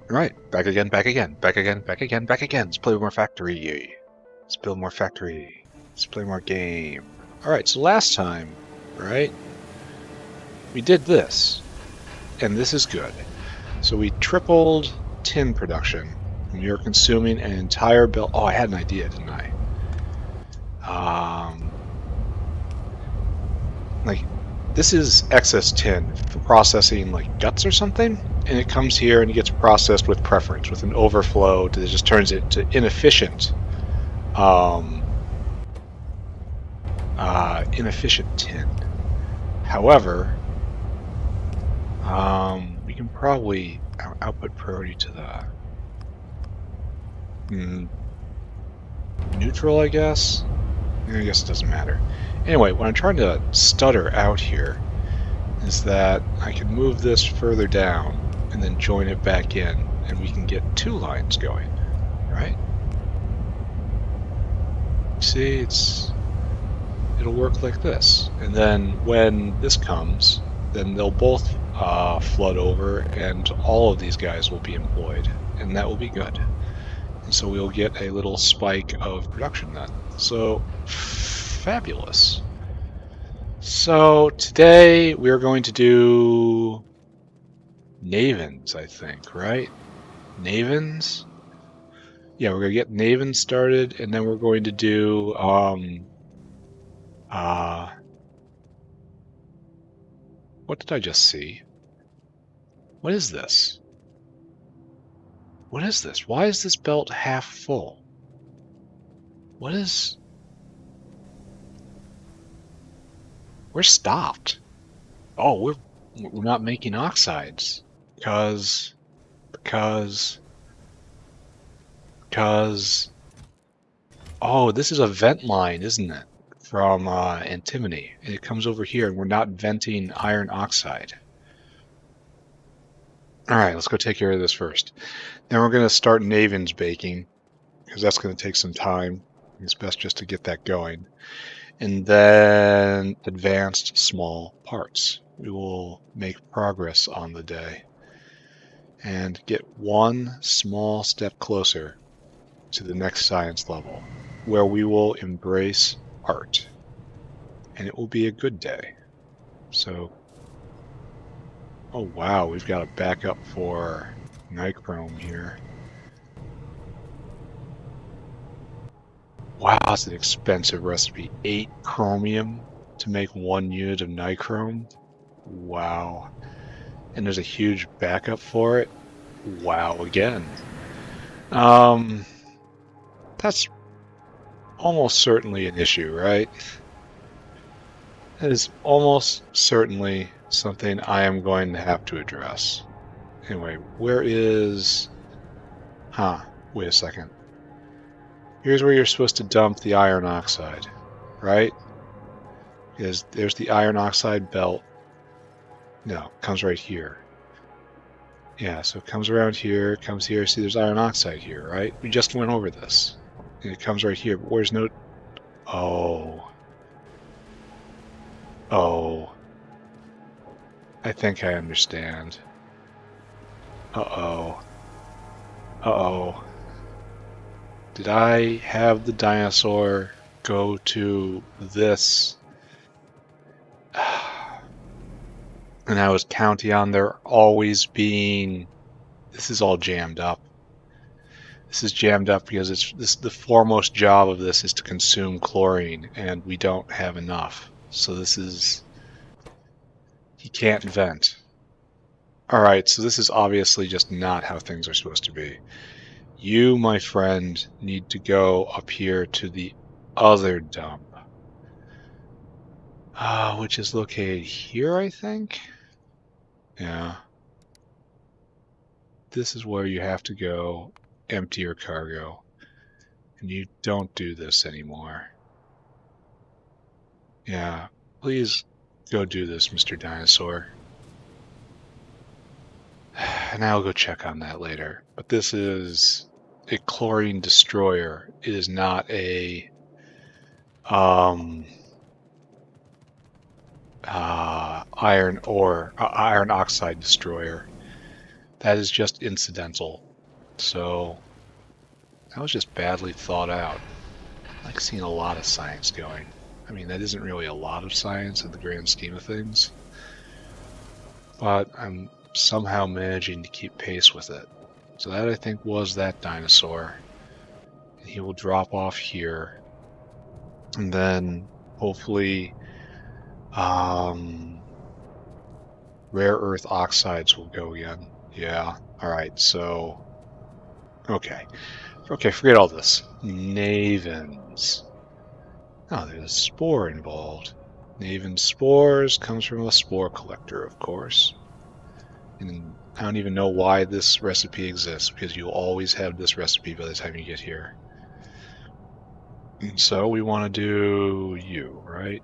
Right, back again, back again, back again, back again, back again. Let's play more Factory. Let's build more Factory. Let's play more game. Alright, so last time, right, we did this, and this is good. So we tripled tin production, and we are consuming an entire belt. Oh, I had an idea, didn't I? Like, this is excess tin for processing like guts or something, and it comes here and it gets processed with preference, with an overflow that just turns it to inefficient inefficient tin. However, we can probably output priority to the neutral, I guess. I guess it doesn't matter. Anyway, what I'm trying to stutter out here is that I can move this further down and then join it back in, and we can get two lines going, right? See, it'll work like this. And then when this comes, then they'll both flood over, and all of these guys will be employed, and that will be good. And so we'll get a little spike of production then. So, fabulous. So today we're going to do Navens, I think, right? Navens? Yeah, we're going to get Naven started, and then we're going to do what did I just see? What is this? What is this? Why is this belt half full? What is... We're stopped. Oh, we're not making oxides. Because... Oh, this is a vent line, isn't it? From antimony. And it comes over here, and we're not venting iron oxide. Alright, let's go take care of this first. Then we're going to start Naven's baking, because that's going to take some time. It's best just to get that going. And then advanced small parts. We will make progress on the day and get one small step closer to the next science level, where we will embrace art. And it will be a good day. So, oh wow, we've got a backup for nichrome here. Wow, that's an expensive recipe. 8 chromium to make 1 unit of nichrome. Wow. And there's a huge backup for it. Wow, again. That's almost certainly an issue, right? That is almost certainly something I am going to have to address. Anyway, where is... wait a second. Here's where you're supposed to dump the iron oxide, right? Because there's the iron oxide belt. No, it comes right here. Yeah, so it comes around here, comes here. See, there's iron oxide here, right? We just went over this. And it comes right here, but where's no... Oh. Oh. I think I understand. Uh-oh. Uh-oh. Did I have the dinosaur go to this? And I was counting on there always being... This is all jammed up. This is jammed up because the foremost job of this is to consume chlorine, and we don't have enough. So this is... He can't vent. Alright, so this is obviously just not how things are supposed to be. You, my friend, need to go up here to the other dump. Which is located here, I think? Yeah. This is where you have to go empty your cargo. And you don't do this anymore. Yeah, please go do this, Mr. Dinosaur. And I'll go check on that later. But this is a chlorine destroyer. It is not a iron oxide destroyer. That is just incidental. So that was just badly thought out. I like seeing a lot of science going. I mean, that isn't really a lot of science in the grand scheme of things, but I'm somehow managing to keep pace with it. So that, I think, was that dinosaur. And he will drop off here. And then, hopefully, rare earth oxides will go again. Yeah, alright, so... Okay, forget all this. Navens. Oh, there's a spore involved. Naven spores comes from a spore collector, of course. And I don't even know why this recipe exists, because you'll always have this recipe by the time you get here. And so we want to do you, right?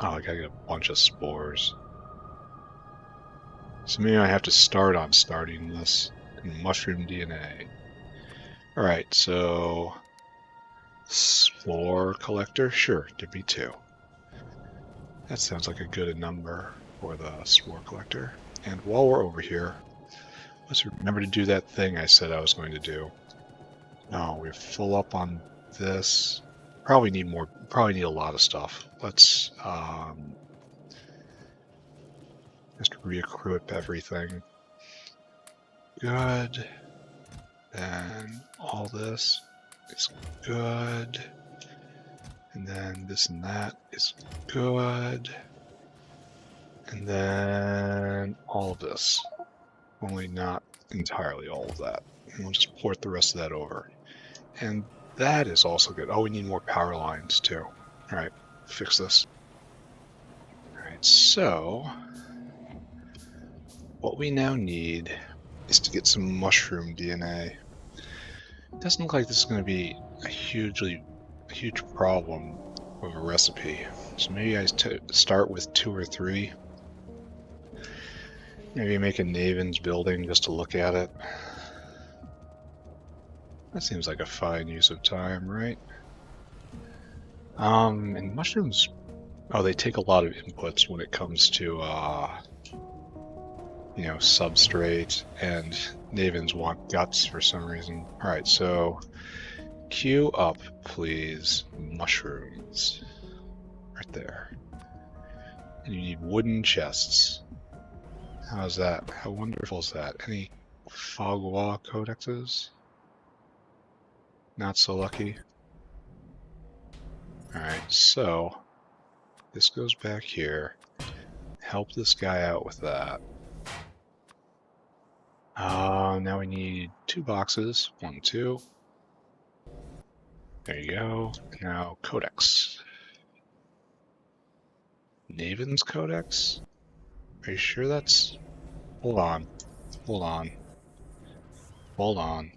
Oh, I gotta get a bunch of spores. So maybe I have to start on starting this in mushroom DNA. Alright, so... Spore collector? Sure, give me 2. That sounds like a good number for the spore collector. And while we're over here, let's remember to do that thing I said I was going to do. No, we're full up on this. Probably need more, probably need a lot of stuff. Let's just re-equip everything. Good. Then all this is good. And then this and that is good. And then all of this. Only not entirely all of that. And we'll just port the rest of that over. And that is also good. Oh, we need more power lines too. Alright, fix this. Alright, so what we now need is to get some mushroom DNA. It doesn't look like this is going to be a huge problem of a recipe. So maybe I start with 2 or 3. Maybe make a Naven's building just to look at it. That seems like a fine use of time, right? And mushrooms, oh, they take a lot of inputs when it comes to, you know, substrate, and Navens want guts for some reason. Alright, so queue up, please, mushrooms. Right there. And you need wooden chests. How's that? How wonderful is that? Any Fagua codexes? Not so lucky. Alright, so this goes back here. Help this guy out with that. Now we need 2 boxes. 1, 2. There you go. Now codex. Naven's codex? Are you sure that's... Hold on. Hold on. Hold on.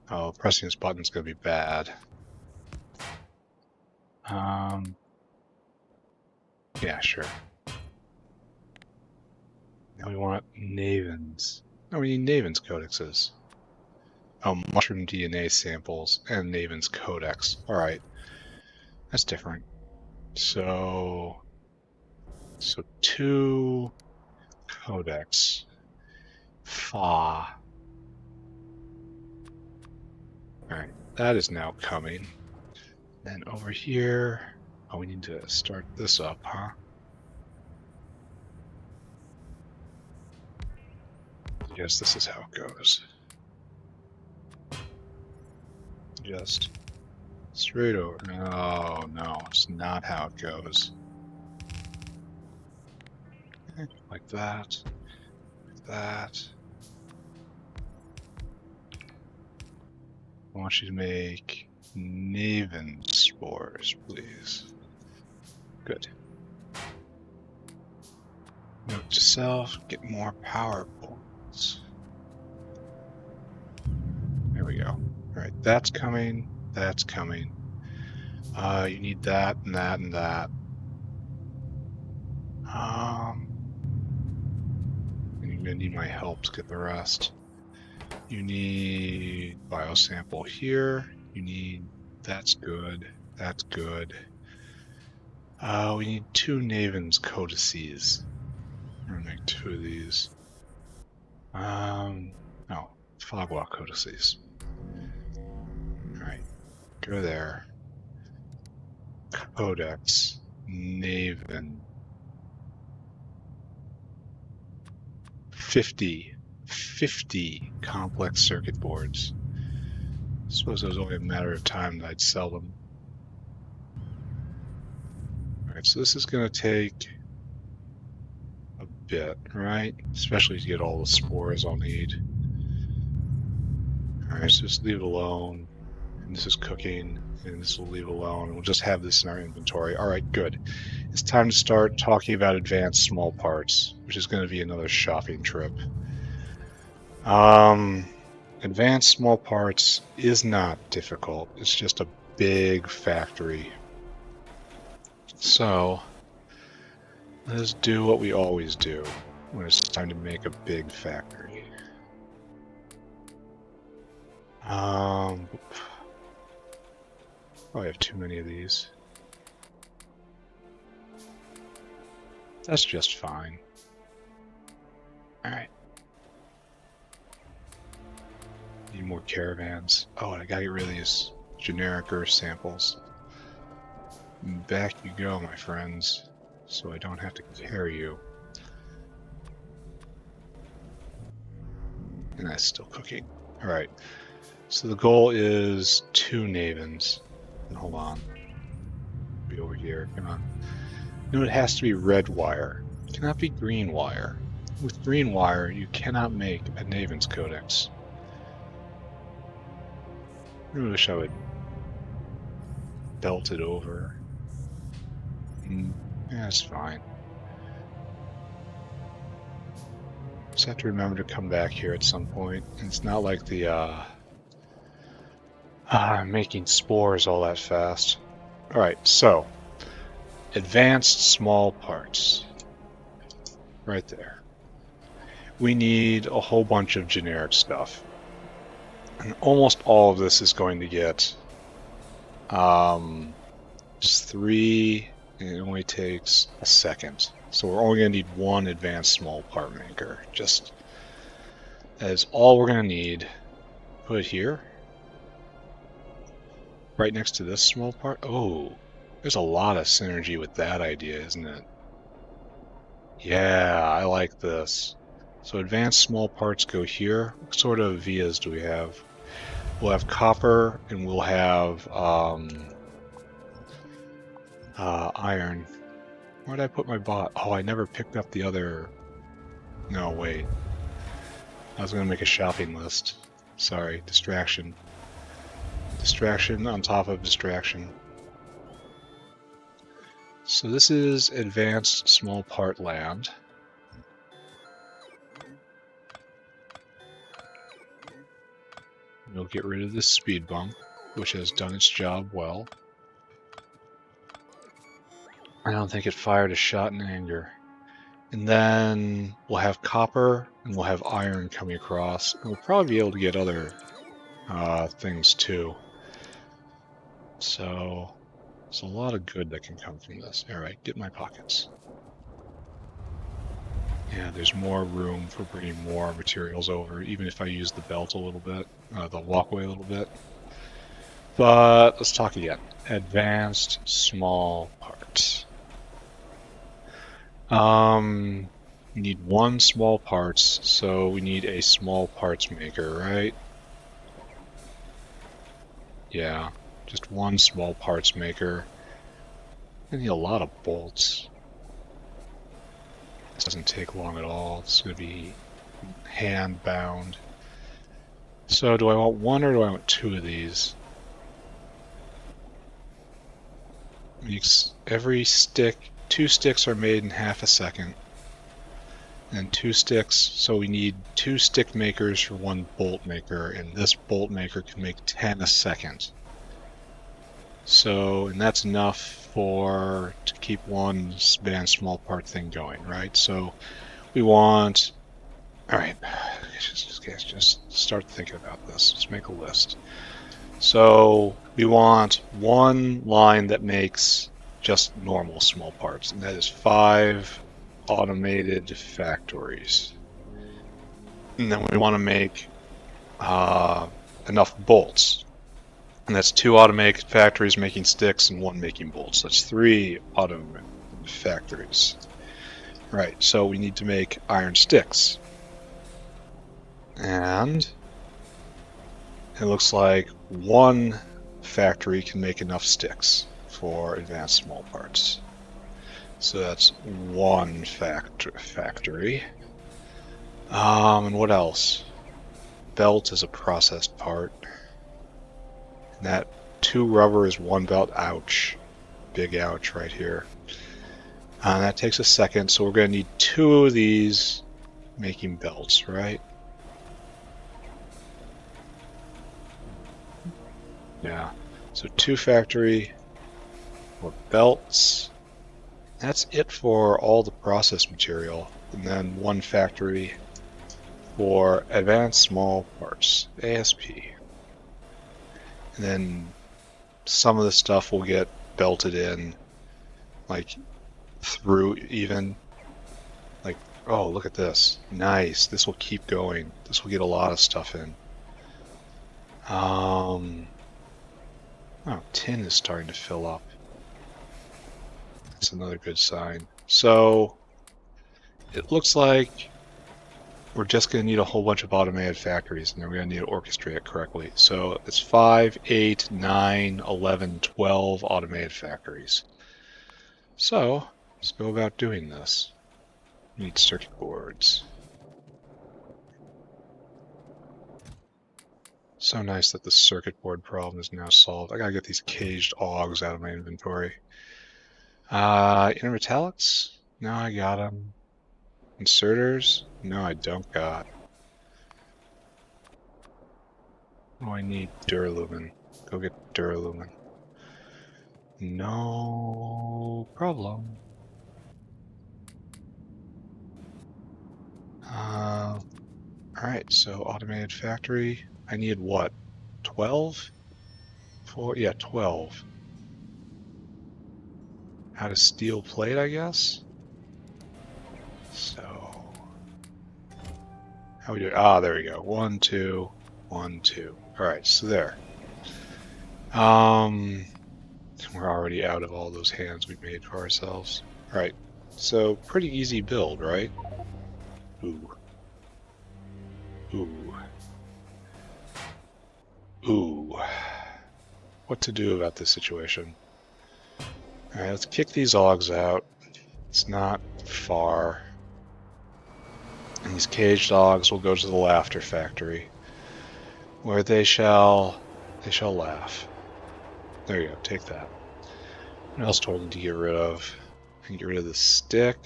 Oh, pressing this button's gonna be bad. Yeah, sure. Now we want Naven's. No, we need Naven's codexes. Oh, mushroom DNA samples and Naven's codex. Alright. That's different. So 2 codex. Fa. Alright, that is now coming. Then over here, oh, we need to start this up, huh? Yes, this is how it goes. Just straight over. No, no, it's not how it goes. Like that. Like that. I want you to make Naven spores, please. Good. Note to self, get more power points. There we go. Alright, that's coming. That's coming. You need that and that and that. And you're gonna need my help to get the rest. You need biosample here. You need... That's good. That's good. We need 2 Naven's codices. I'm gonna make 2 of these. Fogwalk codices. Alright, go there. Codex, Naven. 50 complex circuit boards. I suppose it was only a matter of time that I'd sell them. Alright, so this is going to take a bit, right? Especially to get all the spores I'll need. Alright, so just leave it alone. And this is cooking, and this will leave alone. We'll just have this in our inventory. Alright, good. It's time to start talking about advanced small parts, which is going to be another shopping trip. Advanced small parts is not difficult. It's just a big factory. So, let's do what we always do when it's time to make a big factory. Probably have too many of these. That's just fine. Alright. Need more caravans. Oh, and I gotta get rid of these generic earth samples. Back you go, my friends, so I don't have to carry you. And that's still cooking. Alright, so the goal is 2 Navens. And hold on. Be over here, come on. No, it has to be red wire. It cannot be green wire. With green wire, you cannot make a Naven's Codex. I really wish I would belt it over. Yeah, that's fine. Just have to remember to come back here at some point. And it's not like the making spores all that fast. Alright, so advanced small parts. Right there. We need a whole bunch of generic stuff. And almost all of this is going to get just 3, and it only takes a second. So we're only going to need 1 advanced small part maker. Just that is all we're going to need. Put it here. Right next to this small part. Oh, there's a lot of synergy with that idea, isn't it? Yeah, I like this. So advanced small parts go here. What sort of vias do we have? We'll have copper, and we'll have iron. Where did I put my bot? Oh, I never picked up the other... No, wait. I was going to make a shopping list. Sorry, distraction. Distraction on top of distraction. So this is advanced small part land. We'll get rid of this speed bump, which has done its job well. I don't think it fired a shot in anger. And then we'll have copper, and we'll have iron coming across. And we'll probably be able to get other things too. So there's a lot of good that can come from this. Alright, get my pockets. Yeah, there's more room for bringing more materials over, even if I use the belt a little bit, the walkway a little bit. But let's talk again. Advanced small parts. We need 1 small parts, so we need a small parts maker, right? Yeah, just 1 small parts maker. I need a lot of bolts. This doesn't take long at all. It's going to be hand bound. So do I want 1 or do I want 2 of these? Makes every stick, 2 sticks are made in half a second. And 2 sticks, so we need 2 stick makers for 1 bolt maker, and this bolt maker can make 10 a second. So, and that's enough to keep 1 advanced small part thing going, right? So we want, alright, just start thinking about this. Let's make a list. So we want 1 line that makes just normal small parts, and that is 5 automated factories. And then we want to make enough bolts. And that's 2 automated factories making sticks and 1 making bolts. That's 3 automated factories. Right, so we need to make iron sticks. And it looks like 1 factory can make enough sticks for advanced small parts. So that's 1 factory. And what else? Belt is a processed part. And that 2 rubber is 1 belt. Ouch. Big ouch right here. And that takes a second, so we're going to need 2 of these making belts, right? Yeah. So 2 factory for belts. That's it for all the process material. And then 1 factory for advanced small parts, ASP. And then some of the stuff will get belted in, like through even. Like, oh, look at this. Nice. This will keep going. This will get a lot of stuff in. Oh, tin is starting to fill up. That's another good sign. So it looks like we're just going to need a whole bunch of automated factories, and then we're going to need to orchestrate it correctly. So it's 5, 8, 9, 11, 12 automated factories. So let's go about doing this. We need circuit boards. So nice that the circuit board problem is now solved. I gotta get these caged augs out of my inventory. Intermetallics? No, I got them. Inserters? No, I don't got. Oh, I need duralumin. Go get duralumin. No problem. Alright, so automated factory. I need what? 12? 4? Yeah, 12. How to steel plate, I guess? So, how we do it? Ah, there we go. 1, 2, 1, 2. Alright, so there. We're already out of all those hands we made for ourselves. Alright, so pretty easy build, right? Ooh. Ooh. Ooh. What to do about this situation? Alright, let's kick these augs out. It's not far. And these caged augs will go to the laughter factory, where they shall laugh. There you go, take that. What else do I need to get rid of? I can get rid of the stick.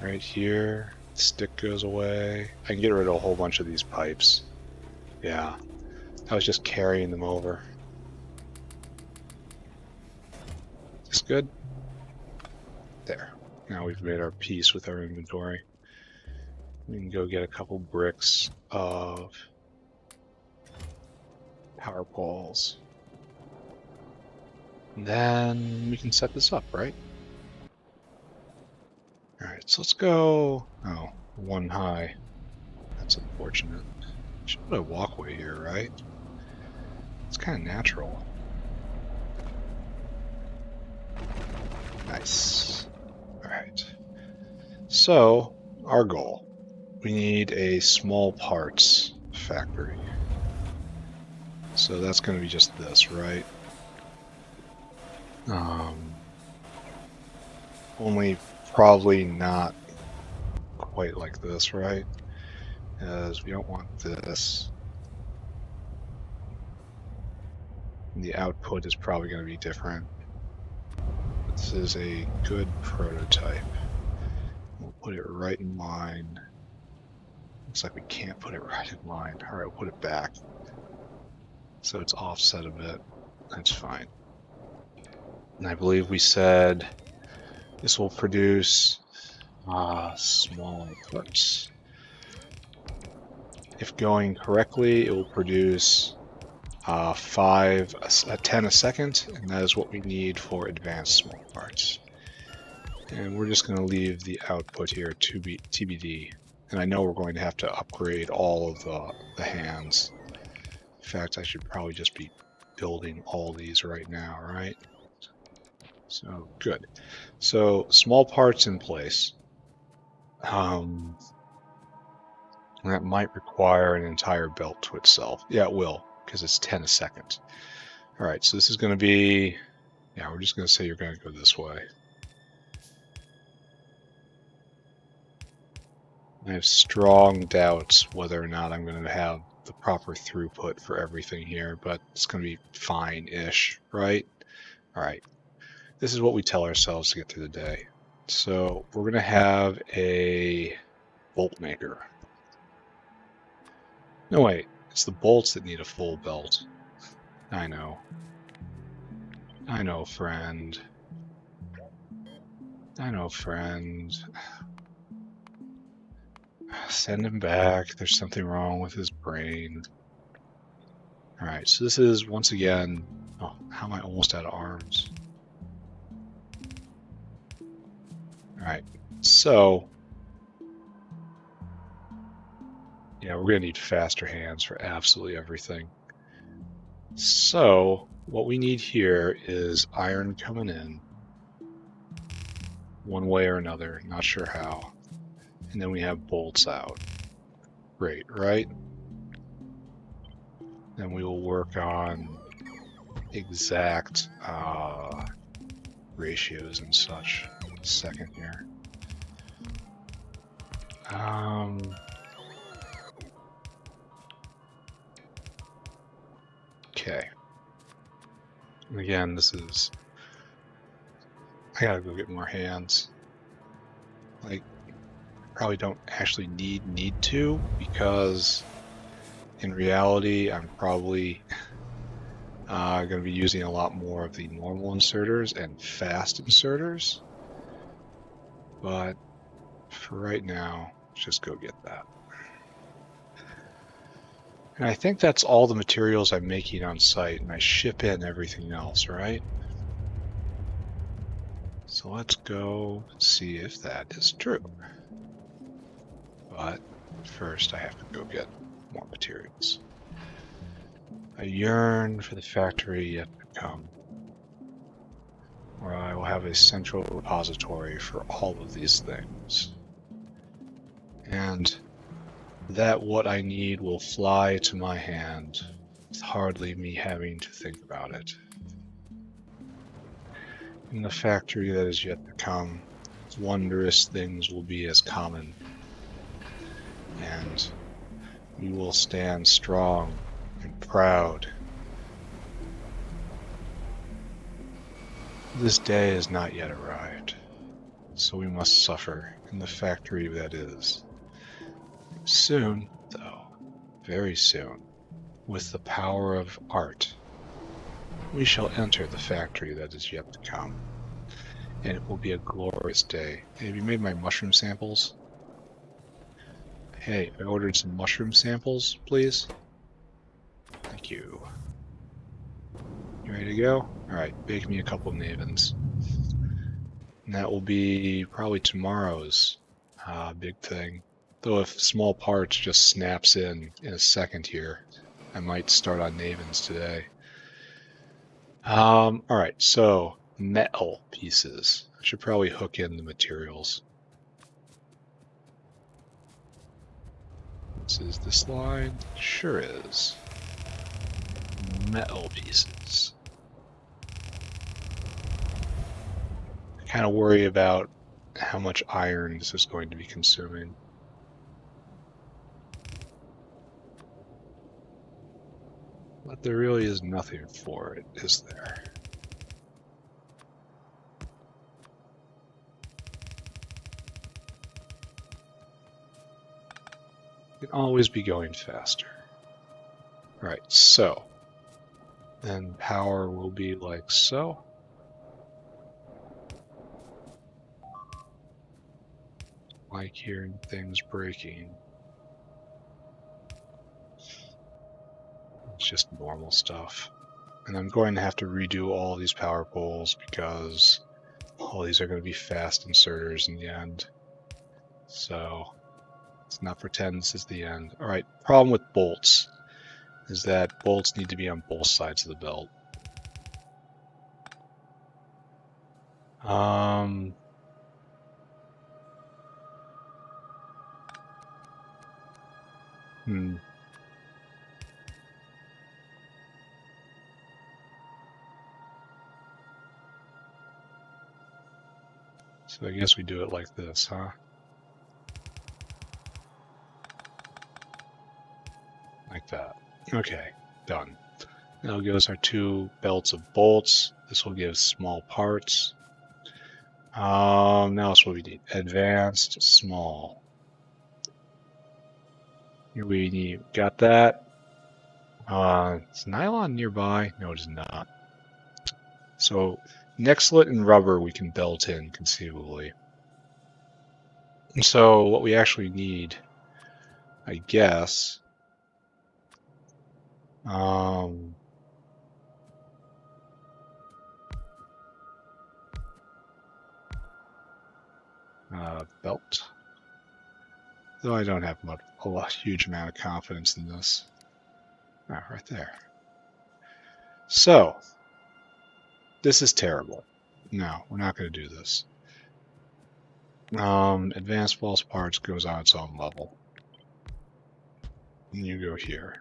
Right here, the stick goes away. I can get rid of a whole bunch of these pipes. Yeah, I was just carrying them over. Is this good? There. Now we've made our peace with our inventory. We can go get a couple bricks of power poles. And then we can set this up, right? Alright, so let's go... Oh, 1 high. That's unfortunate. Should put a walkway here, right? It's kind of natural. Nice. Alright. So, our goal. We need a small parts factory. So that's going to be just this, right? Only probably not quite like this, right? As we don't want this. And the output is probably going to be different. This is a good prototype. We'll put it right in line. Looks like we can't put it right in line. Alright, we'll put it back. So it's offset a bit. That's fine. And I believe we said this will produce small parts. If going correctly, it will produce 10 a second, and that is what we need for advanced small parts. And we're just going to leave the output here to be TBD. And I know we're going to have to upgrade all of the hands. In fact, I should probably just be building all these right now, right? So, good. So, small parts in place. That might require an entire belt to itself. Yeah, it will, because it's 10 a second. All right, so this is going to be, yeah, we're just going to say you're going to go this way. I have strong doubts whether or not I'm going to have the proper throughput for everything here, but it's going to be fine-ish, right? All right, this is what we tell ourselves to get through the day. So we're going to have a bolt maker. No, wait, it's the bolts that need a full belt. I know. I know, friend. I know, friend. Send him back. There's something wrong with his brain. Alright, so this is, once again... Oh, how am I almost out of arms? Alright, so... Yeah, we're going to need faster hands for absolutely everything. So, what we need here is iron coming in. One way or another, not sure how. And then we have bolts out. Great, right? Then we will work on exact ratios and such. A second here. Okay. And again, this is... I gotta go get more hands. Like, probably don't actually need to, because in reality, I'm probably going to be using a lot more of the normal inserters and fast inserters. But for right now, let's just go get that. And I think that's all the materials I'm making on site, and I ship in everything else, right? So let's go see if that is true. But first I have to go get more materials. I yearn for the factory yet to come, where I will have a central repository for all of these things. And that what I need will fly to my hand, with hardly me having to think about it. In the factory that is yet to come, wondrous things will be as common, and we will stand strong and proud. This day has not yet arrived, so we must suffer in the factory that is. Soon, though, very soon, with the power of art, we shall enter the factory that is yet to come, and it will be a glorious day. Hey, have you made my mushroom samples? Hey, I ordered some mushroom samples, please. Thank you. You ready to go? Alright, bake me a couple Navens. And that will be probably tomorrow's big thing. Though if small parts just snaps in a second here, I might start on Navens today. Alright, so metal pieces. I should probably hook in the materials. Is this line? Sure is. Metal pieces. I kind of worry about how much iron this is going to be consuming. But there really is nothing for it, is there? It can always be going faster. Right, so. Then power will be like so. Like hearing things breaking. It's just normal stuff. And I'm going to have to redo all these power poles because all these are going to be fast inserters in the end. So let's not pretend this is the end. All right, problem with bolts is that bolts need to be on both sides of the belt. So I guess we do it like this, huh? Like that. Okay, done. Now goes our 2 belts of bolts. This will give small parts. Now that's what we need. Advanced, small. Here we need, got that. Is nylon nearby? No, it is not. So nexlet and rubber we can belt in conceivably. And so what we actually need, I guess, belt. Though I don't have a huge amount of confidence in this. Ah, right there. So, this is terrible. No, we're not going to do this. Advanced false parts goes on its own level. And you go here.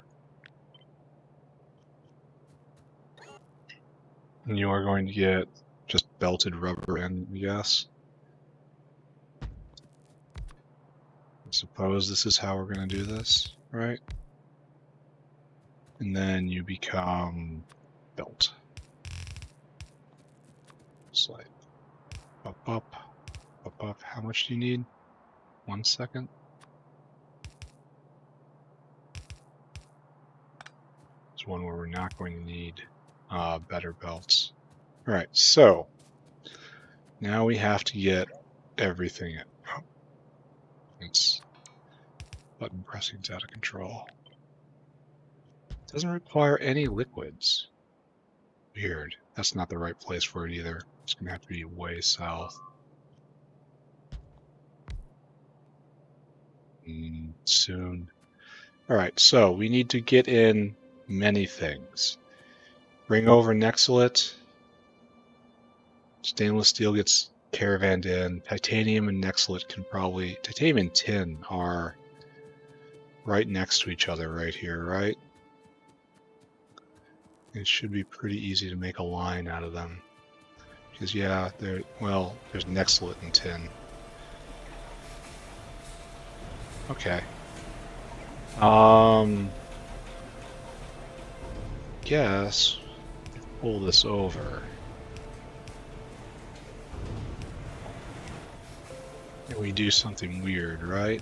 And you are going to get just belted rubber end, yes. I suppose this is how we're going to do this, right? And then you become belt. Just like up, up, up, up. How much do you need? 1 second. It's one where we're not going to need better belts. All right, so now we have to get everything in. Oh, it's button pressing's out of control. It doesn't require any liquids. Weird. That's not the right place for it either. It's going to have to be way south. Soon. All right, so we need to get in many things. Bring over nexlet. Stainless steel gets caravanned in. Titanium and nexlet can probably... Titanium and tin are right next to each other right here, right? It should be pretty easy to make a line out of them. Because, yeah, there's nexlet and tin. Okay. Guess pull this over. And we do something weird, right?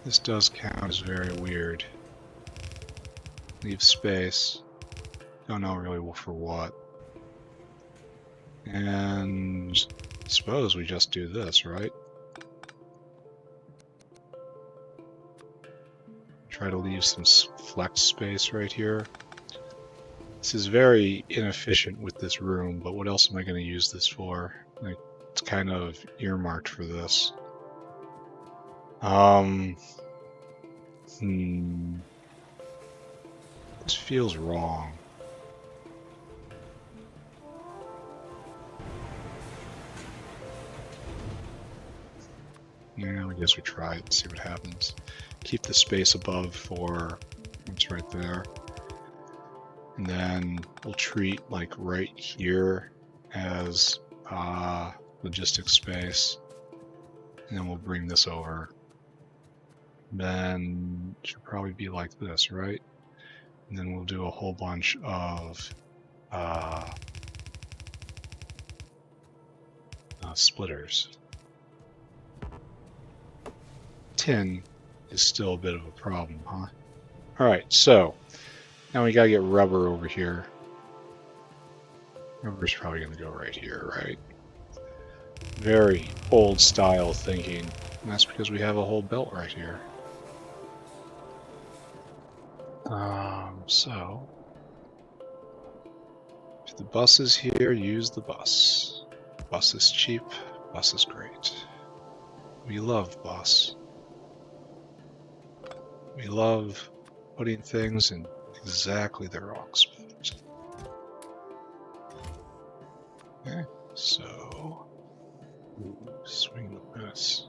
This does count as very weird. Leave space. Don't know really for what. And I suppose we just do this, right? Try to leave some flex space right here. This is very inefficient with this room, but what else am I going to use this for? Like, it's kind of earmarked for this. This feels wrong. Yeah, I guess we try it and see what happens. Keep the space above for what's right there. And then we'll treat like right here as logistic space. And then we'll bring this over. Then it should probably be like this, right? And then we'll do a whole bunch of splitters. Tin is still a bit of a problem, huh? Alright, so now we gotta get rubber over here. Rubber's probably gonna go right here, right? Very old style thinking. And that's because we have a whole belt right here. So if the bus is here, use the bus. Bus is cheap. Bus is great. We love bus. We love putting things in exactly the wrong spot. Okay, so swing the miss.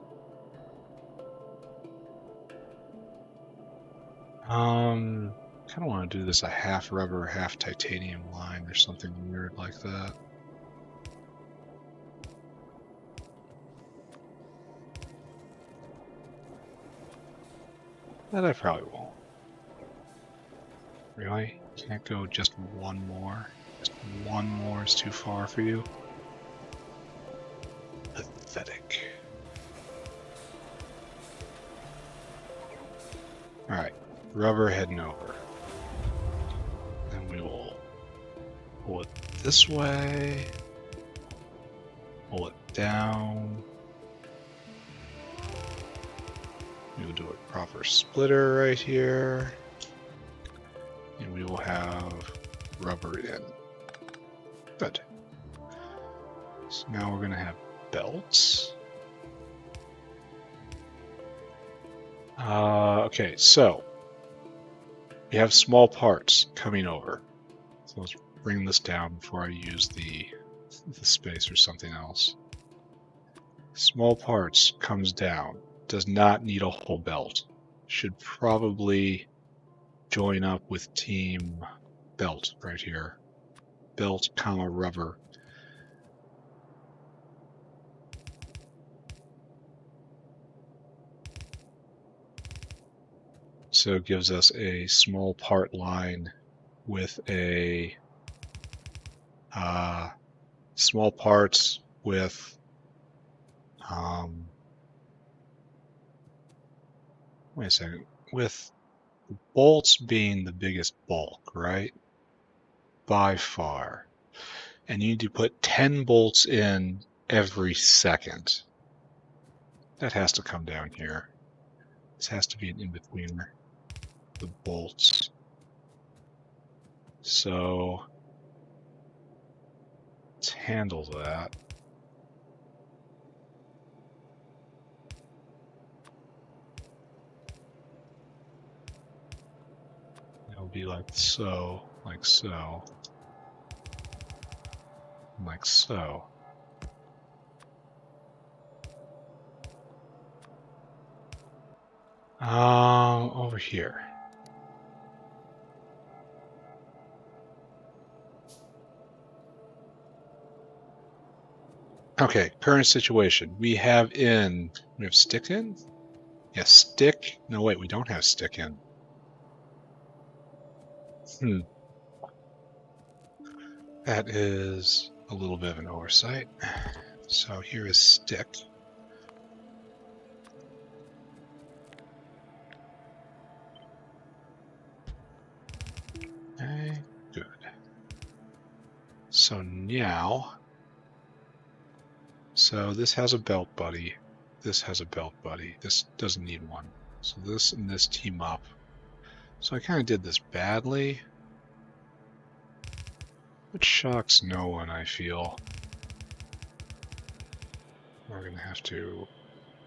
Kind of want to do this a half rubber, half titanium line or something weird like that. That I probably won't. Really? Can't go just one more? Just one more is too far for you? Pathetic. Alright, rubber heading over. And we will pull it this way, pull it down. We'll do a proper splitter right here. And we will have rubber in. Good. So now we're going to have belts. Okay, so we have small parts coming over. So let's bring this down before I use the space or something else. Small parts comes down. Does not need a whole belt. Should probably join up with team belt right here. Belt, comma, rubber. So it gives us a small part line with a small parts with wait a second, with bolts being the biggest bulk, right? By far. And you need to put 10 bolts in every second. That has to come down here. This has to be an in-betweener. The bolts. So let's handle that. It'll be like so, like so, like so. Over here. Okay, current situation. We have stick in? Yeah, stick. No, wait, we don't have stick in. That is a little bit of an oversight. So here is stick. Okay, good. So now, so this has a belt buddy. This has a belt buddy. This doesn't need one. So this and this team up. So I kind of did this badly, which shocks no one, I feel. We're going to have to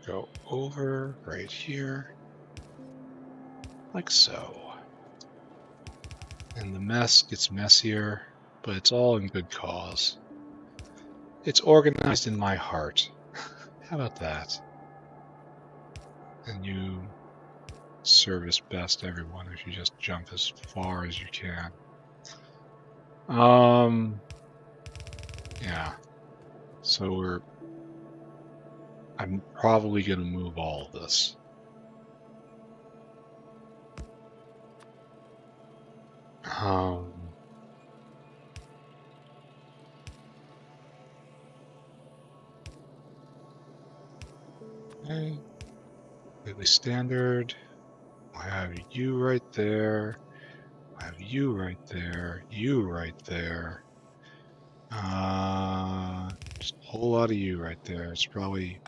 go over right here, like so. And the mess gets messier, but it's all in good cause. It's organized in my heart. How about that? And you service best everyone if you just jump as far as you can. Yeah. So I'm probably going to move all of this. Okay. Completely standard. I have you right there. I have you right there. You right there. Just a whole lot of you right there. It's probably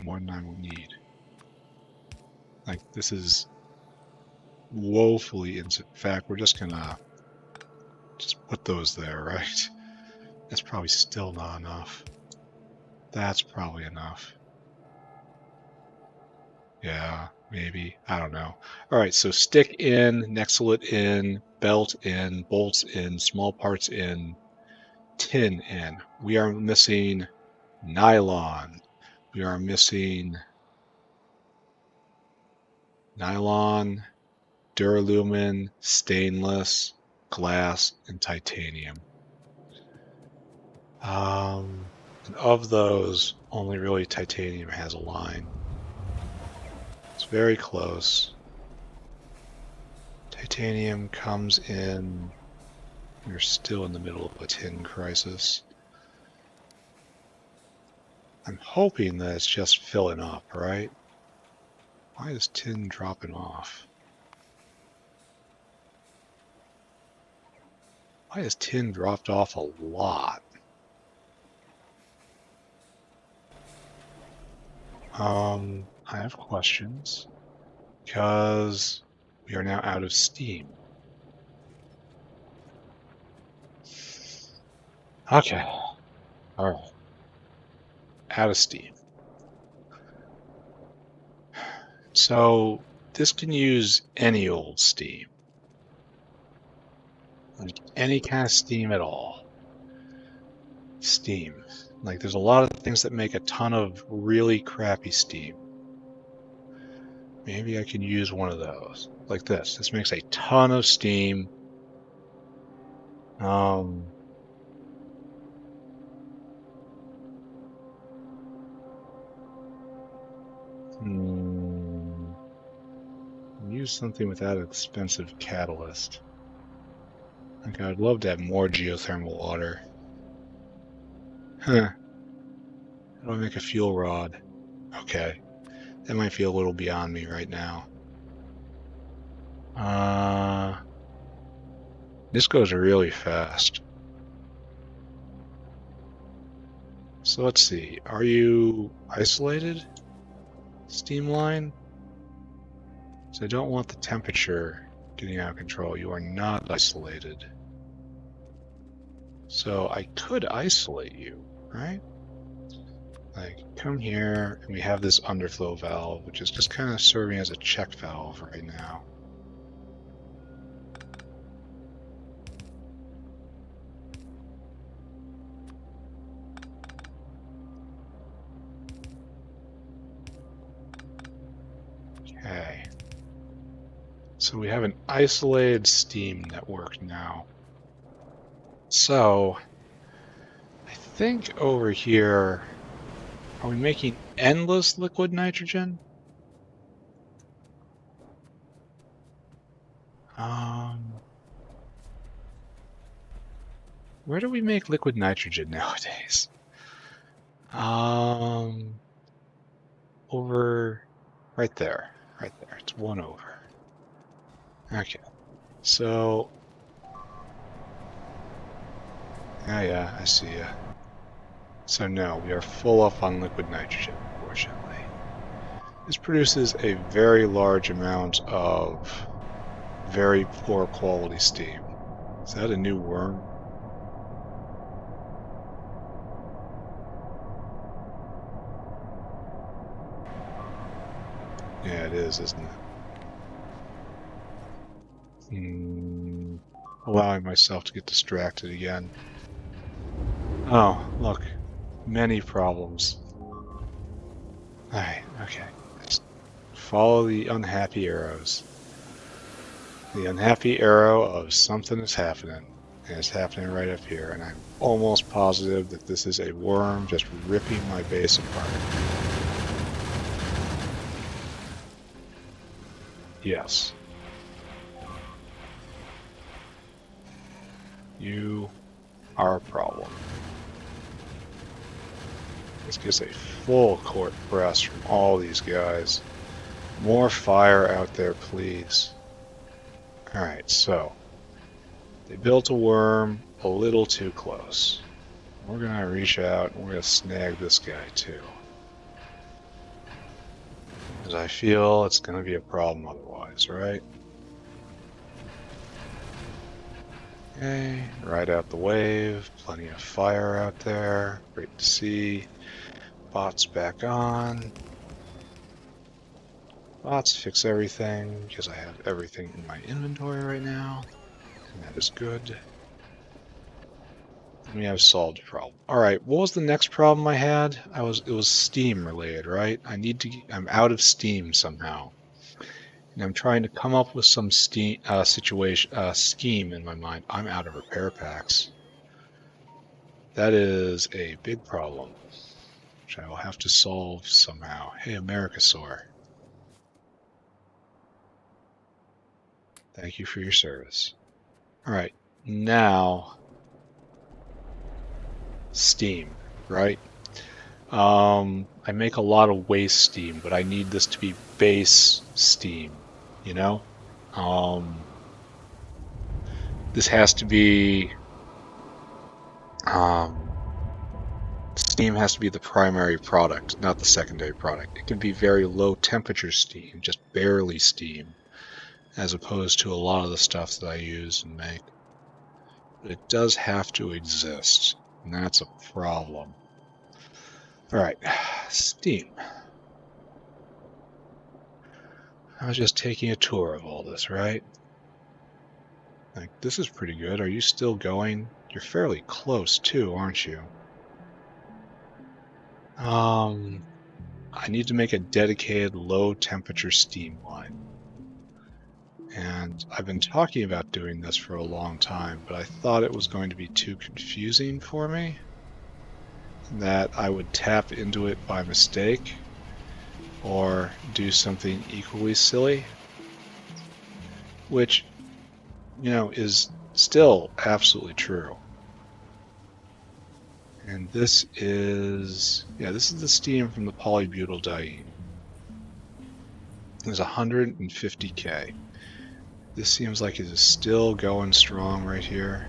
more than I will need. Like, this is woefully insufficient. In fact, we're just gonna put those there, right? That's probably still not enough. That's probably enough. Yeah, maybe. I don't know. All right, so stick in, nexulet in, belt in, bolts in, small parts in, tin in. We are missing nylon. We are missing nylon, duralumin, stainless, glass, and titanium. And of those, only really titanium has a line. It's very close. Titanium comes in. We're still in the middle of a tin crisis. I'm hoping that it's just filling up, right? Why is tin dropping off? Why has tin dropped off a lot? I have questions because we are now out of steam. Okay. All right. Out of steam. So this can use any old steam. Like any kind of steam at all. Steam. Like there's a lot of things that make a ton of really crappy steam. Maybe I can use one of those. Like this. This makes a ton of steam. Use something without an expensive catalyst. Okay, I'd love to have more geothermal water. Huh. How do I make a fuel rod? Okay. That might feel a little beyond me right now. This goes really fast. So let's see. Are you isolated? Steam line? So I don't want the temperature getting out of control. You are not isolated. So I could isolate you, right? Like, come here, and we have this underflow valve, which is just kind of serving as a check valve right now. Okay. So we have an isolated steam network now. So, I think over here, are we making endless liquid nitrogen? Where do we make liquid nitrogen nowadays? Over right there. Right there. It's one over. Okay. So, yeah, I see ya. So no, we are full up on liquid nitrogen, unfortunately. This produces a very large amount of very poor quality steam. Is that a new worm? Yeah, it is, isn't it? Allowing myself to get distracted again. Oh, look. Many problems. Alright, okay. Just follow the unhappy arrows. The unhappy arrow of something is happening. And it's happening right up here. And I'm almost positive that this is a worm just ripping my base apart. Yes. You are a problem. This gets a full court press from all these guys. More fire out there, please. Alright, so they built a worm a little too close. We're going to reach out and we're going to snag this guy too. Because I feel it's going to be a problem otherwise, right? Okay, ride out the wave. Plenty of fire out there. Great to see. Bots back on. Bots fix everything because I have everything in my inventory right now, and that is good. We have solved a problem. All right, what was the next problem I had? It was steam related, right? I'm out of steam somehow, and I'm trying to come up with some steam scheme in my mind. I'm out of repair packs. That is a big problem, which I will have to solve somehow. Hey, Americasaur, thank you for your service. All right, now steam, right? I make a lot of waste steam, but I need this to be base steam, you know? This has to be, steam has to be the primary product, not the secondary product. It can be very low temperature steam, just barely steam, as opposed to a lot of the stuff that I use and make. But it does have to exist, and that's a problem. All right, steam. I was just taking a tour of all this, right? Like, this is pretty good. Are you still going? You're fairly close too, aren't you? I need to make a dedicated low temperature steam line. And I've been talking about doing this for a long time, but I thought it was going to be too confusing for me, that I would tap into it by mistake or do something equally silly, which, you know, is still absolutely true. And this is, yeah, this is the steam from the polybutyldiene. There's 150K. This seems like it is still going strong right here.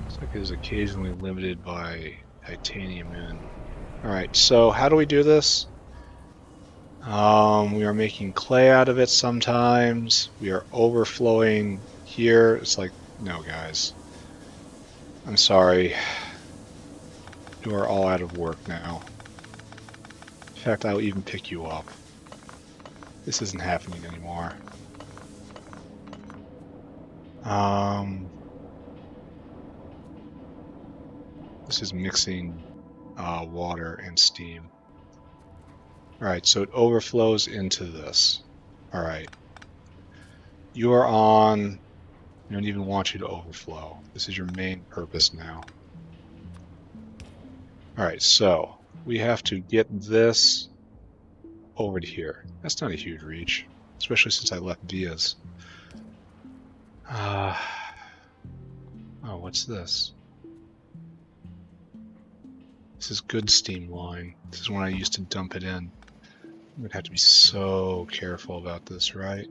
Looks like it is occasionally limited by titanium in. Alright, so how do we do this? We are making clay out of it sometimes. We are overflowing here. It's like, no, guys. I'm sorry. You are all out of work now. In fact, I'll even pick you up. This isn't happening anymore. This is mixing water and steam. Alright, so it overflows into this. Alright. You are on. I don't even want you to overflow. This is your main purpose now. Alright, so we have to get this over to here. That's not a huge reach, especially since I left vias. Oh, what's this? This is good steam line. This is when I used to dump it in. I'm gonna have to be so careful about this, right?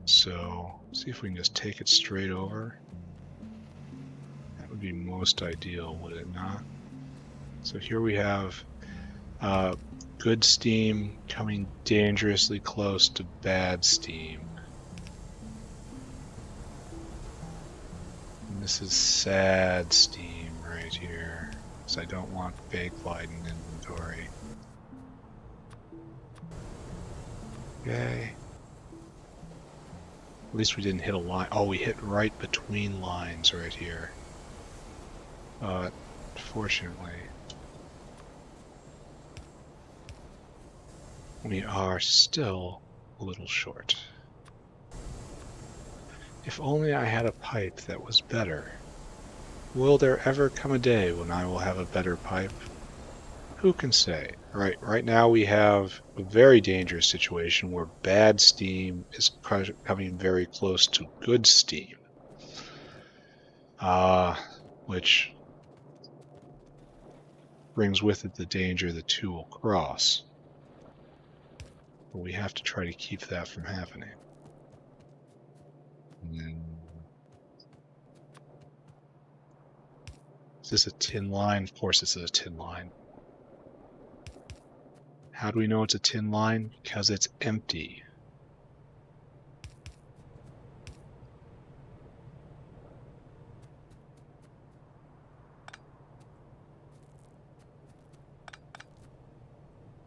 So, see if we can just take it straight over. That would be most ideal, would it not? So here we have good steam coming dangerously close to bad steam. And this is sad steam right here, because I don't want bakelite in inventory. Okay. At least we didn't hit a line. Oh, we hit right between lines right here. But fortunately, we are still a little short. If only I had a pipe that was better. Will there ever come a day when I will have a better pipe? Who can say? Right now we have a very dangerous situation where bad steam is coming very close to good steam. Which brings with it the danger the two will cross. But we have to try to keep that from happening. this a tin line? Of course this is a tin line. How do we know it's a tin line? Because it's empty.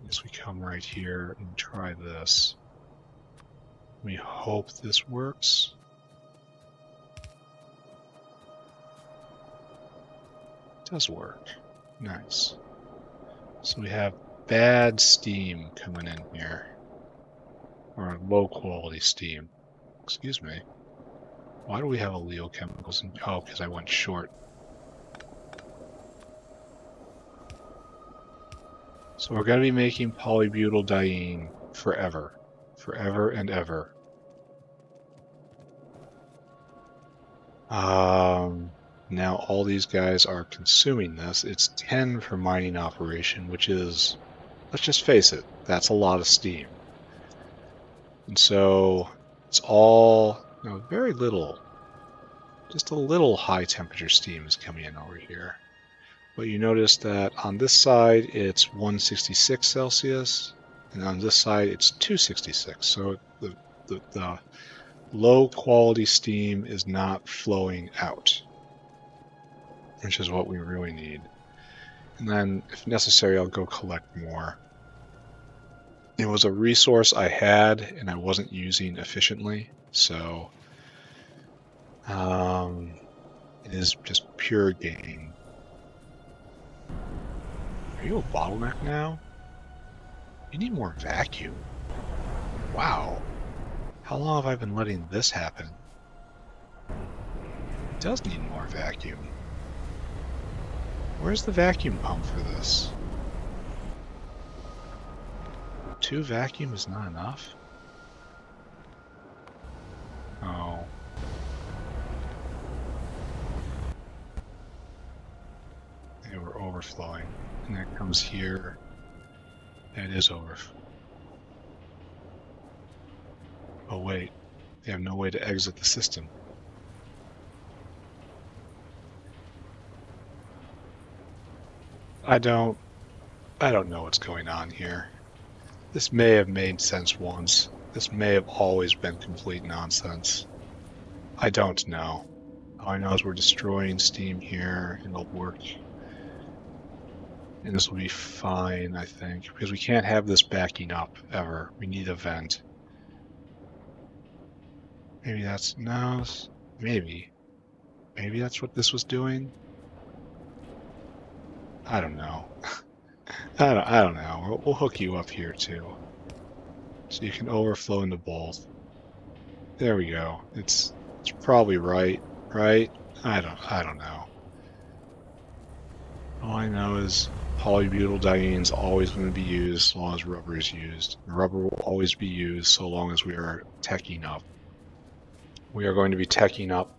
I guess we come right here and try this. We hope this works. It does work. Nice. So we have bad steam coming in here. Or low quality steam. Excuse me. Why do we have oleochemicals in? Oh, because I went short. So we're going to be making polybutyldiene forever. Forever and ever. Now all these guys are consuming this. It's 10 for mining operation, which is, let's just face it, that's a lot of steam. And so it's all, very little, just a little high temperature steam is coming in over here. But you notice that on this side it's 166 Celsius, and on this side it's 266. So the low quality steam is not flowing out, which is what we really need. And then, if necessary, I'll go collect more. It was a resource I had and I wasn't using efficiently, so it is just pure gain. Are you a bottleneck now? You need more vacuum. Wow. How long have I been letting this happen? It does need more vacuum. Where's the vacuum pump for this? 2 vacuum is not enough? Oh. They were overflowing. And that comes here. That is overflowing. Oh wait, they have no way to exit the system. I don't know what's going on here. This may have made sense once. This may have always been complete nonsense. I don't know. All I know is we're destroying steam here, and it'll work. And this will be fine, I think, because we can't have this backing up, ever. We need a vent. Maybe that's, no, maybe. Maybe that's what this was doing? I don't know. I don't know. We'll hook you up here too, so you can overflow into both. There we go. It's probably right? I don't know. All I know is polybutyldiene is always going to be used so long as rubber is used. Rubber will always be used so long as we are teching up. We are going to be teching up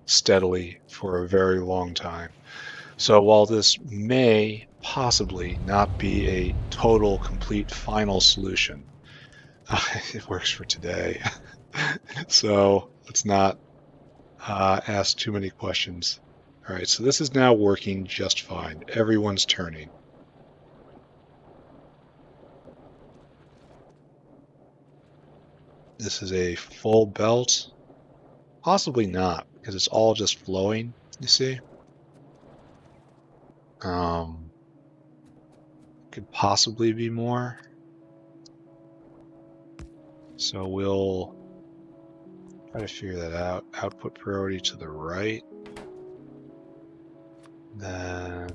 steadily for a very long time. So while this may possibly not be a total, complete, final solution, it works for today. So let's not ask too many questions. All right, so this is now working just fine. Everyone's turning. This is a full belt. Possibly not, because it's all just flowing, you see? Could possibly be more. So we'll try to figure that out. Output priority to the right. Then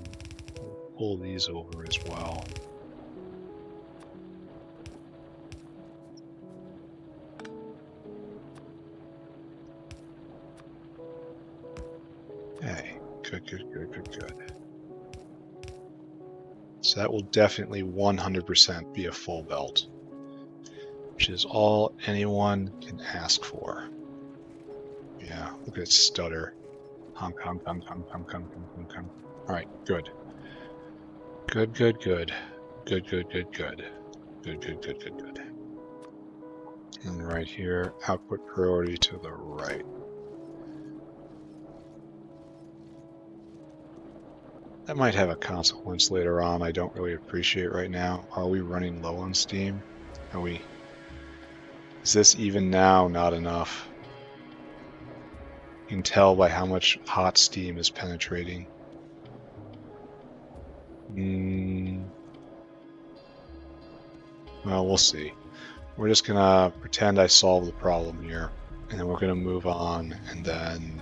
we'll pull these over as well. Okay, good. So that will definitely 100% be a full belt, which is all anyone can ask for. Yeah, look at it stutter. Honk. All right, good. Good. And right here, output priority to the right. That might have a consequence later on I don't really appreciate right now. Are we running low on steam? Are we? Is this even now not enough? You can tell by how much hot steam is penetrating. Well, we'll see. We're just gonna pretend I solved the problem here, and then we're gonna move on, and then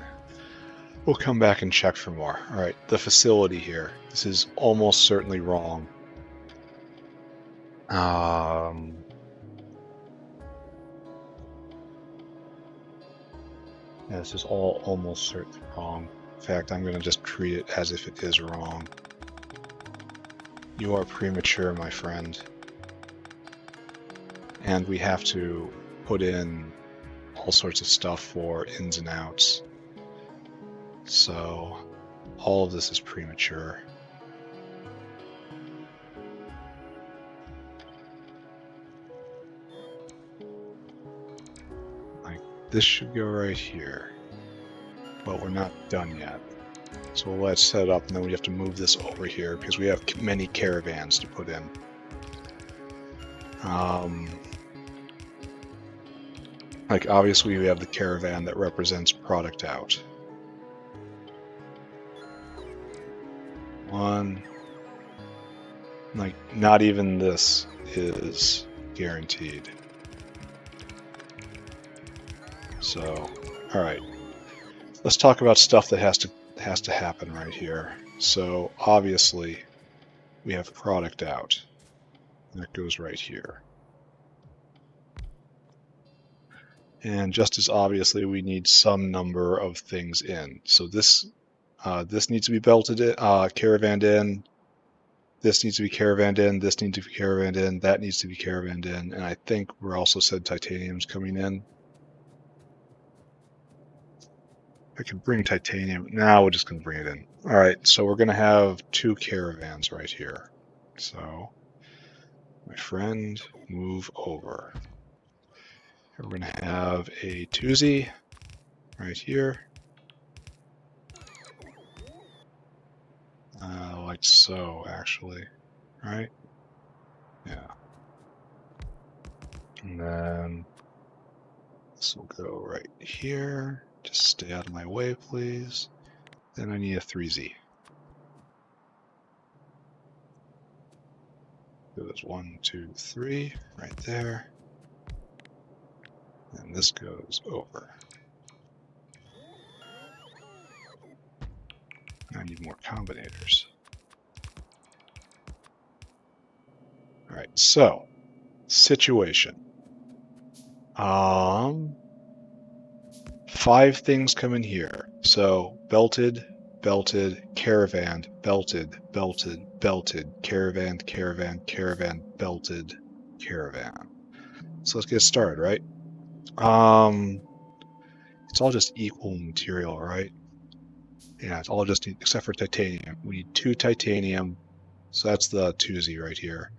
we'll come back and check for more. All right, the facility here. This is almost certainly wrong. Yeah, this is all almost certainly wrong. In fact, I'm gonna just treat it as if it is wrong. You are premature, my friend. And we have to put in all sorts of stuff for ins and outs. So all of this is premature. Like this should go right here. But we're not done yet. So let's set it up, and then we have to move this over here because we have many caravans to put in. Like obviously we have the caravan that represents product out. One, like not even this is guaranteed. So, all right, let's talk about stuff that has to happen right here. So obviously we have product out. That goes right here. And just as obviously, we need some number of things in. So this needs to be belted in, caravanned in. This needs to be caravanned in. This needs to be caravanned in. That needs to be caravanned in. And I think we're also said titanium's coming in. I can bring titanium. Now we're just going to bring it in. All right, so we're going to have 2 caravans right here. So, my friend, move over. We're going to have a twosie right here. Like so, actually, right? Yeah. And then this will go right here. Just stay out of my way, please. Then I need a 3Z. So there's 1, 2, 3 right there. And this goes over. I need more combinators. All right, so situation. 5 things come in here. So belted, belted, caravan, belted, belted, belted, caravan, caravan, caravan, belted, caravan. So let's get started, right? It's all just equal material, right? Yeah, it's all just except for titanium. We need 2 titanium, so that's the 2Z right here.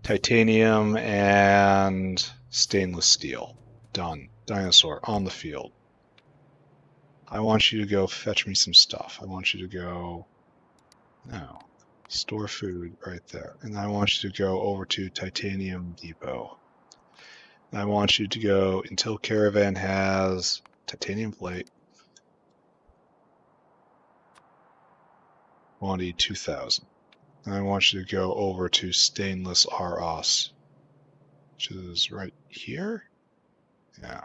Titanium and stainless steel. Done. Dinosaur on the field. I want you to go fetch me some stuff. I want you to go, no, store food right there. And I want you to go over to Titanium Depot. And I want you to go until caravan has titanium plate. Quantity 2,000. And I want you to go over to stainless ROS, which is right here. Yeah.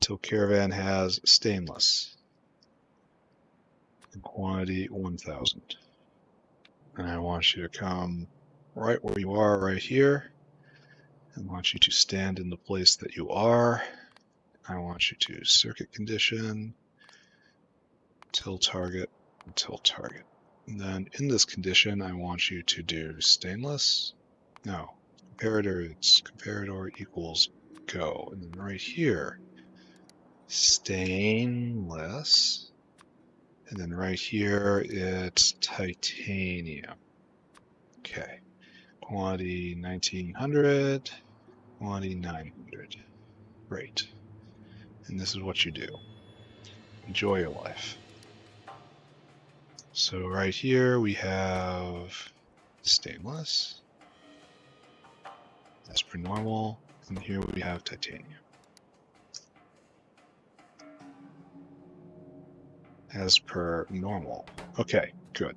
Until caravan has stainless. And quantity 1,000. And I want you to come right where you are right here. I want you to stand in the place that you are. I want you to circuit condition, till target, until target. And then in this condition, I want you to do stainless. No, comparator, it's comparator equals go. And then right here, stainless. And then right here, it's titanium. Okay, quantity 1900, quantity 900. Great. And this is what you do. Enjoy your life. So right here we have stainless, as per normal, and here we have titanium. As per normal. Okay, good.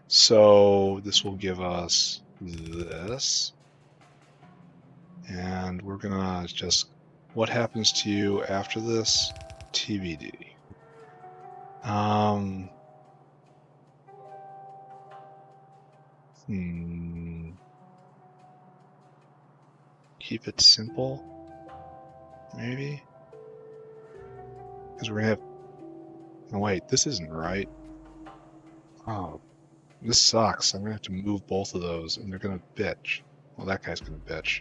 So this will give us this. And we're gonna just, what happens to you after this? TBD. Keep it simple, maybe? Because we're gonna have, oh wait, this isn't right. Oh, this sucks. I'm gonna have to move both of those and they're gonna bitch. Well, that guy's gonna bitch.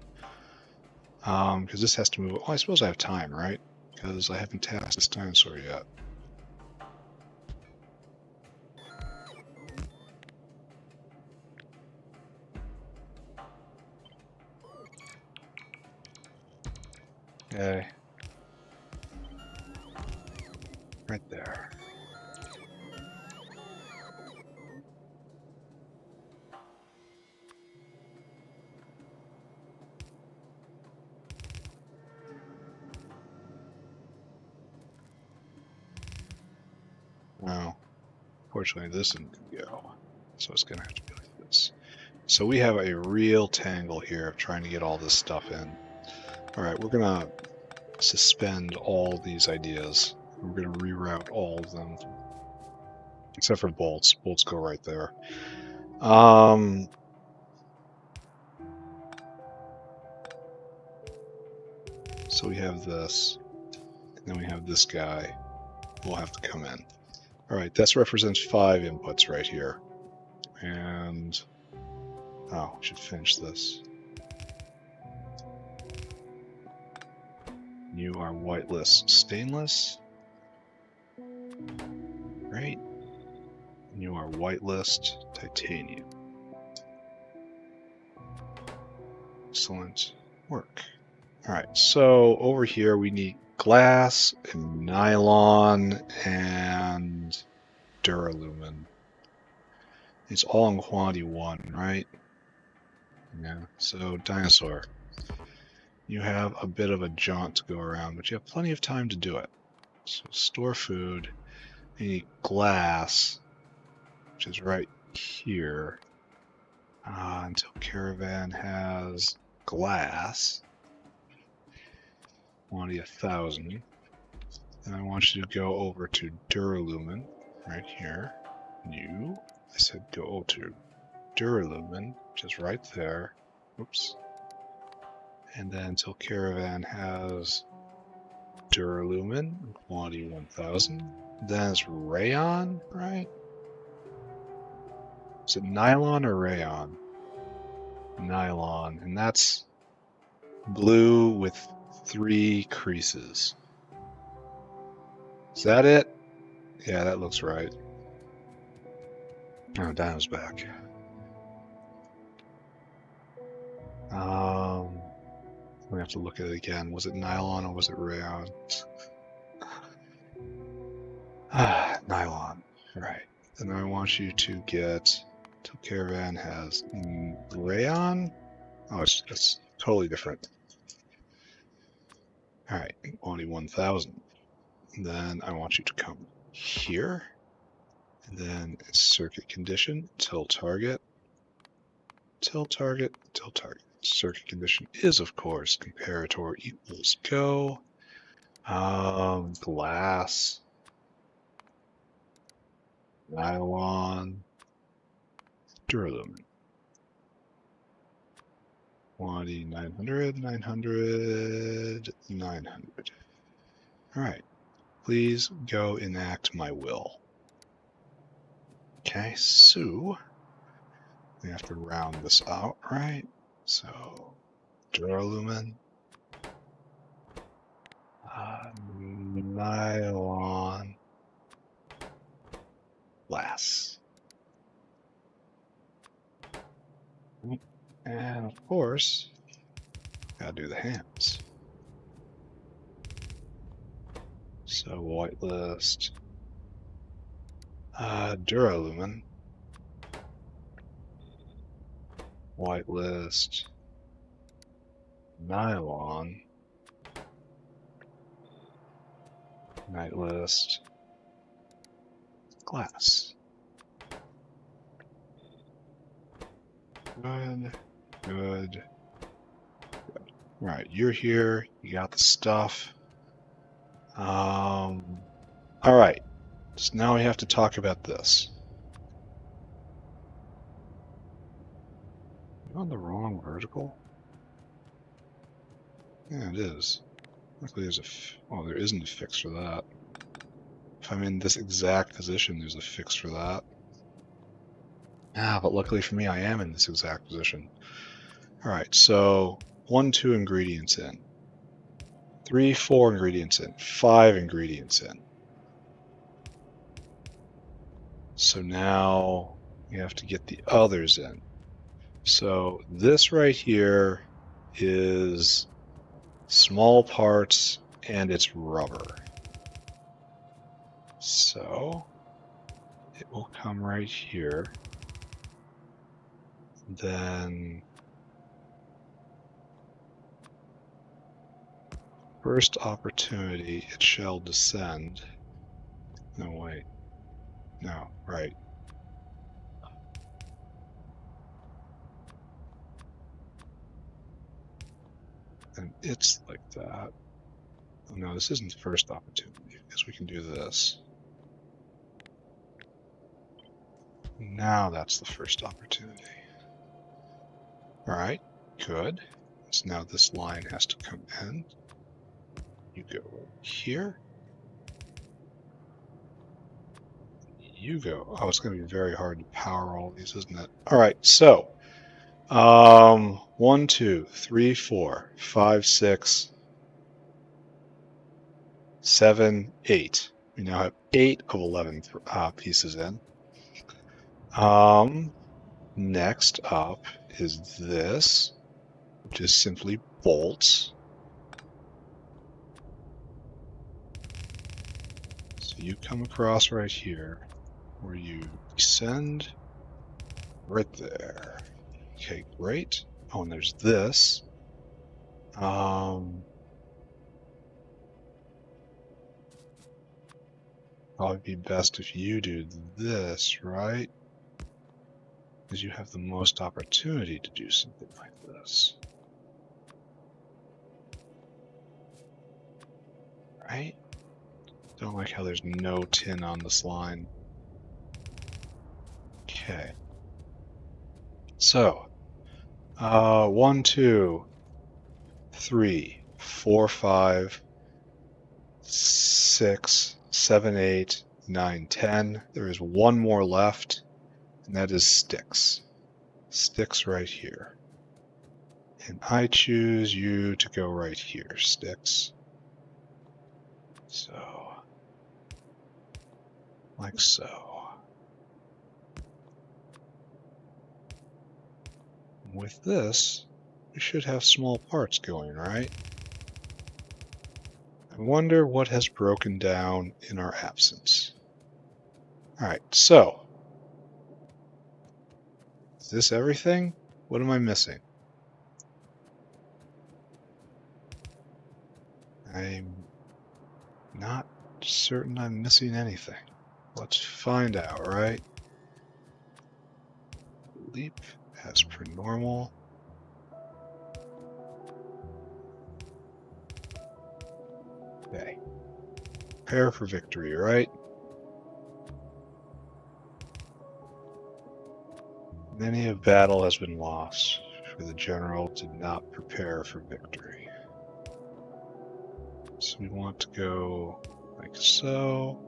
Because this has to move, oh, I suppose I have time, right? Because I haven't tasked this dinosaur yet. Okay. Right there. Well, fortunately this isn't gonna go. So it's gonna have to be like this. So we have a real tangle here of trying to get all this stuff in. Alright, we're gonna suspend all these ideas. We're gonna reroute all of them. Except for bolts. Bolts go right there. So we have this, and then we have this guy. Will have to come in. Alright, this represents 5 inputs right here. And oh, we should finish this. You are whitelist stainless. Great. And you are whitelist titanium. Excellent work. Alright, so over here we need glass and nylon and duralumin. It's all in quantity 1, right? Yeah, so dinosaur. You have a bit of a jaunt to go around, but you have plenty of time to do it. So store food. You need glass, which is right here, until Caravan has glass. Quantity 1,000. Then I want you to go over to duralumin, right here. New. I said go over to duralumin, which is right there. Oops. And then until Caravan has duralumin, quantity 1,000. Then it's rayon, right? Is it nylon or rayon? Nylon, and that's blue with 3 creases. Is that it? Yeah, that looks right. Oh, Dino's back. We have to look at it again. Was it nylon or was it rayon? Nylon. Right. Then I want you to get till Caravan has rayon. Oh, it's totally different. Alright, only 1,000. Then I want you to come here. And then circuit condition, till target, till target, till target. Circuit condition is, of course, comparator equals go. Glass, nylon, duralumin. Quantity 900, 900, 900. Alright, please go enact my will. Okay, so we have to round this out, right? So, duralumin, nylon, glass. And of course, gotta do the hands. So whitelist, Duralumin. Whitelist. Nylon. Nightlist. Glass. Good. Good. Right, you're here. You got the stuff. All right. So now we have to talk about this. Am I on the wrong vertical? Yeah, it is. Luckily, there's oh, there isn't a fix for that. If I'm in this exact position, there's a fix for that. Ah, but luckily for me, I am in this exact position. All right, so 1, 2 ingredients in. 3, 4 ingredients in. 5 ingredients in. So now you have to get the others in. So this right here is small parts and it's rubber. So it will come right here. Then first opportunity it shall descend. No, wait. No, right. And it's like that. Oh, no, this isn't the first opportunity, because we can do this. Now that's the first opportunity. All right, good. So now this line has to come in. You go here. You go. Oh, it's going to be very hard to power all these, isn't it? All right, so 1, 2, 3, 4, 5, 6, 7, 8. We now have 8 of 11 pieces in. Next up is this, which is simply bolts. So you come across right here, where you descend right there. Okay, great. Oh, and there's this. Probably be best if you do this, right? Because you have the most opportunity to do something like this. Right? Don't like how there's no tin on this line. Okay. So, 1, 2, 3, 4, 5, 6, 7, 8, 9, 10. There is one more left, and that is sticks. Sticks right here. And I choose you to go right here, sticks. So, like so. With this, we should have small parts going, right? I wonder what has broken down in our absence. All right, so is this everything? What am I missing? I'm not certain I'm missing anything. Let's find out, right? Leap as per normal. Okay. Prepare for victory, right? Many a battle has been lost, for the general did not prepare for victory. So we want to go like so.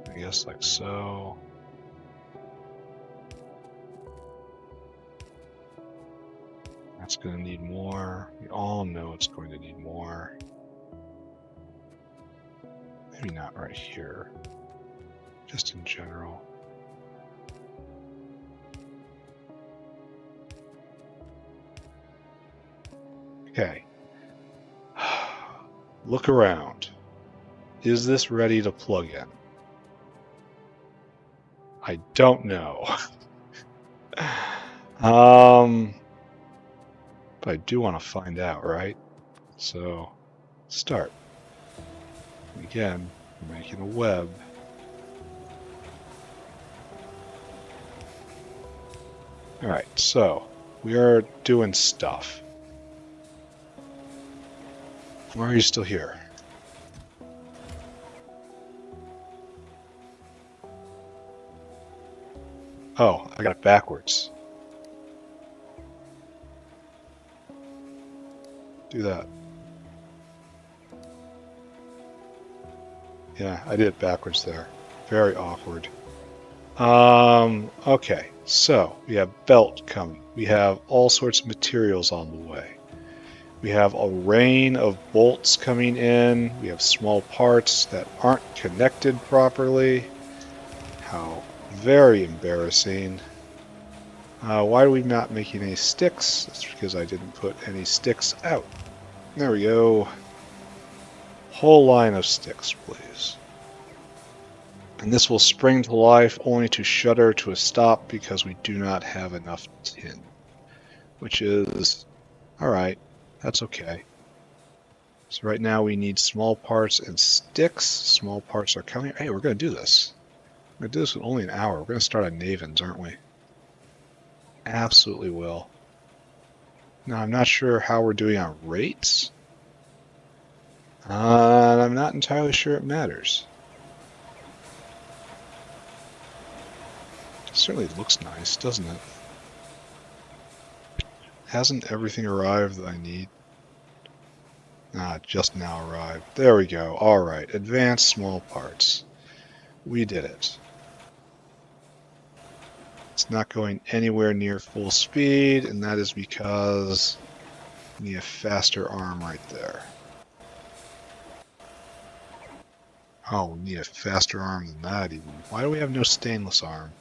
I guess like so. That's going to need more. We all know it's going to need more. Maybe not right here. Just in general. Okay. look around. Is this ready to plug in? I don't know. But I do want to find out, right? So, start. Again, we're making a web. Alright, so we are doing stuff. Why are you still here? Oh, I got it backwards. Do that. Yeah, I did it backwards there. Very awkward. Okay, so we have belt coming. We have all sorts of materials on the way. We have a rain of bolts coming in. We have small parts that aren't connected properly. How very embarrassing. Why are we not making any sticks? That's because I didn't put any sticks out. There we go. Whole line of sticks, please. And this will spring to life only to shudder to a stop because we do not have enough tin. Which is... alright, that's okay. So right now we need small parts and sticks. Small parts are coming. Hey, we're going to do this. We're going to do this in only an hour. We're going to start on Navens, aren't we? Absolutely will. Now, I'm not sure how we're doing on rates. I'm not entirely sure it matters. It certainly looks nice, doesn't it? Hasn't everything arrived that I need? Ah, just now arrived. There we go. Alright, advanced small parts. We did it. It's not going anywhere near full speed, and that is because we need a faster arm right there. Oh, we need a faster arm than that even. Why do we have no stainless arm?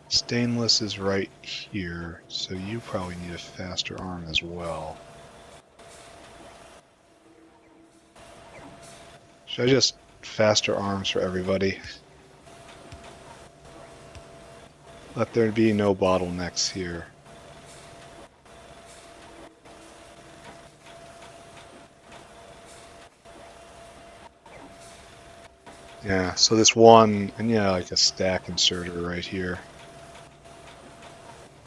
Stainless is right here, so you probably need a faster arm as well. Should I just faster arms for everybody? Let there be no bottlenecks here. Yeah, so this one, and yeah, like a stack inserter right here.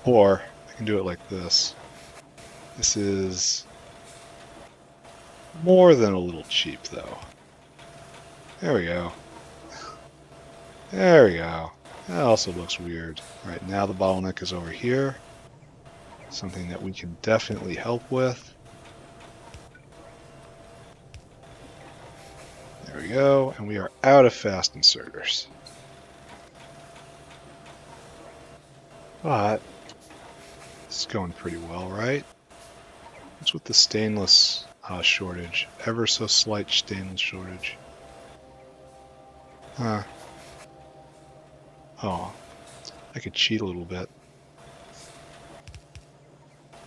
Or, I can do it like this. This is more than a little cheap, though. There we go. There we go. That also looks weird. Right, now the bottleneck is over here. Something that we can definitely help with. There we go, and we are out of fast inserters. But this is going pretty well, right? What's with the stainless shortage? Ever so slight stainless shortage. Huh. Oh, I could cheat a little bit.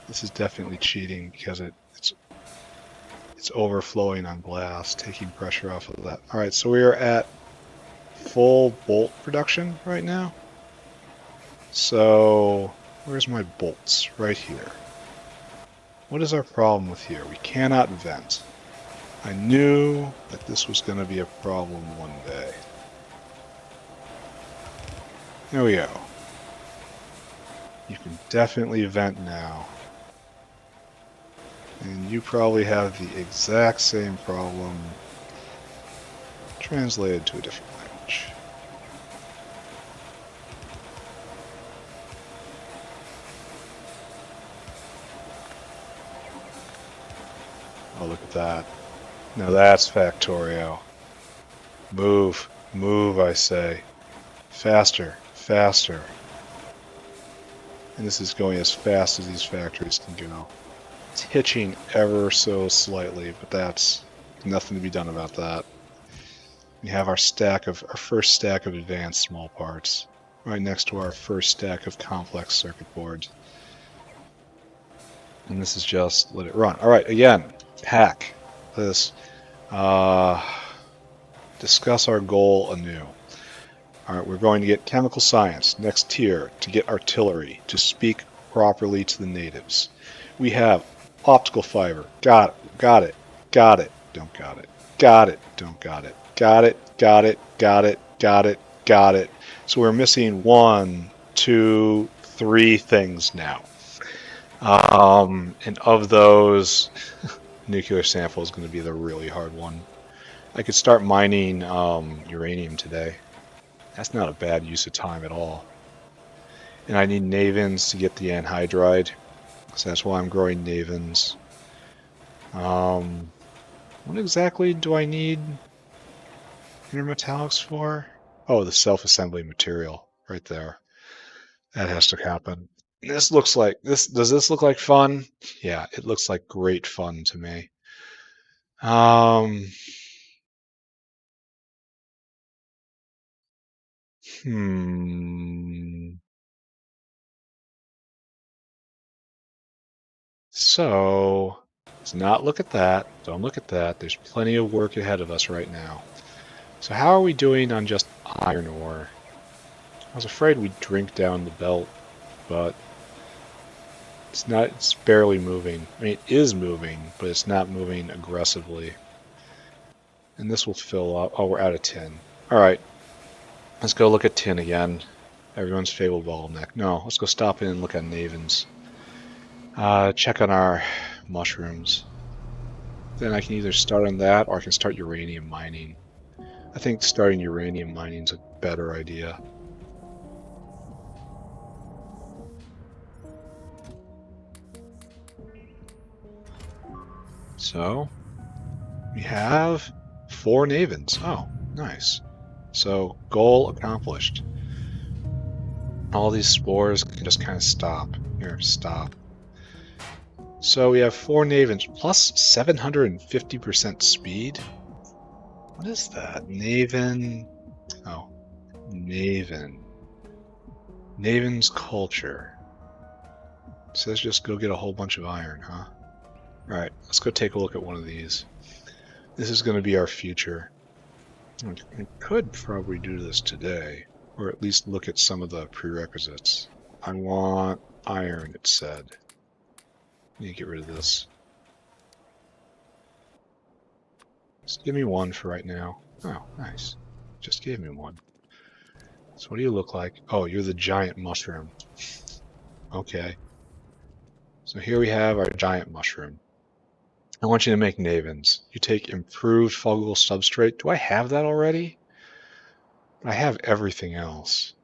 This is definitely cheating because it's overflowing on glass, taking pressure off of that. Alright, so we are at full bolt production right now. So, where's my bolts? Right here. What is our problem with here? We cannot vent. I knew that this was going to be a problem one day. There we go. You can definitely vent now. And you probably have the exact same problem translated to a different language. Oh, look at that. Now that's Factorio. Move. Move, I say. Faster. Faster. And this is going as fast as these factories can go. It's hitching ever so slightly, but that's nothing to be done about that. We have our first stack of advanced small parts, right next to our first stack of complex circuit boards. And this is just let it run. All right, again, hack this. Discuss our goal anew. All right, we're going to get chemical science, next tier, to get artillery, to speak properly to the natives. We have optical fiber, got it, got it, got it, don't got it, got it, don't got it, got it, got it, got it, got it, got it. So we're missing 1, 2, 3 things now. And of those, nuclear sample is going to be the really hard one. I could start mining uranium today. That's not a bad use of time at all. And I need Navens to get the anhydride, so that's why I'm growing Navens. What exactly do I need intermetallics for? Oh, the self-assembly material right there. That has to happen. This looks like this. Does this look like fun? Yeah, it looks like great fun to me. So let's not look at that. Don't look at that. There's plenty of work ahead of us right now. So how are we doing on just iron ore? I was afraid we'd drink down the belt, but it's not. It's barely moving. I mean, it is moving, but it's not moving aggressively. And this will fill up. Oh, we're out of tin. All right, let's go look at tin again. Everyone's fabled bottleneck. No, let's go stop in and look at Navens. Check on our mushrooms. Then I can either start on that or I can start uranium mining. I think starting uranium mining is a better idea. So we have 4 Navens. Oh, nice. So goal accomplished. All these spores can just kind of stop. Here, stop. So we have 4 Navens plus 750% speed. What is that? Naven. Oh, Naven. Naven's culture. So let's just go get a whole bunch of iron, huh? Alright, let's go take a look at one of these. This is going to be our future. I could probably do this today, or at least look at some of the prerequisites. I want iron, it said. Let me get rid of this. Just give me 1 for right now. Oh, nice. Just gave me 1. So what do you look like? Oh, you're the giant mushroom. Okay. So here we have our giant mushroom. I want you to make Navens. You take improved fungal substrate. Do I have that already? I have everything else.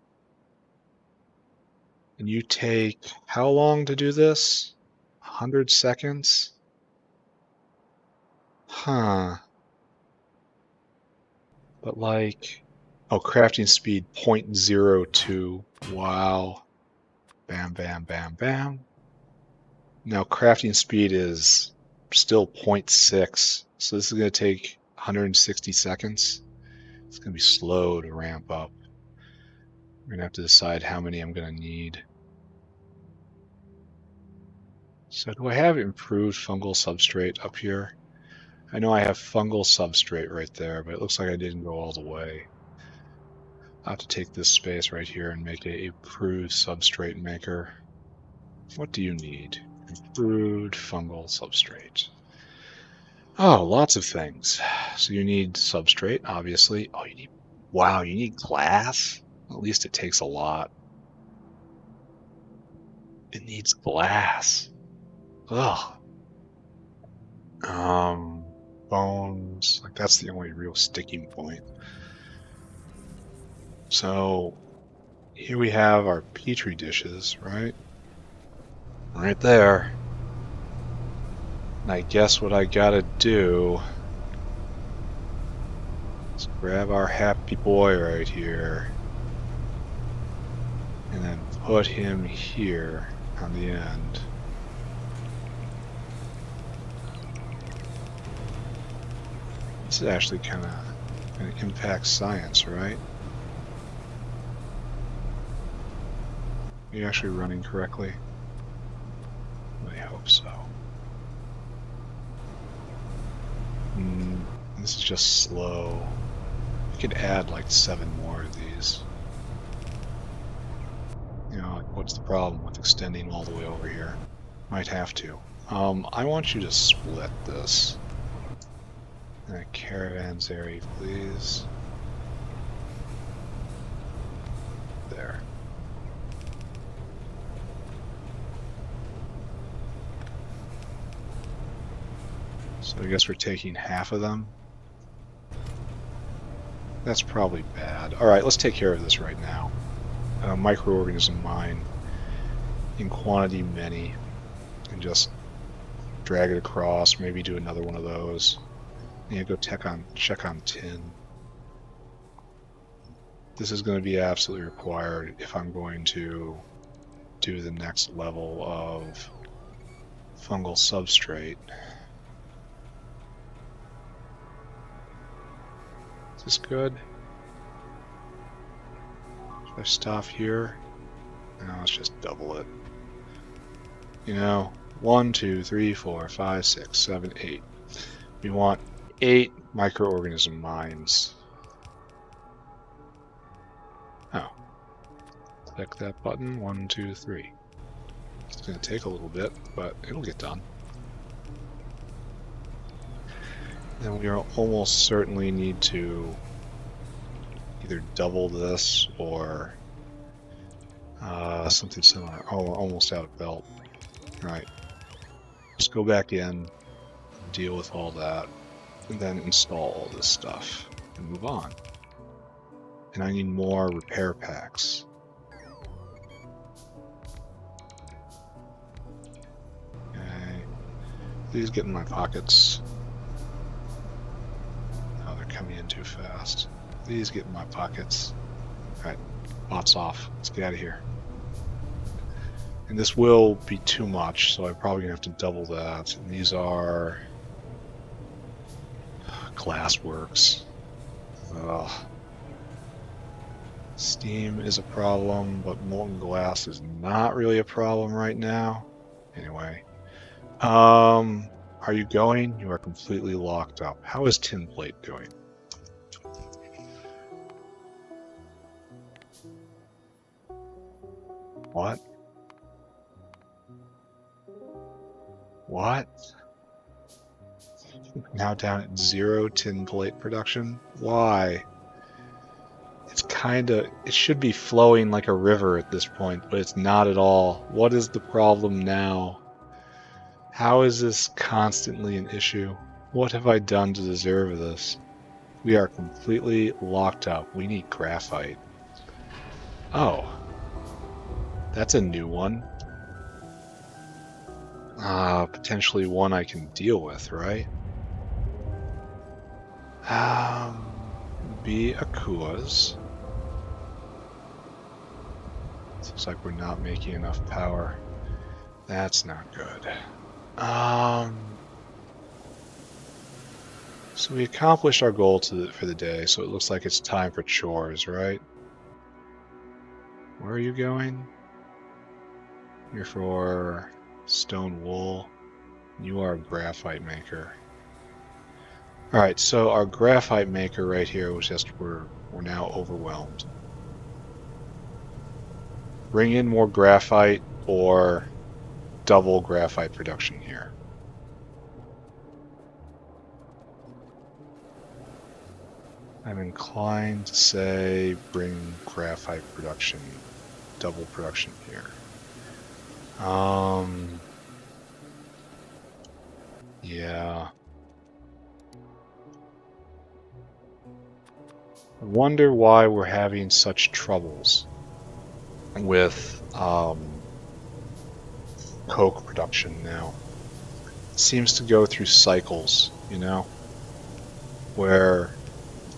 And you take how long to do this? 100 seconds? Huh. But like, oh, crafting speed 0.02. Wow. Bam, bam, bam, bam. Now crafting speed is still 0.6. So this is going to take 160 seconds. It's going to be slow to ramp up. We're going to have to decide how many I'm going to need. So do I have improved fungal substrate up here? I know I have fungal substrate right there, but it looks like I didn't go all the way. I'll have to take this space right here and make a improved substrate maker. What do you need? Improved fungal substrate. Oh, lots of things. So you need substrate, obviously. Oh, you need, wow, you need glass? At least it takes a lot. It needs glass. Ugh. Bones, like that's the only real sticking point. So here we have our petri dishes, right? Right there. And I guess what I gotta do is grab our happy boy right here and then put him here on the end. This is actually kind of going to impact science, right? Are you actually running correctly? Wait. certainly hope so. This is just slow. We could add like 7 more of these. You know, what's the problem with extending all the way over here? Might have to. I want you to split this. Caravans area, please. There. So I guess we're taking half of them. That's probably bad. Alright, let's take care of this right now. Microorganism mine in quantity many. And just drag it across, maybe do another one of those. Yeah, go check on tin. This is going to be absolutely required if I'm going to do the next level of fungal substrate. Is this good? Should I stop here? No, let's just double it. You know, 1, 2, 3, 4, 5, 6, 7, 8. We want 8 microorganism mines. Oh. Click that button. 1, 2, 3. It's going to take a little bit, but it'll get done. Then we almost certainly need to either double this or something similar. Oh, we're almost out of belt. Right. Just go back in, deal with all that, and then install all this stuff and move on. And I need more repair packs. Okay. Please get in my pockets. Oh, they're coming in too fast. Please get in my pockets. Alright, bots off. Let's get out of here. And this will be too much, so I'm probably going to have to double that. And these are glassworks. Ugh. Steam is a problem, but molten glass is not really a problem right now. Anyway. Are you going? You are completely locked up. How is tin plate going? What? What? Now down at 0 tin plate production? Why? It's kinda... It should be flowing like a river at this point, but it's not at all. What is the problem now? How is this constantly an issue? What have I done to deserve this? We are completely locked up. We need graphite. Oh. That's a new one. Potentially one I can deal with, right? Be Akua's. Looks like we're not making enough power. That's not good. So we accomplished our goal for the day, so it looks like it's time for chores, right? Where are you going? You're for stone wool. You are a graphite maker. Alright, so our graphite maker right here was just, we're now overwhelmed. Bring in more graphite or double graphite production here. I'm inclined to say bring graphite production, double production here. Yeah. I wonder why we're having such troubles with coke production now. It seems to go through cycles, you know, where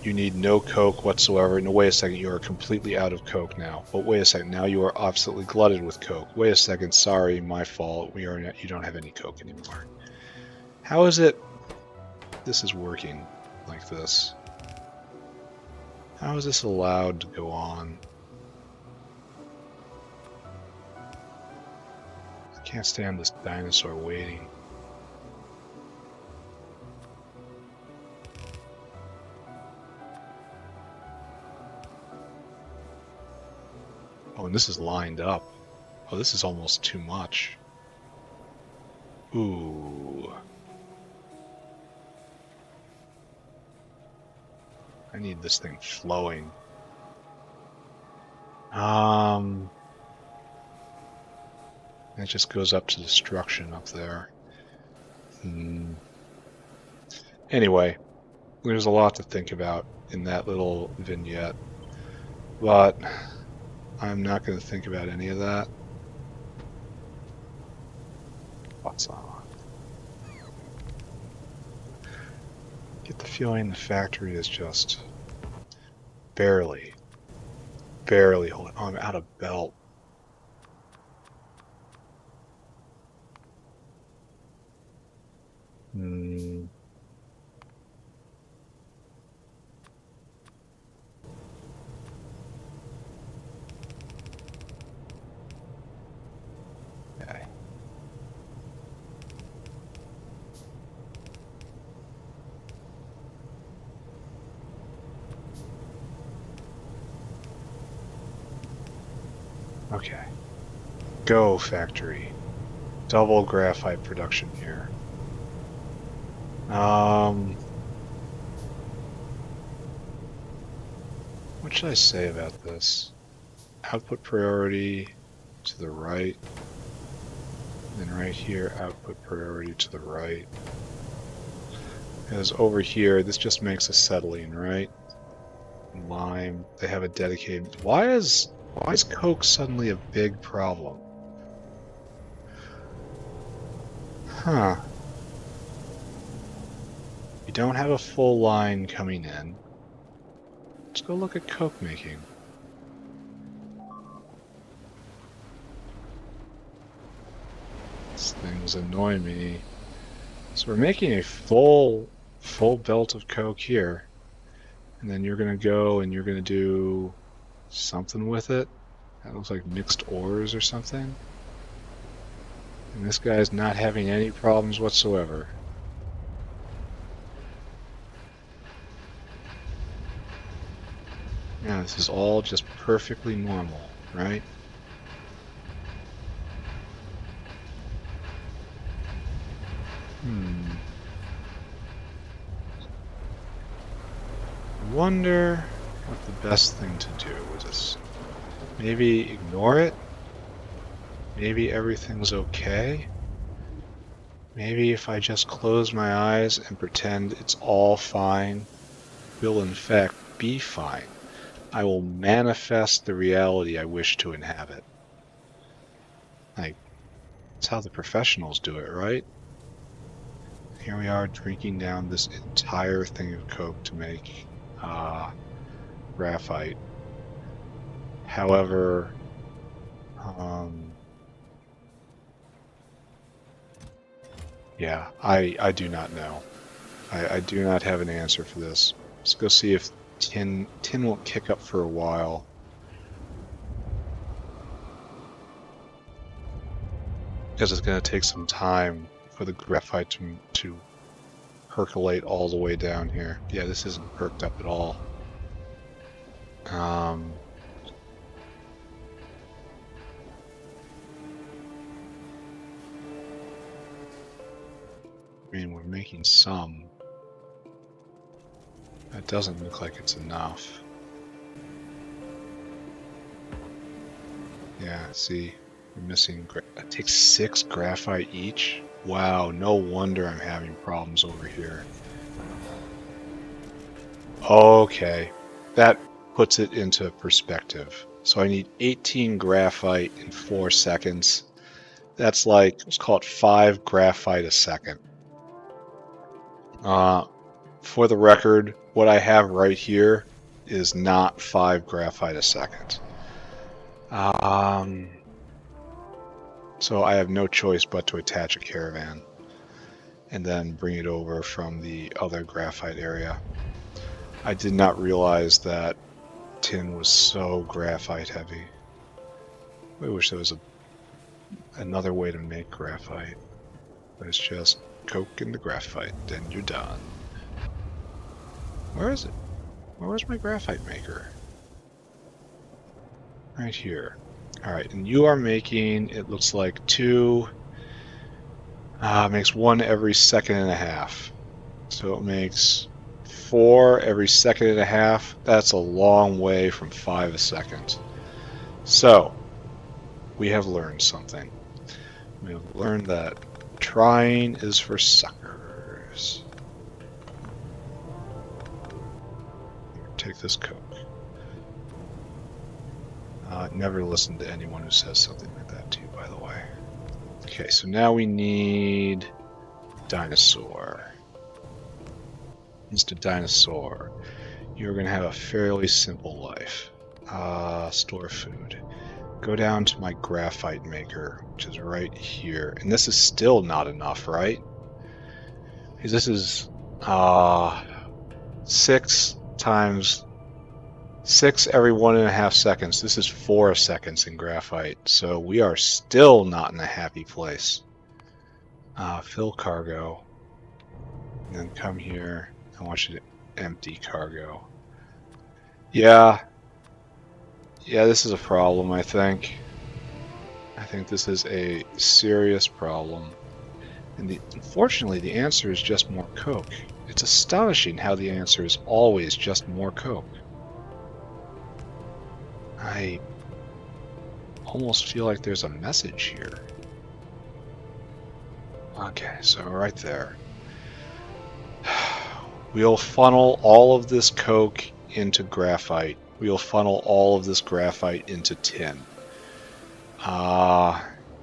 you need no coke whatsoever. No, wait a second, you are completely out of coke now. But wait a second, now you are absolutely glutted with coke. Wait a second, sorry, my fault. You don't have any coke anymore. How is it this is working like this? How is this allowed to go on? I Can't stand this dinosaur waiting. Oh, and this is lined up. Oh, this is almost too much. Ooh. I need this thing flowing. It just goes up to destruction up there. Anyway, there's a lot to think about in that little vignette, but I'm not going to think about any of that. What's on? Get the feeling the factory is just barely holding on. I'm out of belt. Okay. Okay. Go, factory. Double graphite production here. What should I say about this? Output priority to the right. And then right here, output priority to the right. Because over here, this just makes acetylene, right? Lime. They have a dedicated. Why is coke suddenly a big problem? Huh. You don't have a full line coming in. Let's go look at coke making. These things annoy me. So we're making a full belt of coke here. And then you're gonna go and you're gonna do something with it. That looks like mixed ores or something. And this guy's not having any problems whatsoever. Yeah, this is all just perfectly normal, right? I wonder what the best thing to do with this. Maybe ignore it? Maybe everything's okay? Maybe if I just close my eyes and pretend it's all fine, will in fact be fine. I will manifest the reality I wish to inhabit. Like, that's how the professionals do it, right? Here we are drinking down this entire thing of coke to make graphite. However, yeah, I do not know. I do not have an answer for this. Let's go see if tin won't kick up for a while. Because it's going to take some time for the graphite to percolate all the way down here. Yeah, this isn't perked up at all. I mean, we're making some. That doesn't look like it's enough. Yeah, see, we're missing. It takes 6 graphite each. Wow, no wonder I'm having problems over here. Okay, that puts it into perspective. So I need 18 graphite in 4 seconds. That's like, let's call it 5 graphite a second. For the record, what I have right here is not 5 graphite a second. So I have no choice but to attach a caravan and then bring it over from the other graphite area. I did not realize that tin was so graphite heavy. I wish there was a another way to make graphite. It's just coke in the graphite, then you're done. Where is it? Where was my graphite maker? Right here. Alright, and you are making, it looks like two, makes one every second and a half. So it makes 4 every second and a half. That's a long way from 5 a second. So, we have learned something. We have learned that trying is for suckers. Take this coke. Never listen to anyone who says something like that to you, by the way. Okay, so now we need dinosaur. Mr. Dinosaur, you're going to have a fairly simple life. Store food. Go down to my graphite maker, which is right here. And this is still not enough, right? Because this is 6 times 6 every 1.5 seconds. This is 4 seconds in graphite. So we are still not in a happy place. Fill cargo. And then come here. I want you to empty cargo. Yeah, this is a problem, I think. I think this is a serious problem. And unfortunately, the answer is just more coke. It's astonishing how the answer is always just more coke. I almost feel like there's a message here. Okay, so right there. We'll funnel all of this coke into graphite. We'll funnel all of this graphite into tin.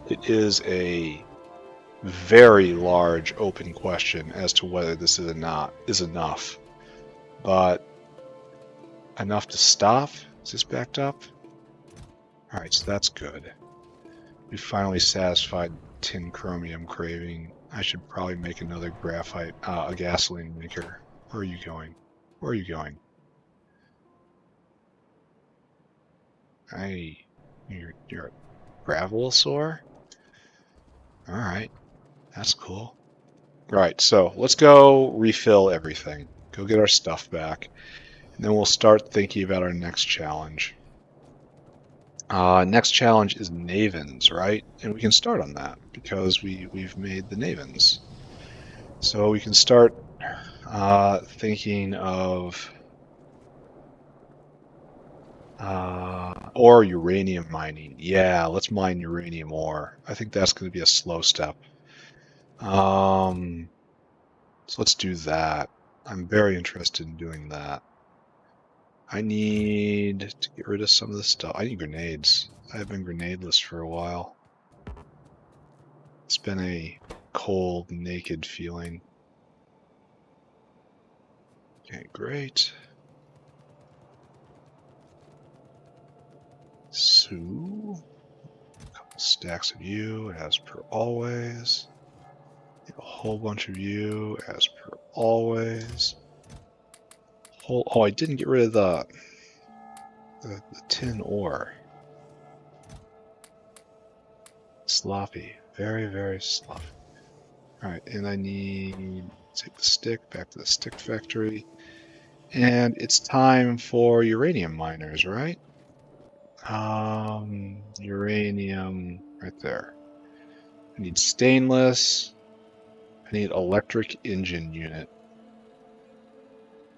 It is a very large open question as to whether this is enough. But enough to stop? Is this backed up? Alright, so that's good. We finally satisfied tin chromium craving. I should probably make another graphite, a gasoline maker. Where are you going? Where are you going? Hey, you're a gravelosaur? Alright, that's cool. Right, so let's go refill everything. Go get our stuff back. And then we'll start thinking about our next challenge. Next challenge is Navens, right? And we can start on that because we've made the Navens. So we can start thinking of or uranium mining. Yeah, let's mine uranium ore. I think that's going to be a slow step. So let's do that. I'm very interested in doing that. I need to get rid of some of the stuff. I need grenades. I have been grenadeless for a while. It's been a cold, naked feeling. Okay, great. So, a couple stacks of you as per always. A whole bunch of you as per always. Oh, I didn't get rid of the tin ore. Sloppy. Very, very sloppy. Alright, and I need to take the stick back to the stick factory. And it's time for uranium miners, right? Uranium right there. I need stainless. I need electric engine unit.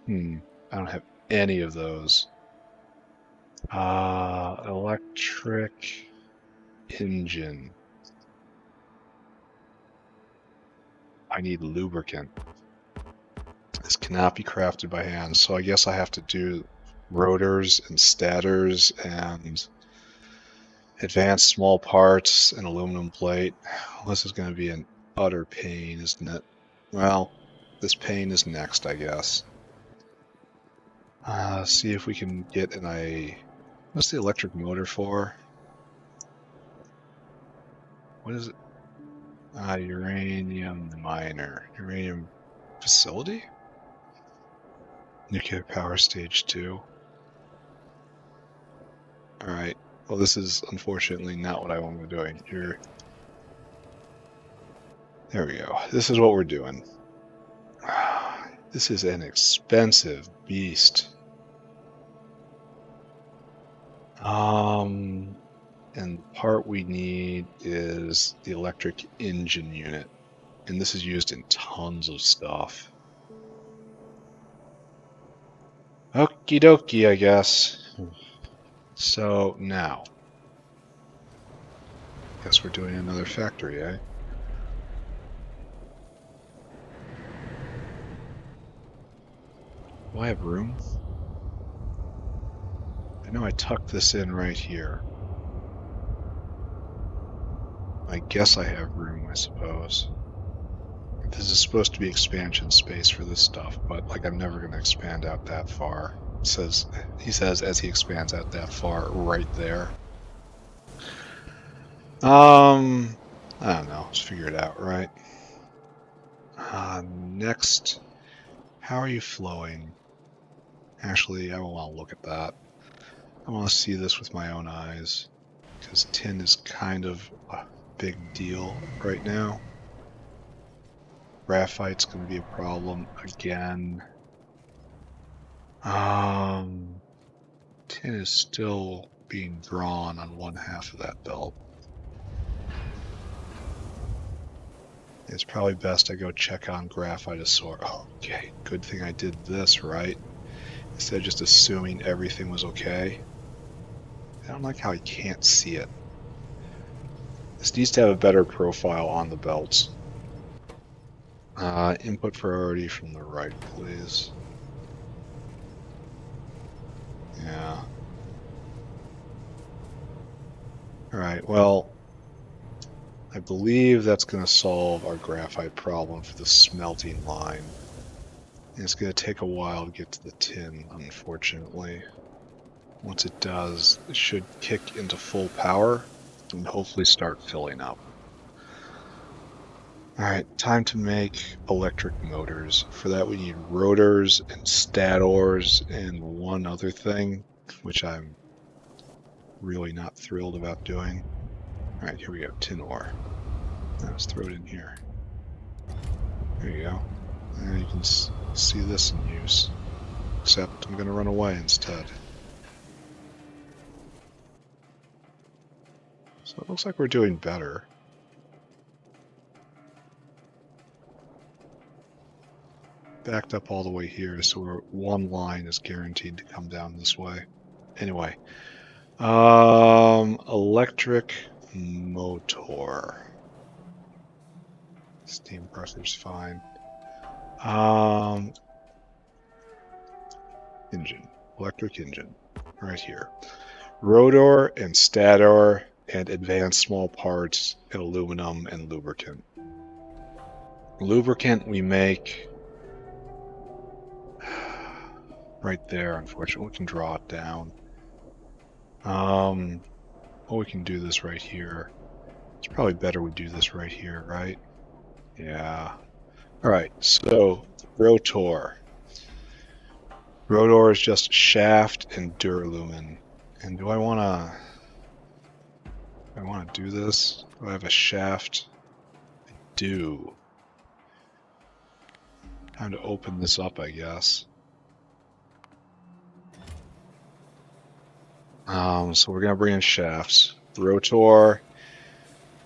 I don't have any of those. Electric engine. I need lubricant. This cannot be crafted by hand, so I guess I have to do rotors and stators and advanced small parts and aluminum plate. This is going to be an utter pain, isn't it? Well, this pain is next, I guess. See if we can get what's the electric motor for? What is it? Uranium miner. Uranium facility? Nuclear power stage 2. Alright. Well, this is unfortunately not what I want to be doing here. There we go. This is what we're doing. This is an expensive beast. And the part we need is the electric engine unit. And this is used in tons of stuff. Okie dokie, I guess. So now, guess we're doing another factory, eh? Do I have room? I know I tucked this in right here. I guess I have room, I suppose. This is supposed to be expansion space for this stuff, but like I'm never going to expand out that far. He says as he expands out that far right there. I don't know. Let's figure it out, right? Next, how are you flowing? Actually, I don't want to look at that. I want to see this with my own eyes, because tin is kind of a big deal right now. Graphite's going to be a problem again. Tin is still being drawn on one half of that belt. It's probably best I go check on graphite source. Okay, good thing I did this, right? Instead of just assuming everything was okay. I don't like how I can't see it. This needs to have a better profile on the belts. Input priority from the right, please. Yeah. Alright, well, I believe that's going to solve our graphite problem for the smelting line. And it's going to take a while to get to the tin, unfortunately. Once it does, it should kick into full power and hopefully start filling up. Alright, time to make electric motors. For that we need rotors and stators and one other thing, which I'm really not thrilled about doing. Alright, here we go, tin ore. Now let's throw it in here. There you go. And you can see this in use. Except I'm going to run away instead. So it looks like we're doing better. Backed up all the way here, so one line is guaranteed to come down this way. Anyway, electric motor. Steam pressure's fine. Engine, electric engine, right here. Rotor and stator and advanced small parts and aluminum and lubricant. Lubricant we make right there, unfortunately. We can draw it down. Well, we can do this right here. It's probably better we do this right here, right? Yeah. Alright, so rotor. Rotor is just shaft and duralumin. And do I want to do this? Do I have a shaft? I do. Time to open this up, I guess. So we're going to bring in shafts. Rotor.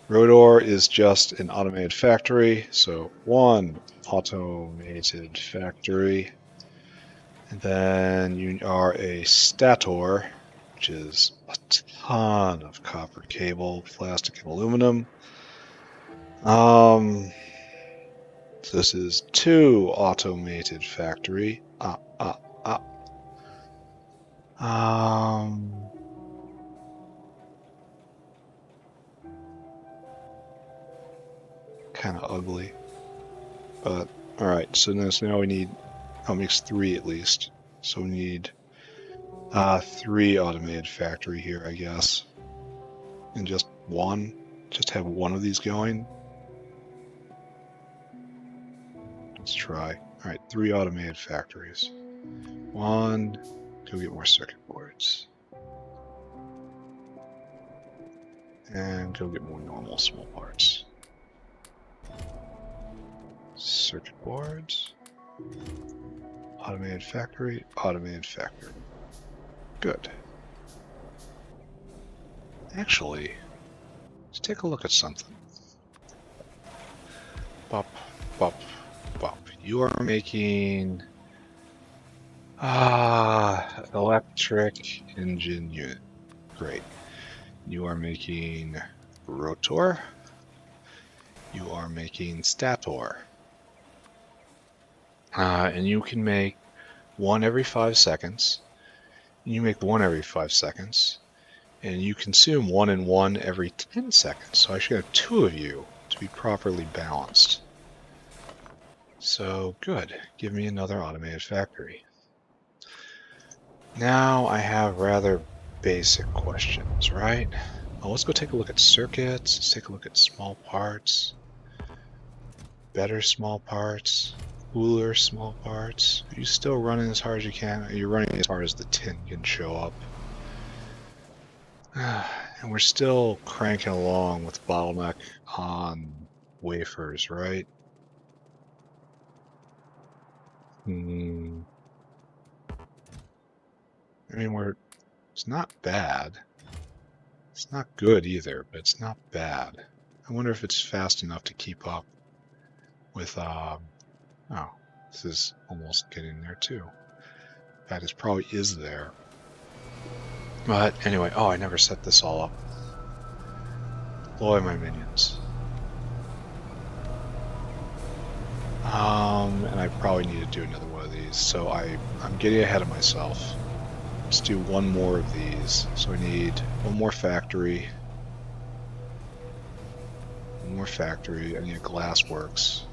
Rotor is just an automated factory. So one automated factory. And then you are a stator, which is a ton of copper cable, plastic, and aluminum. So this is two automated factory. Kind of ugly, but all right. So now we need. Oh, it makes three at least. So we need three automated factory here, I guess, and just one. Just have one of these going. Let's try. All right, three automated factories. One. Go get more circuit boards. and go get more normal small parts. Circuit boards. Automated factory, automated factory. Good. Actually, let's take a look at something. Bop, bop, bop. You are making electric engine unit. Great. You are making Rotor. You are making stator. And you can make one every 5 seconds. You make one every 5 seconds. And you consume 1 and 1 every 10 seconds. So I should have 2 of you to be properly balanced. So good. Give me another automated factory. Now I have rather basic questions, right? Well, let's go take a look at circuits. Let's take a look at small parts. Better small parts. Cooler small parts. Are you still running as hard as you can? Are you running as hard as the tin can show up? And we're still cranking along with bottleneck on wafers, right? I mean, it's not bad. It's not good either, but it's not bad. I wonder if it's fast enough to keep up with, oh, this is almost getting there too. In fact, it probably is there. But anyway, oh, I never set this all up. Deploy my minions. And I probably need to do another one of these, so I'm getting ahead of myself. Let's do one more of these. So I need one more factory. One more factory. I need a glassworks.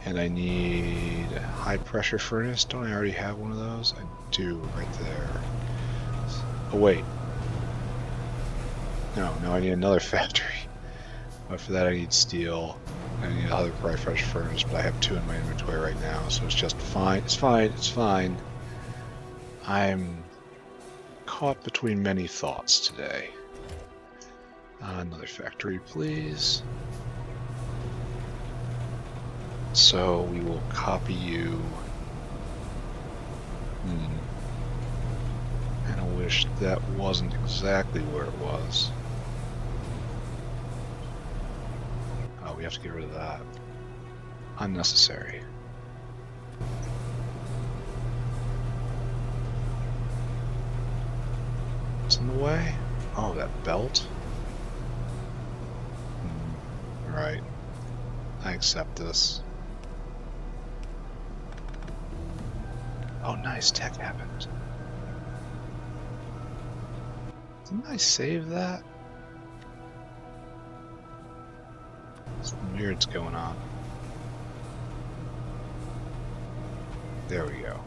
And I need a high pressure furnace. Don't I already have one of those? I do, right there. Oh wait. No, I need another factory. But for that I need steel. I need another high pressure furnace, but I have 2 in my inventory right now, so it's just fine. It's fine, it's fine. I'm caught between many thoughts today. Another factory, please. So we will copy you. And I wish that wasn't exactly where it was. Oh, we have to get rid of that. Unnecessary. What's in the way? Oh, that belt? Right. I accept this. Oh, nice, tech happened. Didn't I save that? Something weird's going on. There we go.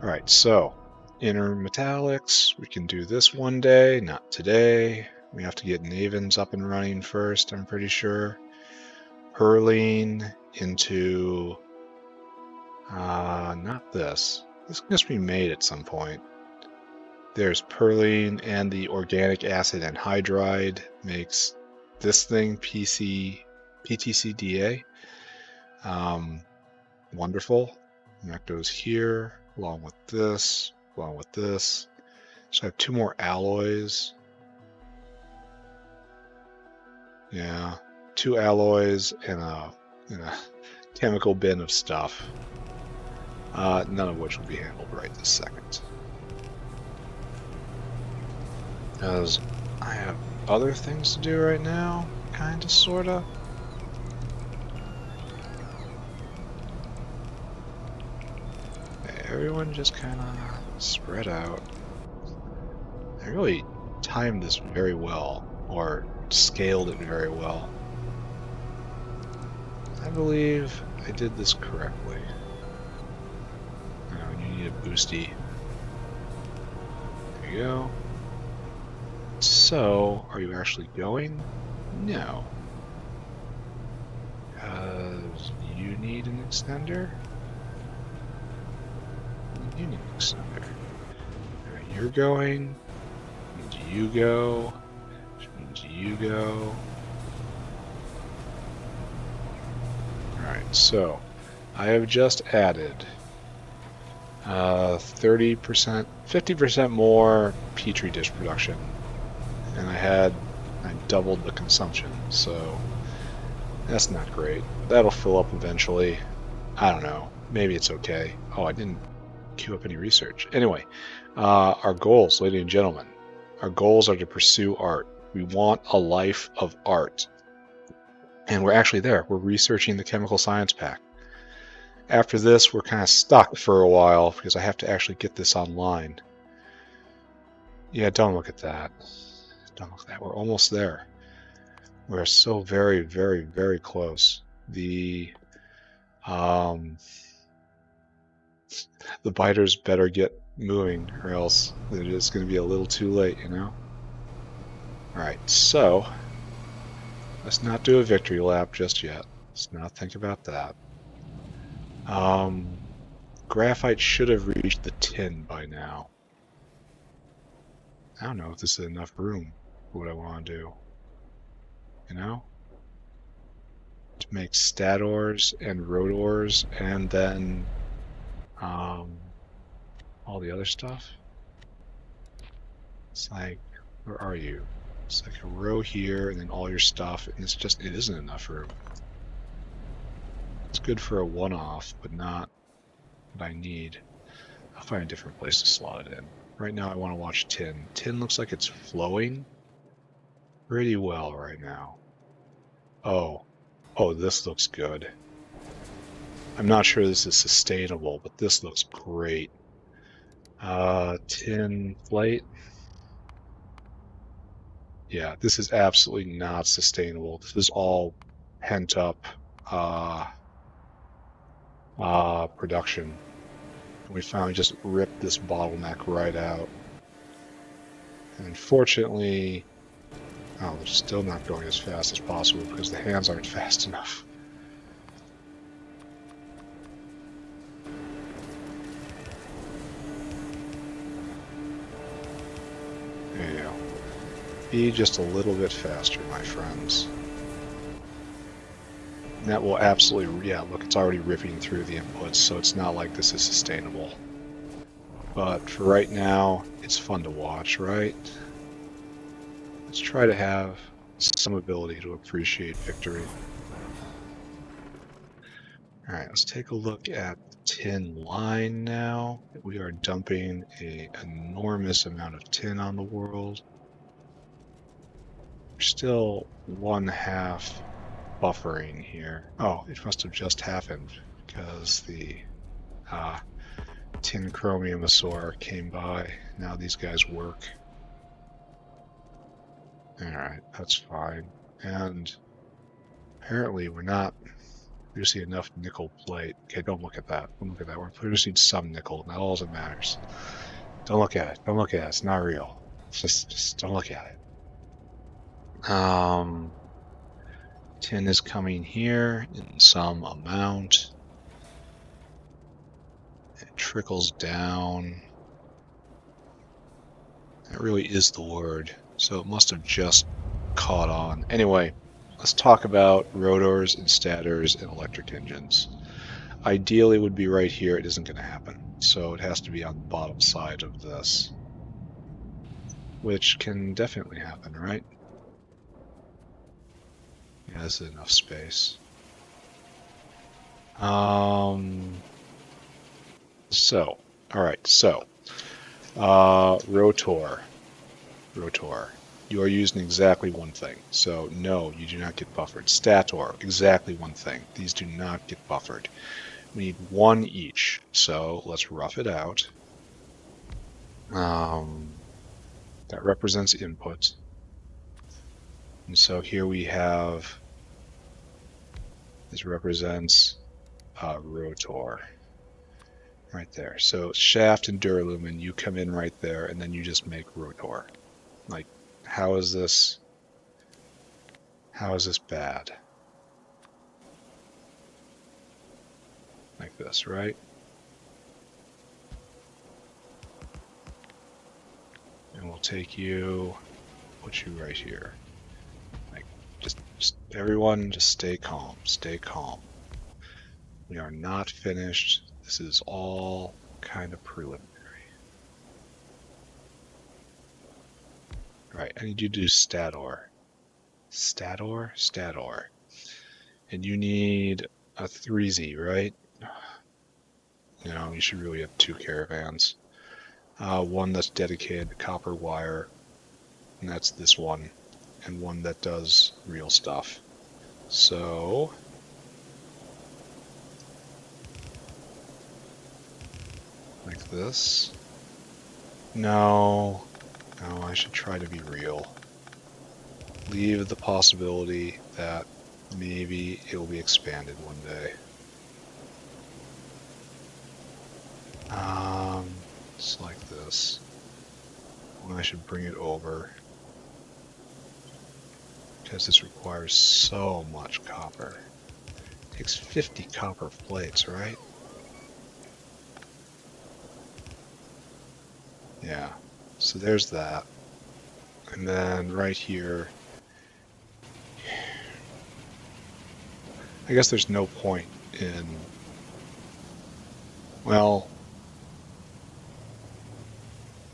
Alright, so, inner metallics, we can do this one day, not today. We have to get Naven's up and running first, I'm pretty sure. Purling into... not this. This must be made at some point. There's purling, and the organic acid anhydride makes this thing, PTCDA. Wonderful. And that goes here, along with this, along with this. So I have 2 more alloys. Yeah, 2 alloys and a chemical bin of stuff. None of which will be handled right this second. Because I have other things to do right now, kinda, sorta. Everyone just kinda spread out. I really timed this very well, or scaled it very well. I believe I did this correctly. Oh, you need a boosty. There you go. So, are you actually going? No. Because you need an extender? You need an extender. Alright, you're going. means you go, which means you go. Alright, so I have just added 30%, 50% more petri dish production, and I doubled the consumption, so that's not great. That'll fill up eventually. I don't know. Maybe it's okay. Oh, I didn't queue up any research. Anyway, our goals, ladies and gentlemen, our goals are to pursue art. We want a life of art. And we're actually there. We're researching the chemical science pack. After this, we're kind of stuck for a while because I have to actually get this online. Yeah, don't look at that. Don't look at that. We're almost there. We're so very, very, very close. The biters better get moving or else it's going to be a little too late, you know? Alright, so let's not do a victory lap just yet. Let's not think about that. Graphite should have reached the tin by now. I don't know if this is enough room for what I want to do. You know? To make stators and rotors and then all the other stuff. It's like, where are you? It's like a row here and then all your stuff, and it isn't enough room. It's good for a one-off, but not what I need. I'll find a different place to slot it in. Right now I want to watch tin. Tin looks like it's flowing pretty well right now. Oh, this looks good. I'm not sure this is sustainable, but this looks great. Tin plate. Yeah, this is absolutely not sustainable. This is all pent up production. We finally just ripped this bottleneck right out. And unfortunately, they're still not going as fast as possible because the hands aren't fast enough. There you go. Be just a little bit faster, my friends. And that will absolutely, yeah, look, it's already ripping through the inputs, so it's not like this is sustainable. But for right now, it's fun to watch, right? Let's try to have some ability to appreciate victory. Alright, let's take a look at the tin line now. We are dumping an enormous amount of tin on the world. We're still 1/2 buffering here. Oh, it must have just happened because the tin chromiumosaur came by. Now these guys work. Alright, that's fine. And apparently we're not producing enough nickel plate. Okay, don't look at that. Don't look at that. We're producing some nickel. Not all that matters. Don't look at it. Don't look at it. It's not real. Just don't look at it. Tin is coming here in some amount. It trickles down. That really is the word. So it must have just caught on. Anyway, let's talk about rotors and stators and electric engines. Ideally it would be right here. It isn't going to happen. So it has to be on the bottom side of this. Which can definitely happen, right? Yeah, this is enough space. Rotor. You are using exactly one thing. So, no, you do not get buffered. Stator, exactly one thing. These do not get buffered. We need one each. So, let's rough it out. That represents input. And so here we have, this represents rotor. Right there. So shaft and duralumin, you come in right there, and then you just make rotor. Like, how is this bad? Like this, right? And we'll take you, put you right here. Like, just everyone, just stay calm. Stay calm. We are not finished. This is all kind of preliminary. All right, I need you to do stator. Stator, stator. And you need a 3Z, right? You should really have 2 caravans. One that's dedicated to copper wire, and that's this one, and one that does real stuff. So, like this. No, I should try to be real. Leave the possibility that maybe it will be expanded one day. It's like this. I should bring it over because this requires so much copper. It takes 50 copper plates, right? Yeah, so there's that. And then right here, I guess there's no point in, well,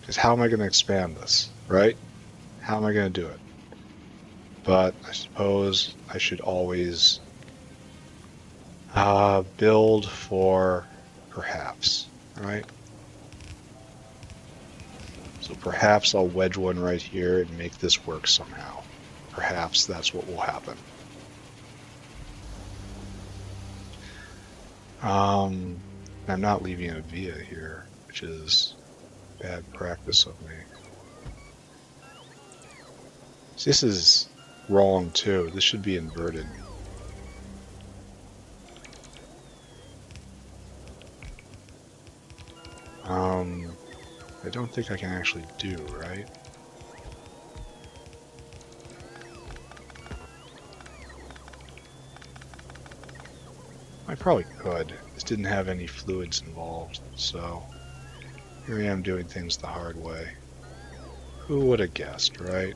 because how am I going to expand this, right? How am I going to do it? But I suppose I should always build for perhaps, right? So perhaps I'll wedge one right here and make this work somehow. Perhaps that's what will happen. I'm not leaving a via here, which is bad practice of me. So this is wrong too. This should be inverted. I don't think I can actually do, right? I probably could. This didn't have any fluids involved, so here I am doing things the hard way. Who would have guessed, right?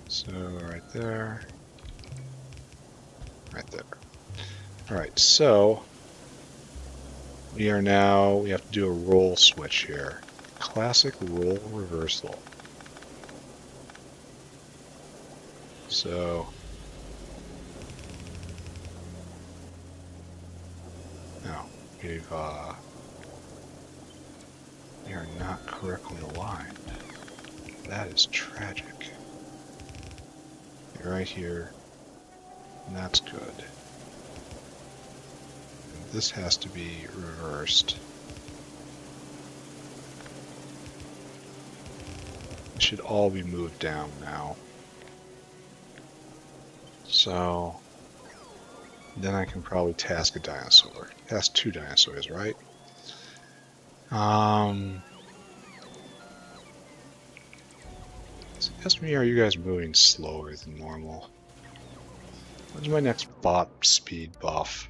So right there, right there. All right, so we have to do a roll switch here. Classic roll reversal. So now we are not correctly aligned. That is tragic. You're right here, and that's good. And this has to be reversed. It should all be moved down now. So then I can probably task a dinosaur. Task 2 dinosaurs, right? So ask me, are you guys moving slower than normal? When's my next bot speed buff?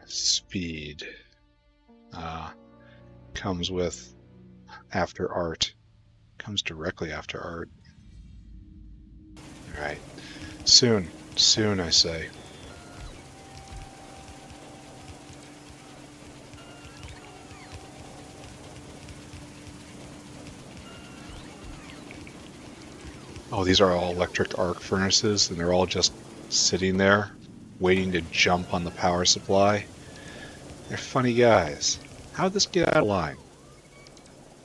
Speed. Comes with after art. Comes directly after art. Alright. Soon. Soon, I say. Oh, these are all electric arc furnaces, and they're all just sitting there, waiting to jump on the power supply. They're funny guys. How'd this get out of line?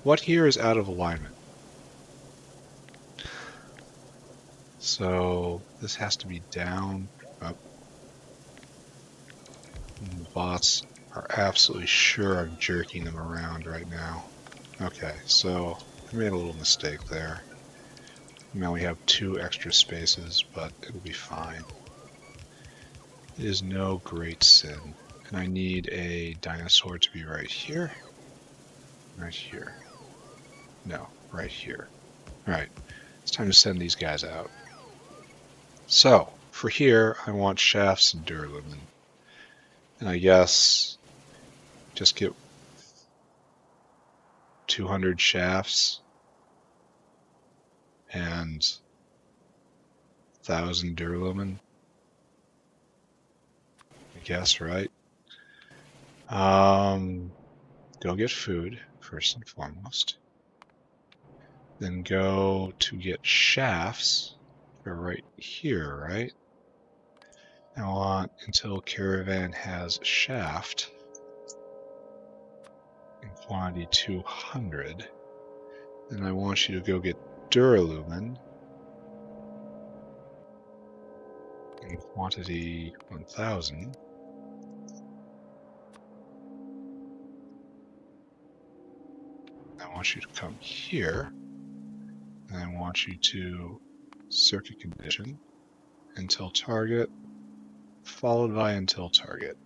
What here is out of alignment? So this has to be down, up. And the bots are absolutely sure I'm jerking them around right now. Okay, so I made a little mistake there. Now we have 2 extra spaces, but it'll be fine. It is no great sin. And I need a dinosaur to be right here. Right here. No, right here. Alright, it's time to send these guys out. So, for here, I want shafts and duralumin. And I guess just get 200 shafts and 1,000 duralumin. I guess, right? Go get food first and foremost. Then go to get shafts. They're right here, right? I want until caravan has shaft in quantity 200. Then I want you to go get duralumin in quantity 1,000. I want you to come here, and I want you to circuit condition until target, followed by until target.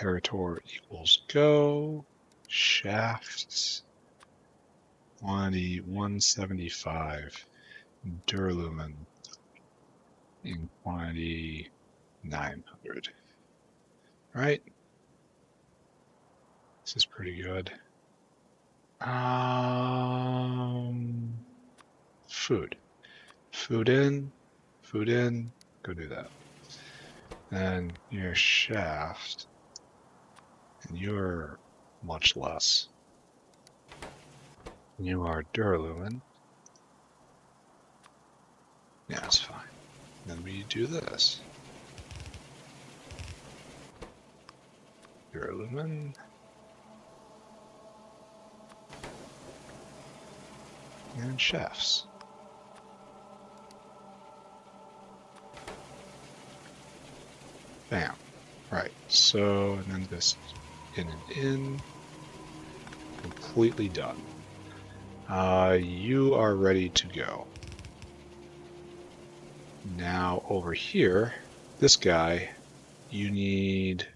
Rotor equals go, shafts, quantity 175, duralumin in quantity 900. Right? This is pretty good. Food. Food in, go do that. Then your shaft, and you're much less. You are duralumin. Yeah, it's fine. Then we do this. Duralumin. And shafts. Bam. Right, so, and then this in and in. Completely done. You are ready to go. Now over here, this guy, you need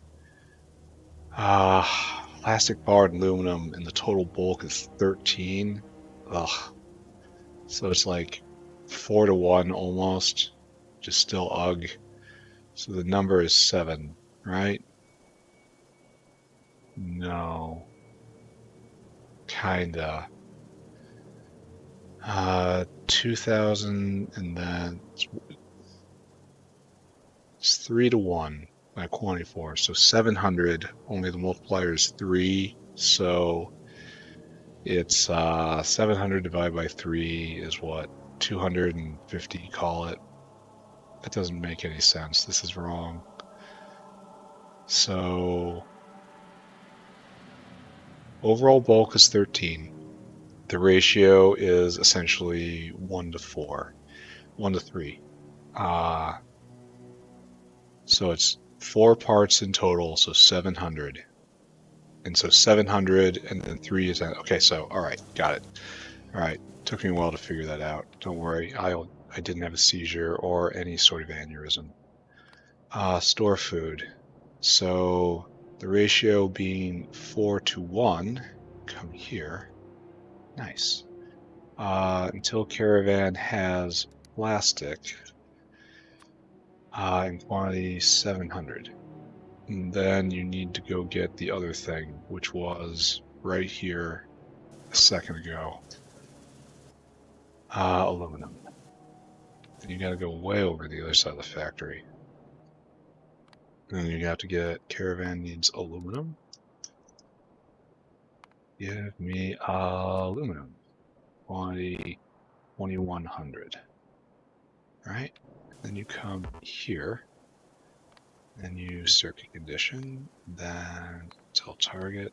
plastic bar and aluminum, and the total bulk is 13. Ugh. So it's like 4 to 1 almost. Just still ugh. So the number is 7, right? No. Kinda. 2,000, and then it's 3 to 1 by quantity 4. So 700, only the multiplier is 3. So it's 700 divided by 3 is what? 250, call it. That doesn't make any sense. This is wrong. So overall bulk is 13. The ratio is essentially 1 to 4, 1 to 3. So it's 4 parts in total, so 700. And so 700 and then 3 is, okay, so, all right, got it. All right, took me a while to figure that out. Don't worry, I didn't have a seizure or any sort of aneurysm. Store food. So the ratio being 4 to 1, come here. Nice. Until caravan has plastic in quantity 700. And then you need to go get the other thing, which was right here a second ago. Aluminum. And you gotta go way over the other side of the factory. And then you have to get caravan needs aluminum. Give me aluminum. Quantity 2100. Right? Then you come here and you circuit condition, then until target.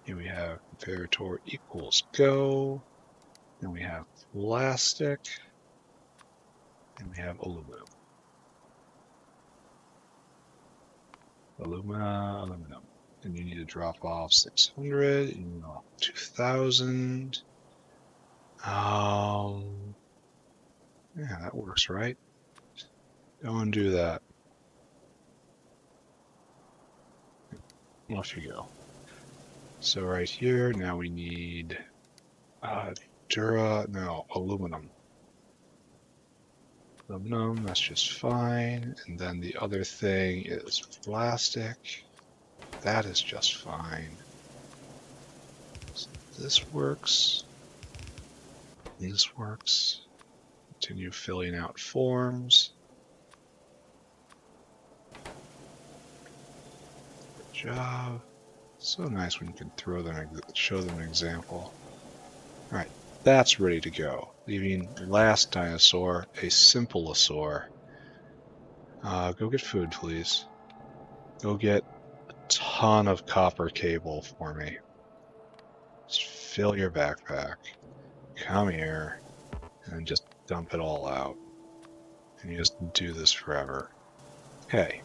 Here we have comparator equals go. Then we have plastic, and we have aluminum. Aluminum. And you need to drop off 600, and you need off 2,000. Yeah, that works, right? Go and do that. Off you go. So right here, now we need aluminum. Aluminum, that's just fine. And then the other thing is plastic. That is just fine. So this works. This works. Continue filling out forms. Good job. So nice when you can show them an example. All right, that's ready to go. Leaving last dinosaur a simpleosaur. Go get food, please. Go get a ton of copper cable for me. Just fill your backpack. Come here, and just dump it all out. And you just do this forever. Okay.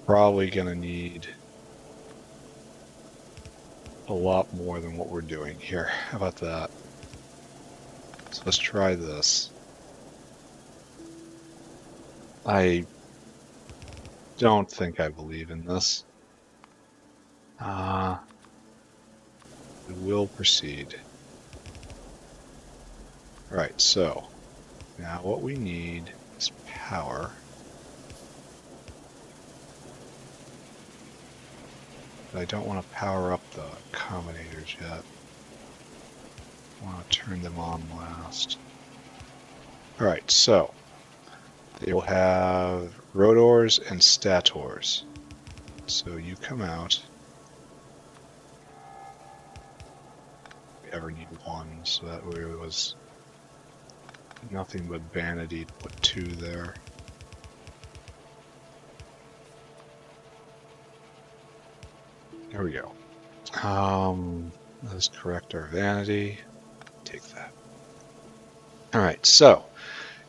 Probably gonna need a lot more than what we're doing here. How about that? So let's try this. I don't think I believe in this. We will proceed. Right, so now what we need is power. But I don't want to power up the combinators yet. I want to turn them on last. Alright, so they will have rotors and stators. So you come out. If we ever need one, so that way it was nothing but vanity to put 2 there. There we go. Let's correct our vanity. Take that. Alright, so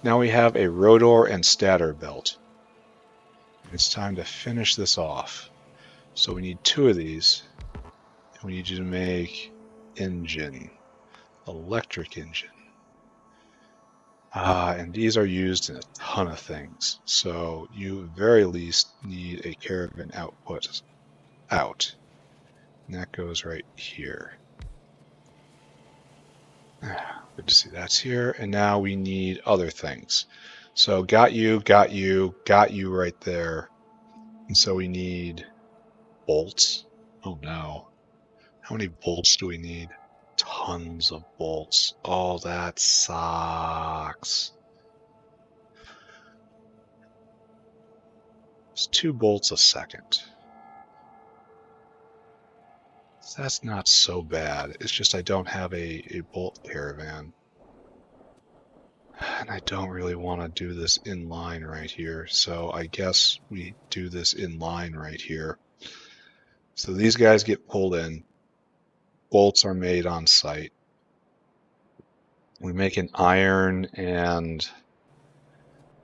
now we have a rotor and stator belt. It's time to finish this off. So we need 2 of these. And we need you to make engine. Electric engine. And these are used in a ton of things. So you at very least need a caravan output out. And that goes right here. Good to see that's here. And now we need other things. So got you right there. And so we need bolts. Oh no. How many bolts do we need? Tons of bolts. Oh, that sucks. It's 2 bolts a second. That's not so bad. It's just I don't have a bolt caravan. And I don't really want to do this in line right here. So I guess we do this in line right here. So these guys get pulled in. Bolts are made on site. We make an iron and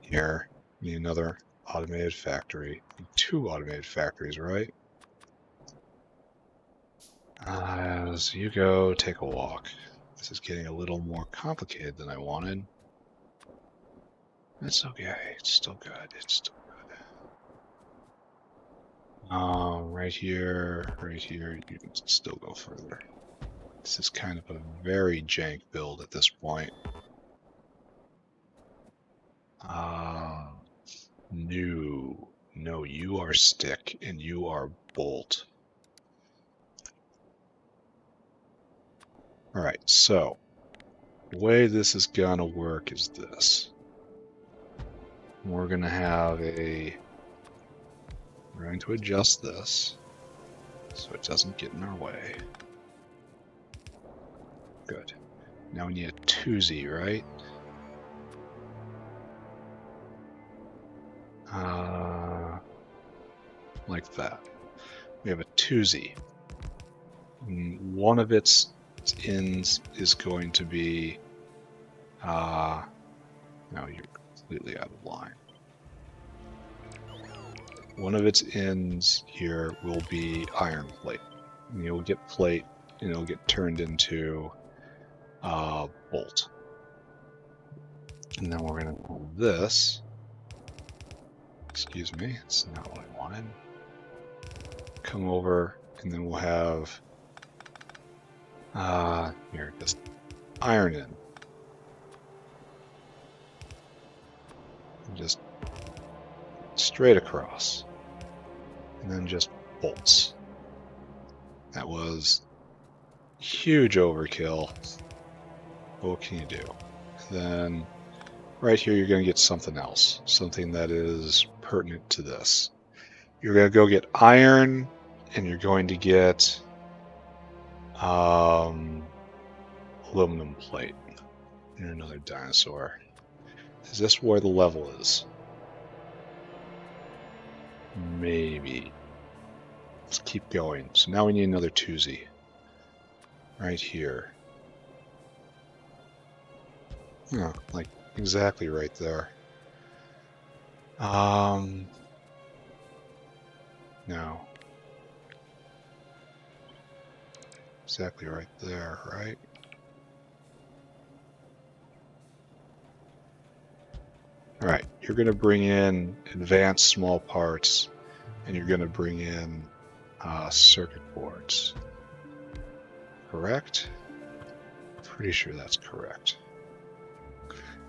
here, we need another automated factory. 2 automated factories, right? So you go take a walk. This is getting a little more complicated than I wanted. It's okay. It's still good. It's still good. Right here, you can still go further. This is kind of a very jank build at this point. No, you are stick and you are bolt. Alright, so the way this is gonna work is this. We're going to adjust this so it doesn't get in our way. Good. Now we need a 2Z, right? Like that. We have a 2Z. One of its ends is going to be, no, you're completely out of line. One of its ends here will be iron plate. And you'll get plate and it'll get turned into bolt. And then we're going to pull this. Excuse me, it's not what I wanted. Come over and then we'll have Here, just iron in. And just straight across. And then just bolts. That was huge overkill. But what can you do? Then right here you're going to get something else. Something that is pertinent to this. You're going to go get iron, and you're going to get aluminum plate. And another dinosaur. Is this where the level is? Maybe. Let's keep going. So now we need another twosie. Right here. Oh, like exactly right there. No. Exactly right there, right? Alright, you're going to bring in advanced small parts, and you're going to bring in circuit boards. Correct? Pretty sure that's correct.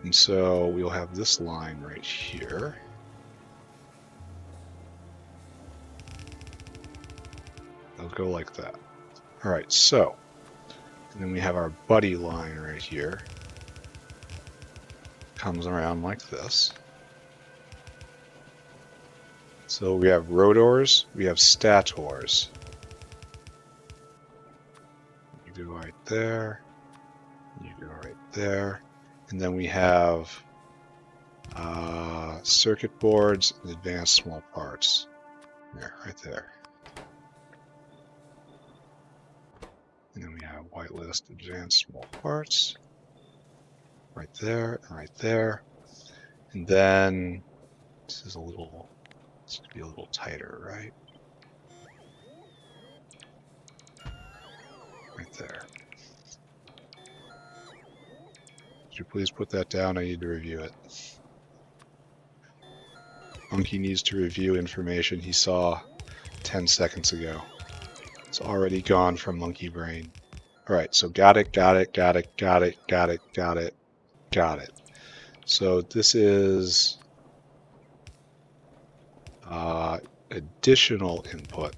And so we'll have this line right here. It'll go like that. Alright, so, and then we have our buddy line right here. Comes around like this. So we have rotors, we have stators. You go right there, you go right there, and then we have circuit boards and advanced small parts. There, right there. And then we have whitelist advanced small parts. Right there, and right there. And then this is a little, this should be a little tighter, right? Right there. Could you please put that down? I need to review it. Monkey needs to review information he saw 10 seconds ago. It's already gone from monkey brain. Alright, so got it, got it, got it, got it, got it, got it, got it. So this is additional input.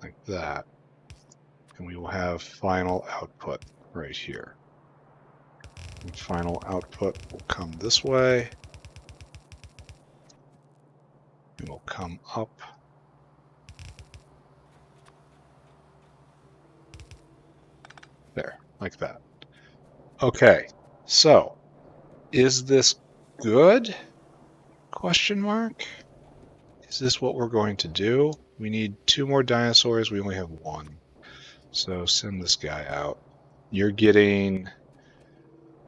Like that. And we will have final output right here. And final output will come this way. It will come up. There, like that. Okay, so is this good? Question mark. Is this what we're going to do? We need 2 more dinosaurs. We only have 1. So send this guy out. You're getting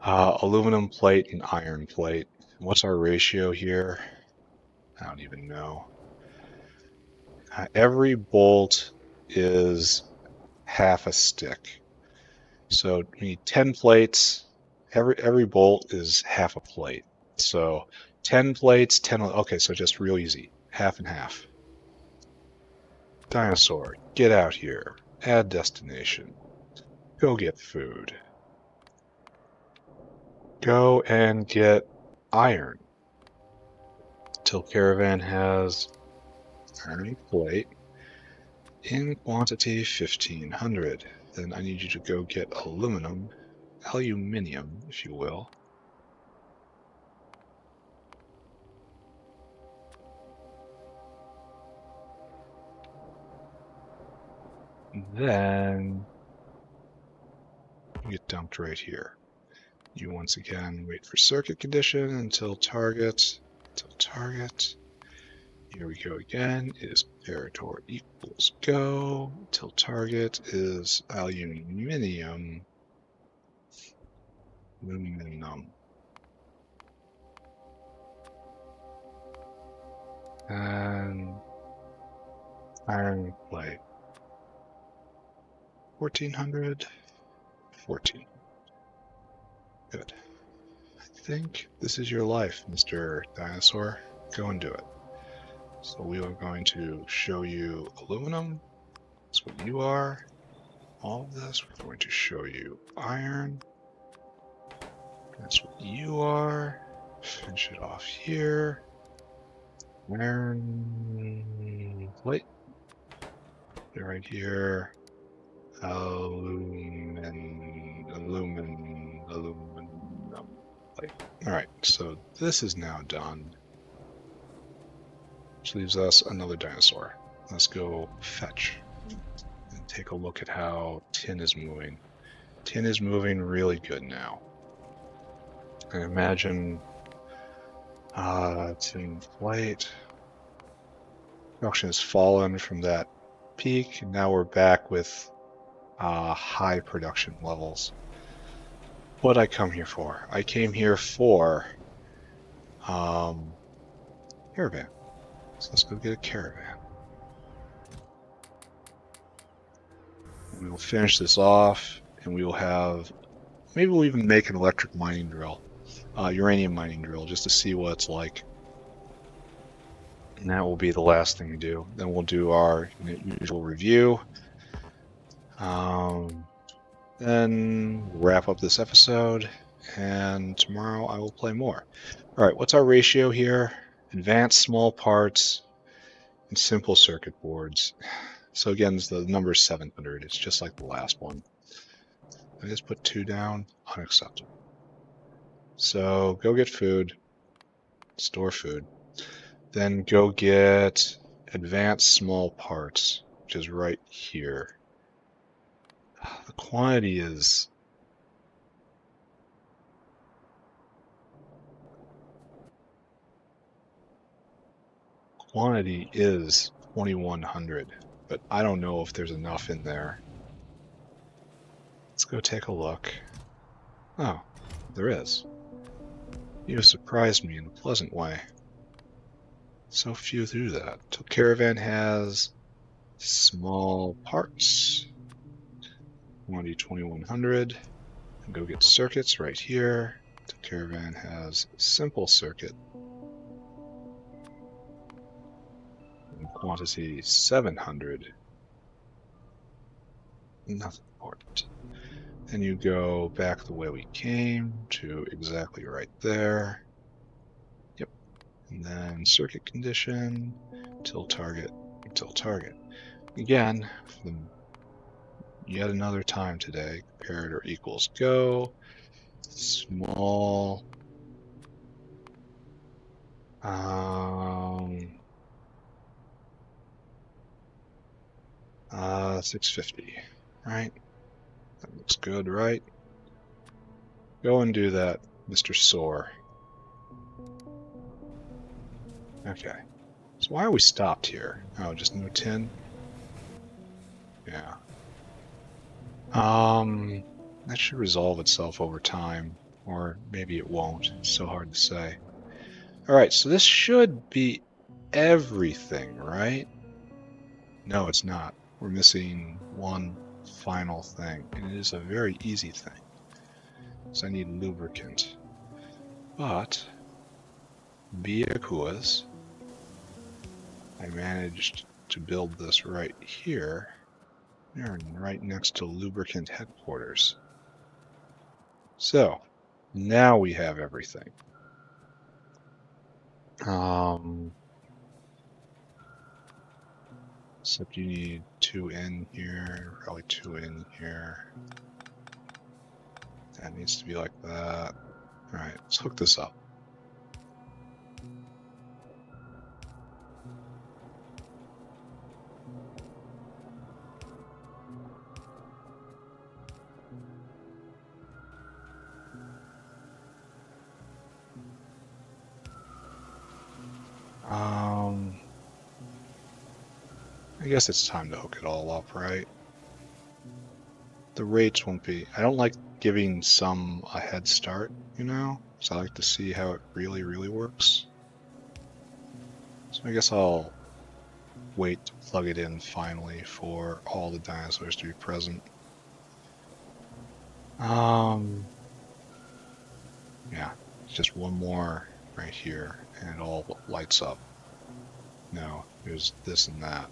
aluminum plate and iron plate. What's our ratio here? I don't even know. Every bolt is half a stick. So we need 10 plates. Every bolt is half a plate. So 10 plates, 10. Okay, so just real easy. Half and half. Dinosaur, get out here. Add destination. Go get food. Go and get iron. Till caravan has iron plate in quantity 1500. Then I need you to go get aluminum, aluminium, if you will. Then you get dumped right here. You once again wait for circuit condition until target. Here we go again. Is Rotor equals go until target is aluminium. Aluminum. And iron plate. 1400. 14. Good. I think this is your life, Mr. Dinosaur. Go and do it. So we are going to show you aluminum. That's what you are. All of this, we're going to show you iron. That's what you are. Finish it off here. Iron plate. They're right here. Aluminum plate. Alright, so this is now done. Which leaves us another dinosaur. Let's go fetch and take a look at how tin is moving. Tin is moving really good now. I imagine tin plate. Production has fallen from that peak, and now we're back with high production levels. What did I come here for? I came here for caravan. So let's go get a caravan. We will finish this off, and we will have, maybe we'll even make an electric mining drill, uranium mining drill, just to see what it's like. And that will be the last thing we do. Then we'll do our usual review. Then wrap up this episode, and tomorrow I will play more. All right, what's our ratio here? Advanced small parts and simple circuit boards. So again, the number is 700. It's just like the last one. I just put 2 down. Unacceptable. So go get food. Store food. Then go get advanced small parts, which is right here. The quantity is quantity is 2100, but I don't know if there's enough in there. Let's go take a look. Oh, there is. You have surprised me in a pleasant way. So few do that. So caravan has small parts. Quantity 2100. And go get circuits right here. The caravan has simple circuit. And quantity 700. Nothing important. Then you go back the way we came to exactly right there. Yep. And then circuit condition, till target, till target. Again, yet another time today, comparator equals go, small, 650, right? That looks good, right? Go and do that, Mr. Soar. Okay. So why are we stopped here? Oh, just no tin? Yeah. That should resolve itself over time, or maybe it won't. It's so hard to say. Alright, so this should be everything, right? No, it's not. We're missing one final thing, and it is a very easy thing. So I need lubricant. But, be it who is, I managed to build this right here. They're right next to lubricant headquarters. So, now we have everything. Except you need 2 in here, probably 2 in here. That needs to be like that. Alright, let's hook this up. I guess it's time to hook it all up, right? The rates won't be... I don't like giving some a head start, you know? So I like to see how it really, really works. So I guess I'll wait to plug it in finally for all the dinosaurs to be present. Yeah, just one more right here and it all lights up. No, there's this and that.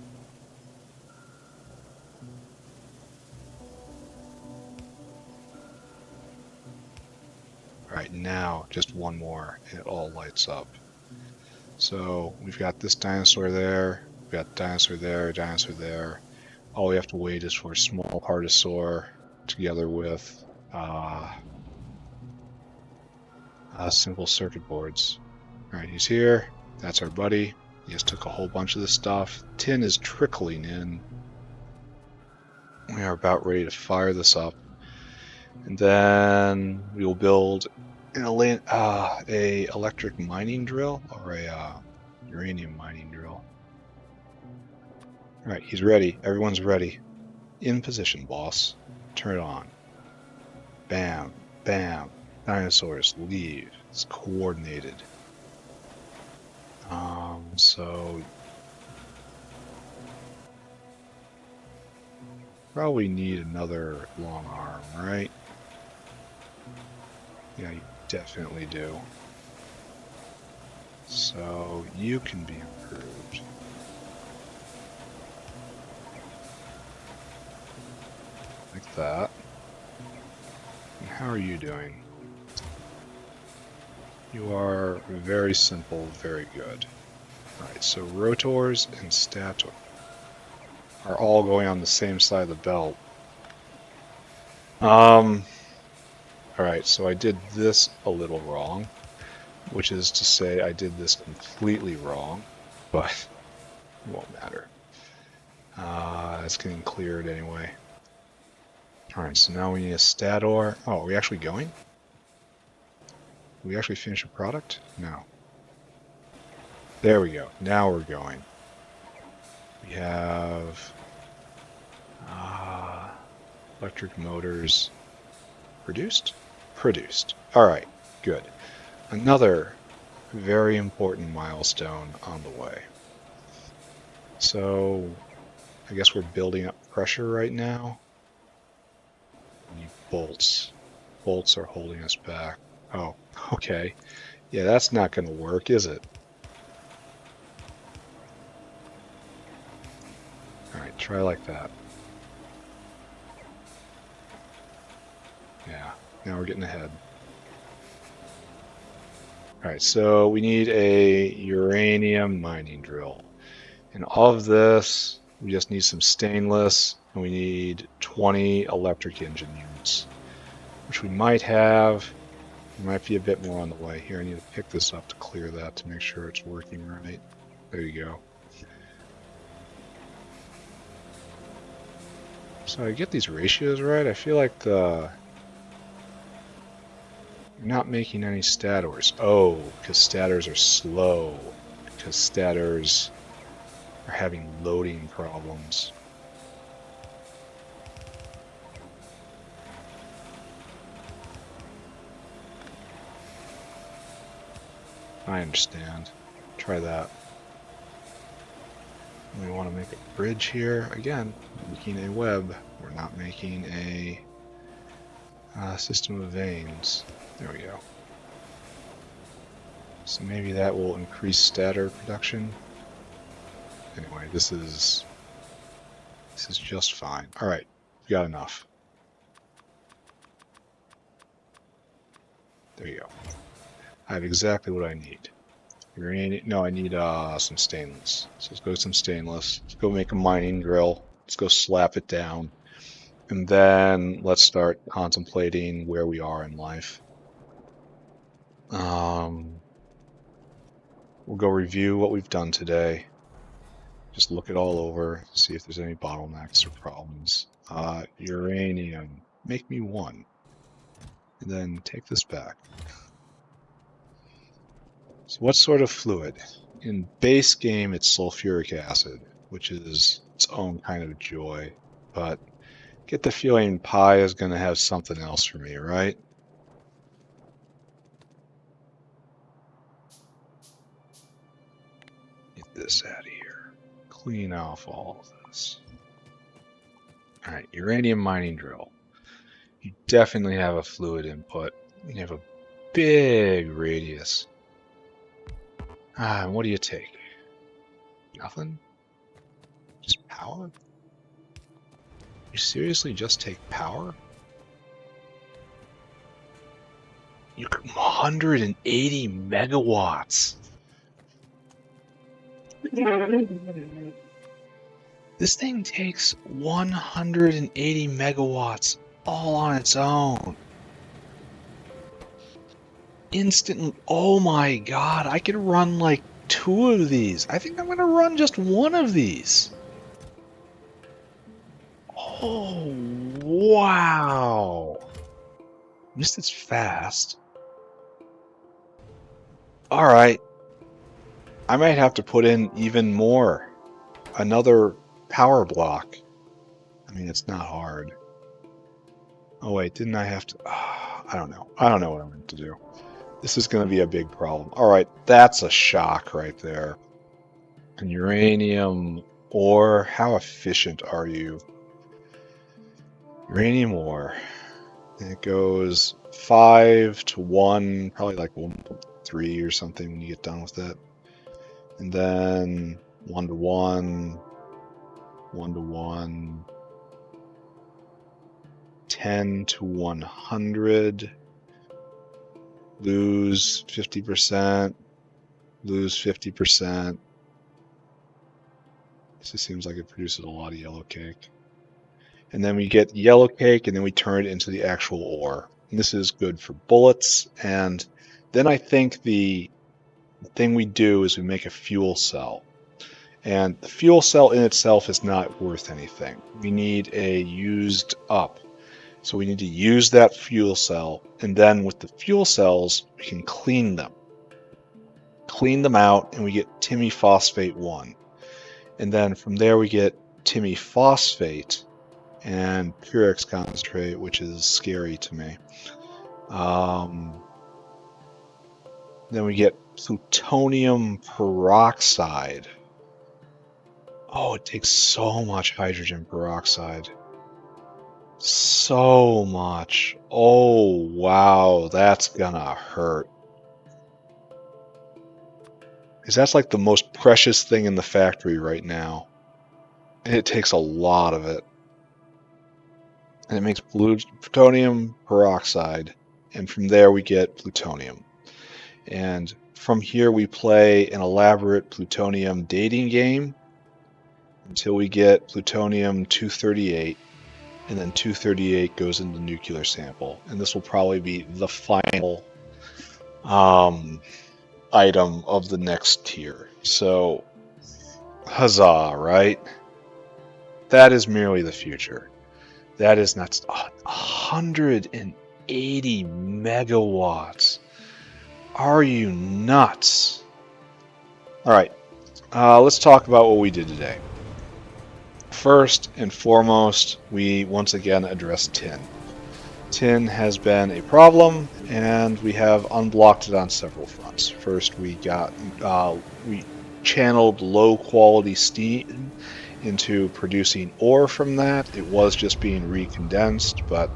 All right, now just one more, and it all lights up. So we've got this dinosaur there, we've got dinosaur there. All we have to wait is for small partosaur together with simple circuit boards. All right, he's here. That's our buddy. He just took a whole bunch of this stuff. Tin is trickling in. We are about ready to fire this up. And then we will build an electric mining drill or a uranium mining drill. All right, he's ready. Everyone's ready. In position, boss. Turn it on. Bam, bam. Dinosaurs, leave. It's coordinated. So probably need another long arm, right? Yeah, you definitely do. So you can be improved. Like that. And how are you doing? You are very simple, very good. Alright, so rotors and stator are all going on the same side of the belt. Alright, so I did this a little wrong, which is to say I did this completely wrong, but it won't matter. It's getting cleared anyway. Alright, so now we need a stator. Oh, are we actually going? Did we actually finish a product? No. There we go. Now we're going. We have electric motors produced? Produced. Alright, good. Another very important milestone on the way. So, I guess we're building up pressure right now. We need bolts. Bolts are holding us back. Oh, okay. Yeah, that's not going to work, is it? Alright, try like that. Yeah, now we're getting ahead. Alright, so we need a uranium mining drill. And of this, we just need some stainless, and we need 20 electric engine units, which we might have. There might be a bit more on the way. Here, I need to pick this up to clear that to make sure it's working right. There you go. So I get these ratios right. I feel like you're not making any stators. Oh, because stators are slow. Because stators are having loading problems. I understand. Try that. We want to make a bridge here. Again, making a web. We're not making a system of veins. There we go. So maybe that will increase stator production. Anyway, this is just fine. All right, we got enough. There you go. I have exactly what I need. No, I need some stainless. So let's go with some stainless. Let's go make a mining drill. Let's go slap it down. And then let's start contemplating where we are in life. We'll go review what we've done today. Just look it all over, see if there's any bottlenecks or problems. Uranium, make me one. And then take this back. So what sort of fluid? In base game, it's sulfuric acid, which is its own kind of joy. But get the feeling pi is going to have something else for me, right? Get this out of here. Clean off all of this. All right, uranium mining drill. You definitely have a fluid input. You have a big radius. What do you take? Nothing? Just power? You seriously just take power? You could 180 megawatts. This thing takes 180 megawatts all on its own. Instant. Oh my god, I could run like 2 of these. I think I'm gonna run just 1 of these. Oh, wow. At least it's fast. Alright. I might have to put in even more. Another power block. I mean, it's not hard. Oh wait, didn't I have to... I don't know. I don't know what I'm going to do. This is going to be a big problem. Alright, that's a shock right there. And uranium ore, how efficient are you? Uranium ore. And it goes 5 to 1, probably like 1.3 or something when you get done with it. And then 1 to 1, 1 to 1, 10 to 100, lose 50%, lose 50%. This seems like it produces a lot of yellow cake. And then we get yellow cake, and then we turn it into the actual ore. And this is good for bullets. And then I think the thing we do is we make a fuel cell. And the fuel cell in itself is not worth anything. We need a used up. So we need to use that fuel cell, and then with the fuel cells, we can clean them. Clean them out, and we get Timmy Phosphate 1. And then from there we get Timmy Phosphate and Purex Concentrate, which is scary to me. Then we get plutonium peroxide. Oh, it takes so much hydrogen peroxide. So much. Oh, wow, that's gonna hurt. Because that's like the most precious thing in the factory right now. And it takes a lot of it. And it makes plutonium peroxide. And from there we get plutonium. And from here we play an elaborate plutonium dating game until we get plutonium 238. And then 238 goes in the nuclear sample. And this will probably be the final item of the next tier. So, huzzah, right? That is merely the future. That is not 180 megawatts. Are you nuts? All right, let's talk about what we did today. First and foremost, we once again addressed tin. Tin has been a problem, and we have unblocked it on several fronts. First, we channeled low-quality steam into producing ore from that. It was just being recondensed, but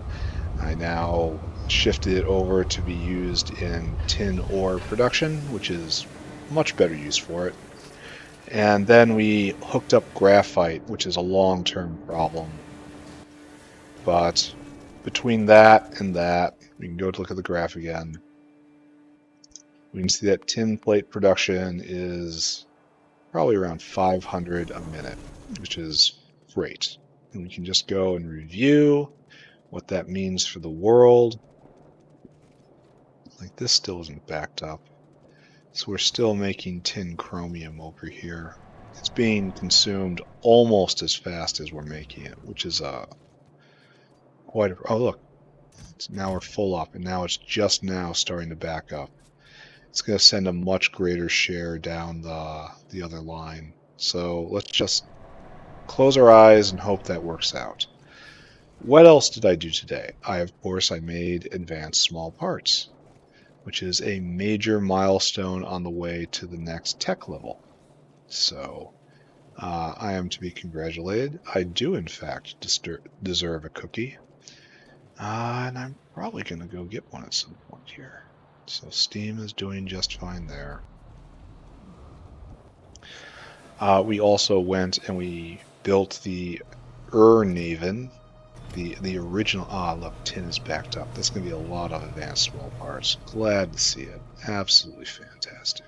I now shifted it over to be used in tin ore production, which is much better use for it. And then we hooked up graphite, which is a long-term problem. But between that and that, we can go to look at the graph again. We can see that tin plate production is probably around 500 a minute, which is great. And we can just go and review what that means for the world. Like, this still isn't backed up. So we're still making tin chromium over here. It's being consumed almost as fast as we're making it, which is quite a... Oh, look. Now we're full up, and now it's just now starting to back up. It's going to send a much greater share down the other line. So let's just close our eyes and hope that works out. What else did I do today? Of course, I made advanced small parts, which is a major milestone on the way to the next tech level. So I am to be congratulated. I do, in fact, deserve a cookie. And I'm probably going to go get one at some point here. So Steam is doing just fine there. We also went and we built the Naven, the original. Ah, look, tin is backed up. That's going to be a lot of advanced small parts. Glad to see it. Absolutely fantastic.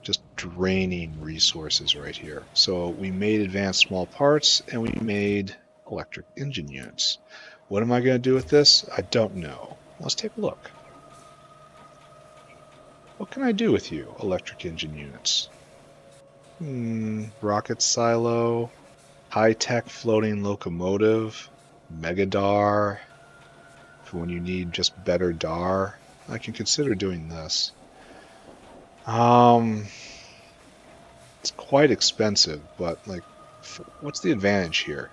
Just draining resources right here. So we made advanced small parts and we made electric engine units. What am I going to do with this? I don't know. Let's take a look. What can I do with you, electric engine units? Rocket silo, high-tech floating locomotive, megadar, for when you need just better dar. I can consider doing this. It's quite expensive, but like, what's the advantage here?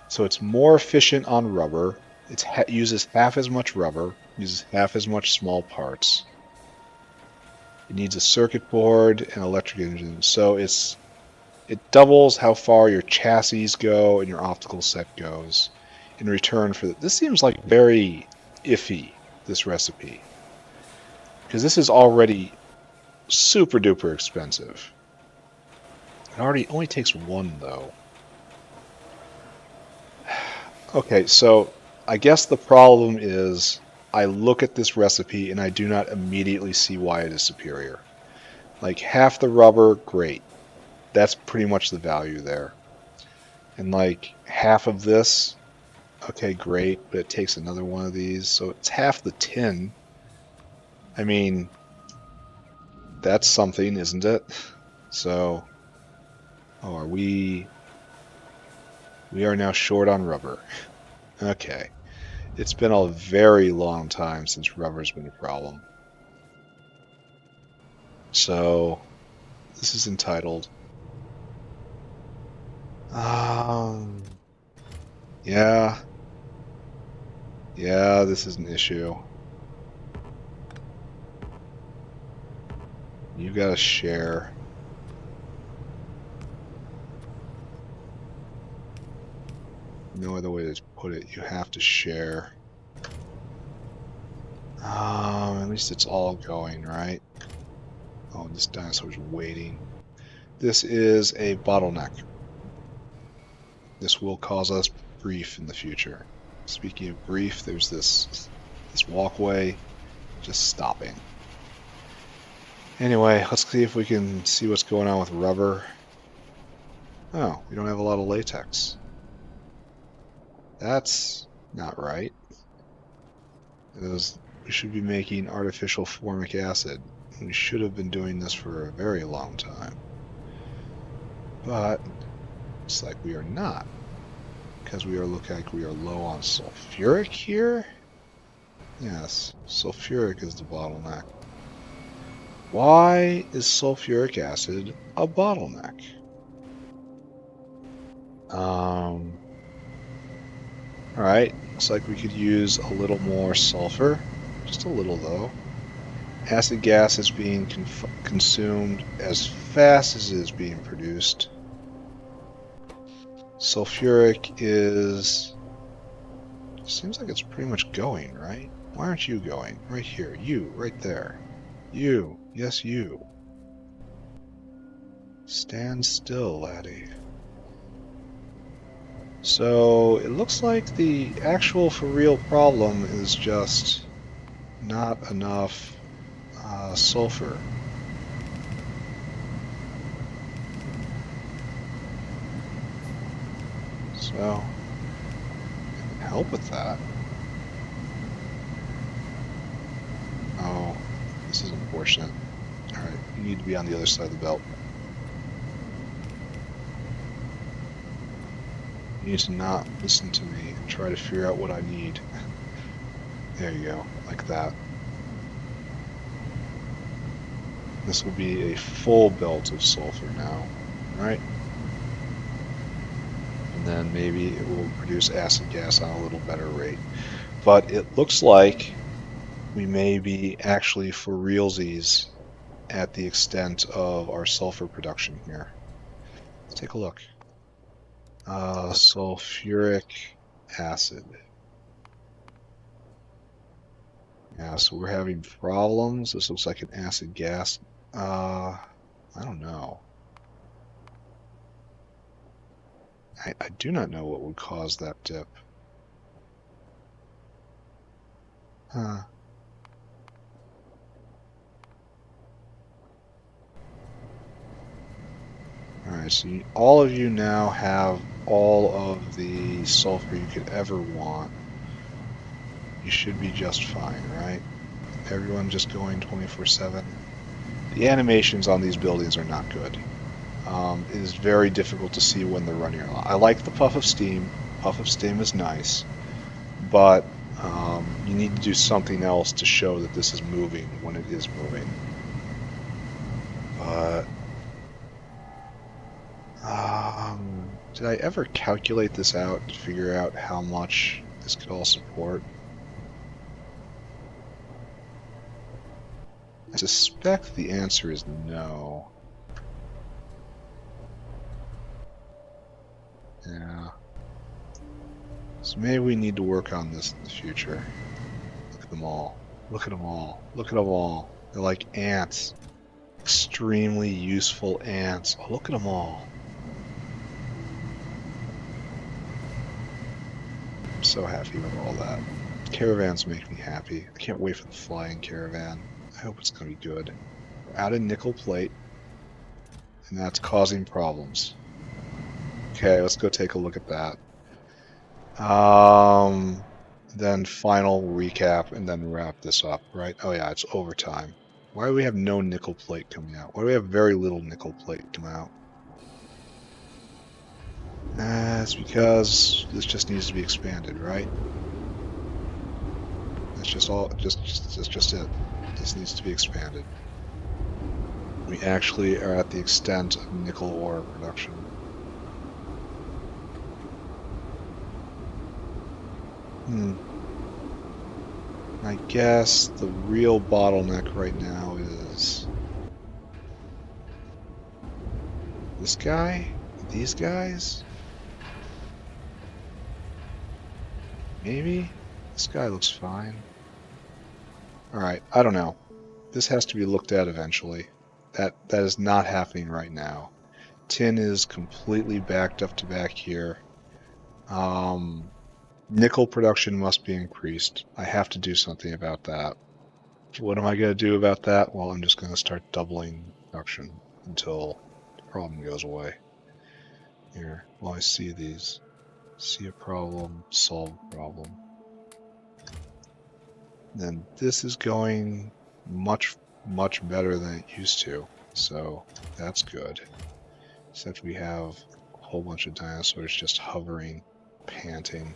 So it's more efficient on rubber. It uses half as much rubber, uses half as much small parts. It needs a circuit board and electric engine, so it doubles how far your chassis go and your optical set goes in return for this. Seems like very iffy, this recipe, because this is already super duper expensive. It only takes one though. Okay, so I guess the problem is I look at this recipe and I do not immediately see why it is superior. Like half the rubber, great. That's pretty much the value there. And like half of this, okay, great, but it takes another one of these, so it's half the tin. I mean, that's something, isn't it? So, oh, are we are now short on rubber. Okay. It's been a very long time since rubber's been a problem. So, this is entitled, yeah, this is an issue. You gotta share. No other way to put it. You have to share. At least it's all going, right? Oh, this dinosaur's waiting. This is a bottleneck. This will cause us grief in the future. Speaking of grief, there's this walkway just stopping. Anyway, let's see if we can see what's going on with rubber. Oh, we don't have a lot of latex. That's not right. We should be making artificial formic acid. We should have been doing this for a very long time. But it's like we are not. Because we look like we are low on sulfuric here? Yes, sulfuric is the bottleneck. Why is sulfuric acid a bottleneck? Alright, looks like we could use a little more sulfur. Just a little, though. Acid gas is being consumed as fast as it is being produced. Sulfuric is... seems like it's pretty much going, right? Why aren't you going? Right here. You, right there. You. Yes, you. Stand still, laddie. So, it looks like the actual for real problem is just not enough sulfur. So, I can help with that. Oh, this is unfortunate. Alright, you need to be on the other side of the belt. You need to not listen to me and try to figure out what I need. There you go, like that. This will be a full belt of sulfur now, right? And then maybe it will produce acid gas on a little better rate. But it looks like we may be actually for realsies at the extent of our sulfur production here. Let's take a look. Sulfuric acid. Yeah, so we're having problems. This looks like an acid gas. I don't know. I do not know what would cause that dip. Huh. Alright, so all of you now have all of the sulfur you could ever want. You should be just fine, right? Everyone just going 24/7. The animations on these buildings are not good. It is very difficult to see when they're running. I like the puff of steam. Puff of steam is nice, but you need to do something else to show that this is moving when it is moving. But did I ever calculate this out to figure out how much this could all support? I suspect the answer is no. Yeah. So maybe we need to work on this in the future. Look at them all. Look at them all. Look at them all. They're like ants. Extremely useful ants. Oh, look at them all. I'm so happy with all that. Caravans make me happy. I can't wait for the flying caravan. I hope it's going to be good. We're out of nickel plate, and that's causing problems. Okay, let's go take a look at that. Then final recap, and then wrap this up, right? Oh yeah, it's overtime. Why do we have no nickel plate coming out? Why do we have very little nickel plate come out? It's because this just needs to be expanded, right? That's just all. That's just it. This needs to be expanded. We actually are at the extent of nickel ore production. I guess the real bottleneck right now is this guy? These guys? Maybe? This guy looks fine. Alright, I don't know. This has to be looked at eventually. That is not happening right now. Tin is completely backed up to back here. Nickel production must be increased. I have to do something about that. What am I going to do about that? Well, I'm just going to start doubling production until the problem goes away. Here, well, I see these. See a problem, solve a problem. Then this is going much, much better than it used to, so that's good. Except we have a whole bunch of dinosaurs just hovering, panting.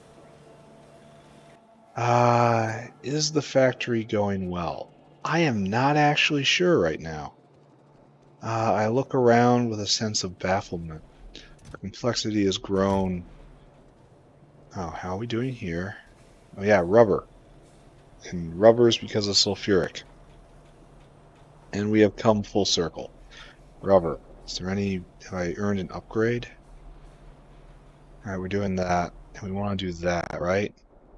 Is the factory going well? I am not actually sure right now. I look around with a sense of bafflement. The complexity has grown. Oh, how are we doing here? Oh yeah, rubber. And rubber is because of sulfuric. And we have come full circle. Rubber. Is there any... Have I earned an upgrade? Alright, we're doing that. And we want to do that, right?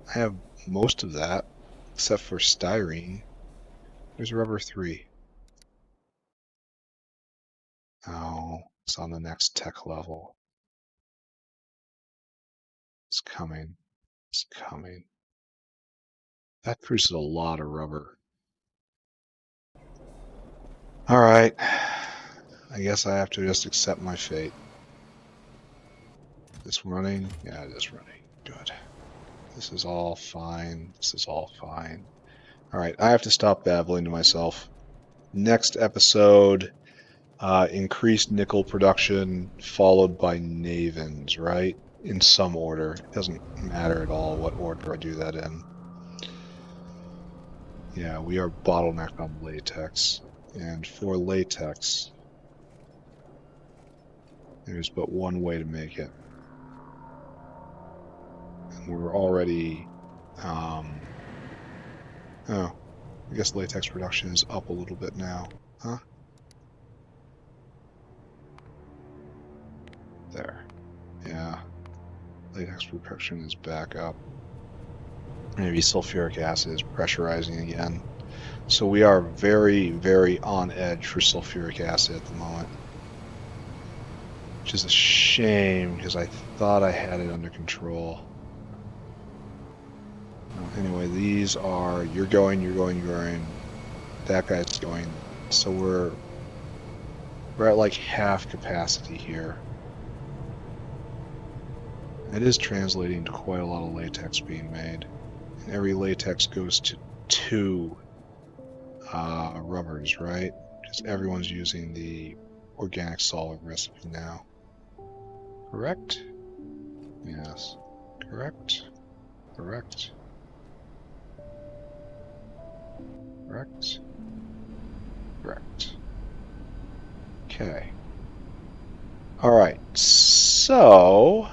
I have most of that, except for styrene. Where's rubber 3? Oh, it's on the next tech level. It's coming. It's coming. That produces a lot of rubber. Alright. I guess I have to just accept my fate. It's running? Yeah, it is running. Good. This is all fine. This is all fine. Alright, I have to stop babbling to myself. Next episode, increased nickel production followed by Navens, right? In some order. It doesn't matter at all what order I do that in. Yeah, we are bottlenecked on latex. And for latex, there's but one way to make it. And we're already... oh, I guess latex production is up a little bit now. Huh? There. Yeah. Latex production is back up. Maybe sulfuric acid is pressurizing again. So we are very, very on edge for sulfuric acid at the moment. Which is a shame, because I thought I had it under control. Anyway, these are, you're going, that guy's going. So we're at like half capacity here. It is translating to quite a lot of latex being made. And every latex goes to 2 rubbers, right? Because everyone's using the organic solid recipe now. Correct? Yes. Correct. Correct. Correct. Correct. Okay. All right. So.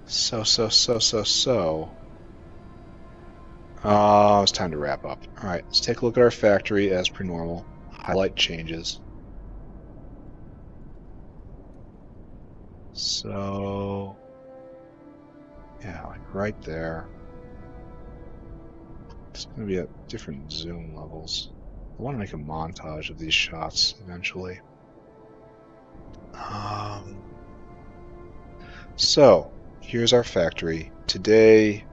It's time to wrap up. All right. Let's take a look at our factory as per normal. Highlight changes. So. Yeah, like right there. It's going to be at different zoom levels. I want to make a montage of these shots eventually. So, here's our factory. Today,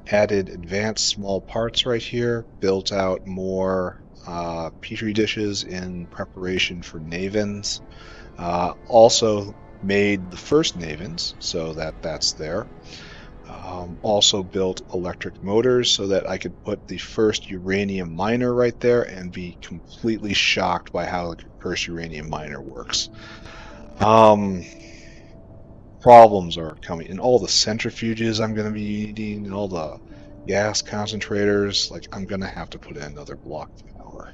added advanced small parts right here, built out more petri dishes in preparation for Navens. Also made the first Navens, so that's there. Also built electric motors so that I could put the first uranium miner right there and be completely shocked by how the first uranium miner works. Problems are coming, and all the centrifuges I'm going to be needing, and all the gas concentrators. Like, I'm going to have to put in another block of power.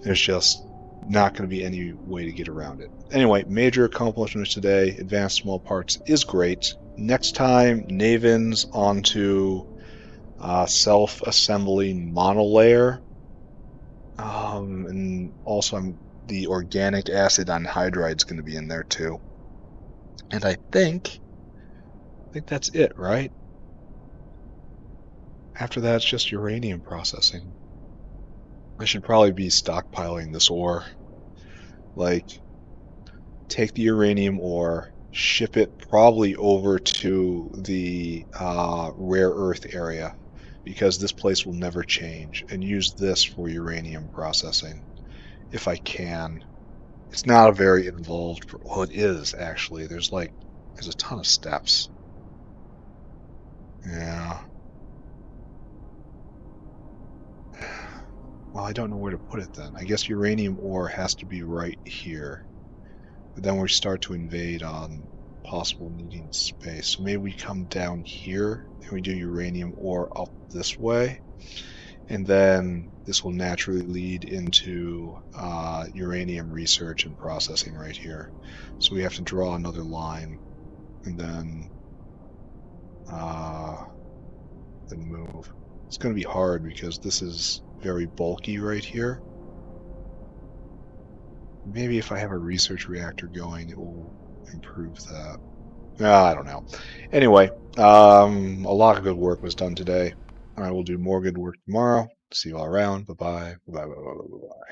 There's just not going to be any way to get around it. Anyway, major accomplishments today. Advanced small parts is great. Next time, Naven's onto self-assembling monolayer. And also the organic acid anhydride is going to be in there too. And I think that's it, right? After that, it's just uranium processing. I should probably be stockpiling this ore. Like, take the uranium ore, ship it probably over to the rare earth area, because this place will never change, and use this for uranium processing, if I can. It's not a very involved, well, it is actually. There's a ton of steps. Yeah. Well, I don't know where to put it then. I guess uranium ore has to be right here. But then we start to invade on possible needing space. So maybe we come down here and we do uranium ore up this way. And then this will naturally lead into uranium research and processing right here. So we have to draw another line and then move. It's going to be hard because this is very bulky right here. Maybe if I have a research reactor going, it will improve that. I don't know. Anyway, a lot of good work was done today. I will do more good work tomorrow. See you all around. Bye-bye. Bye-bye. Bye-bye. Bye-bye.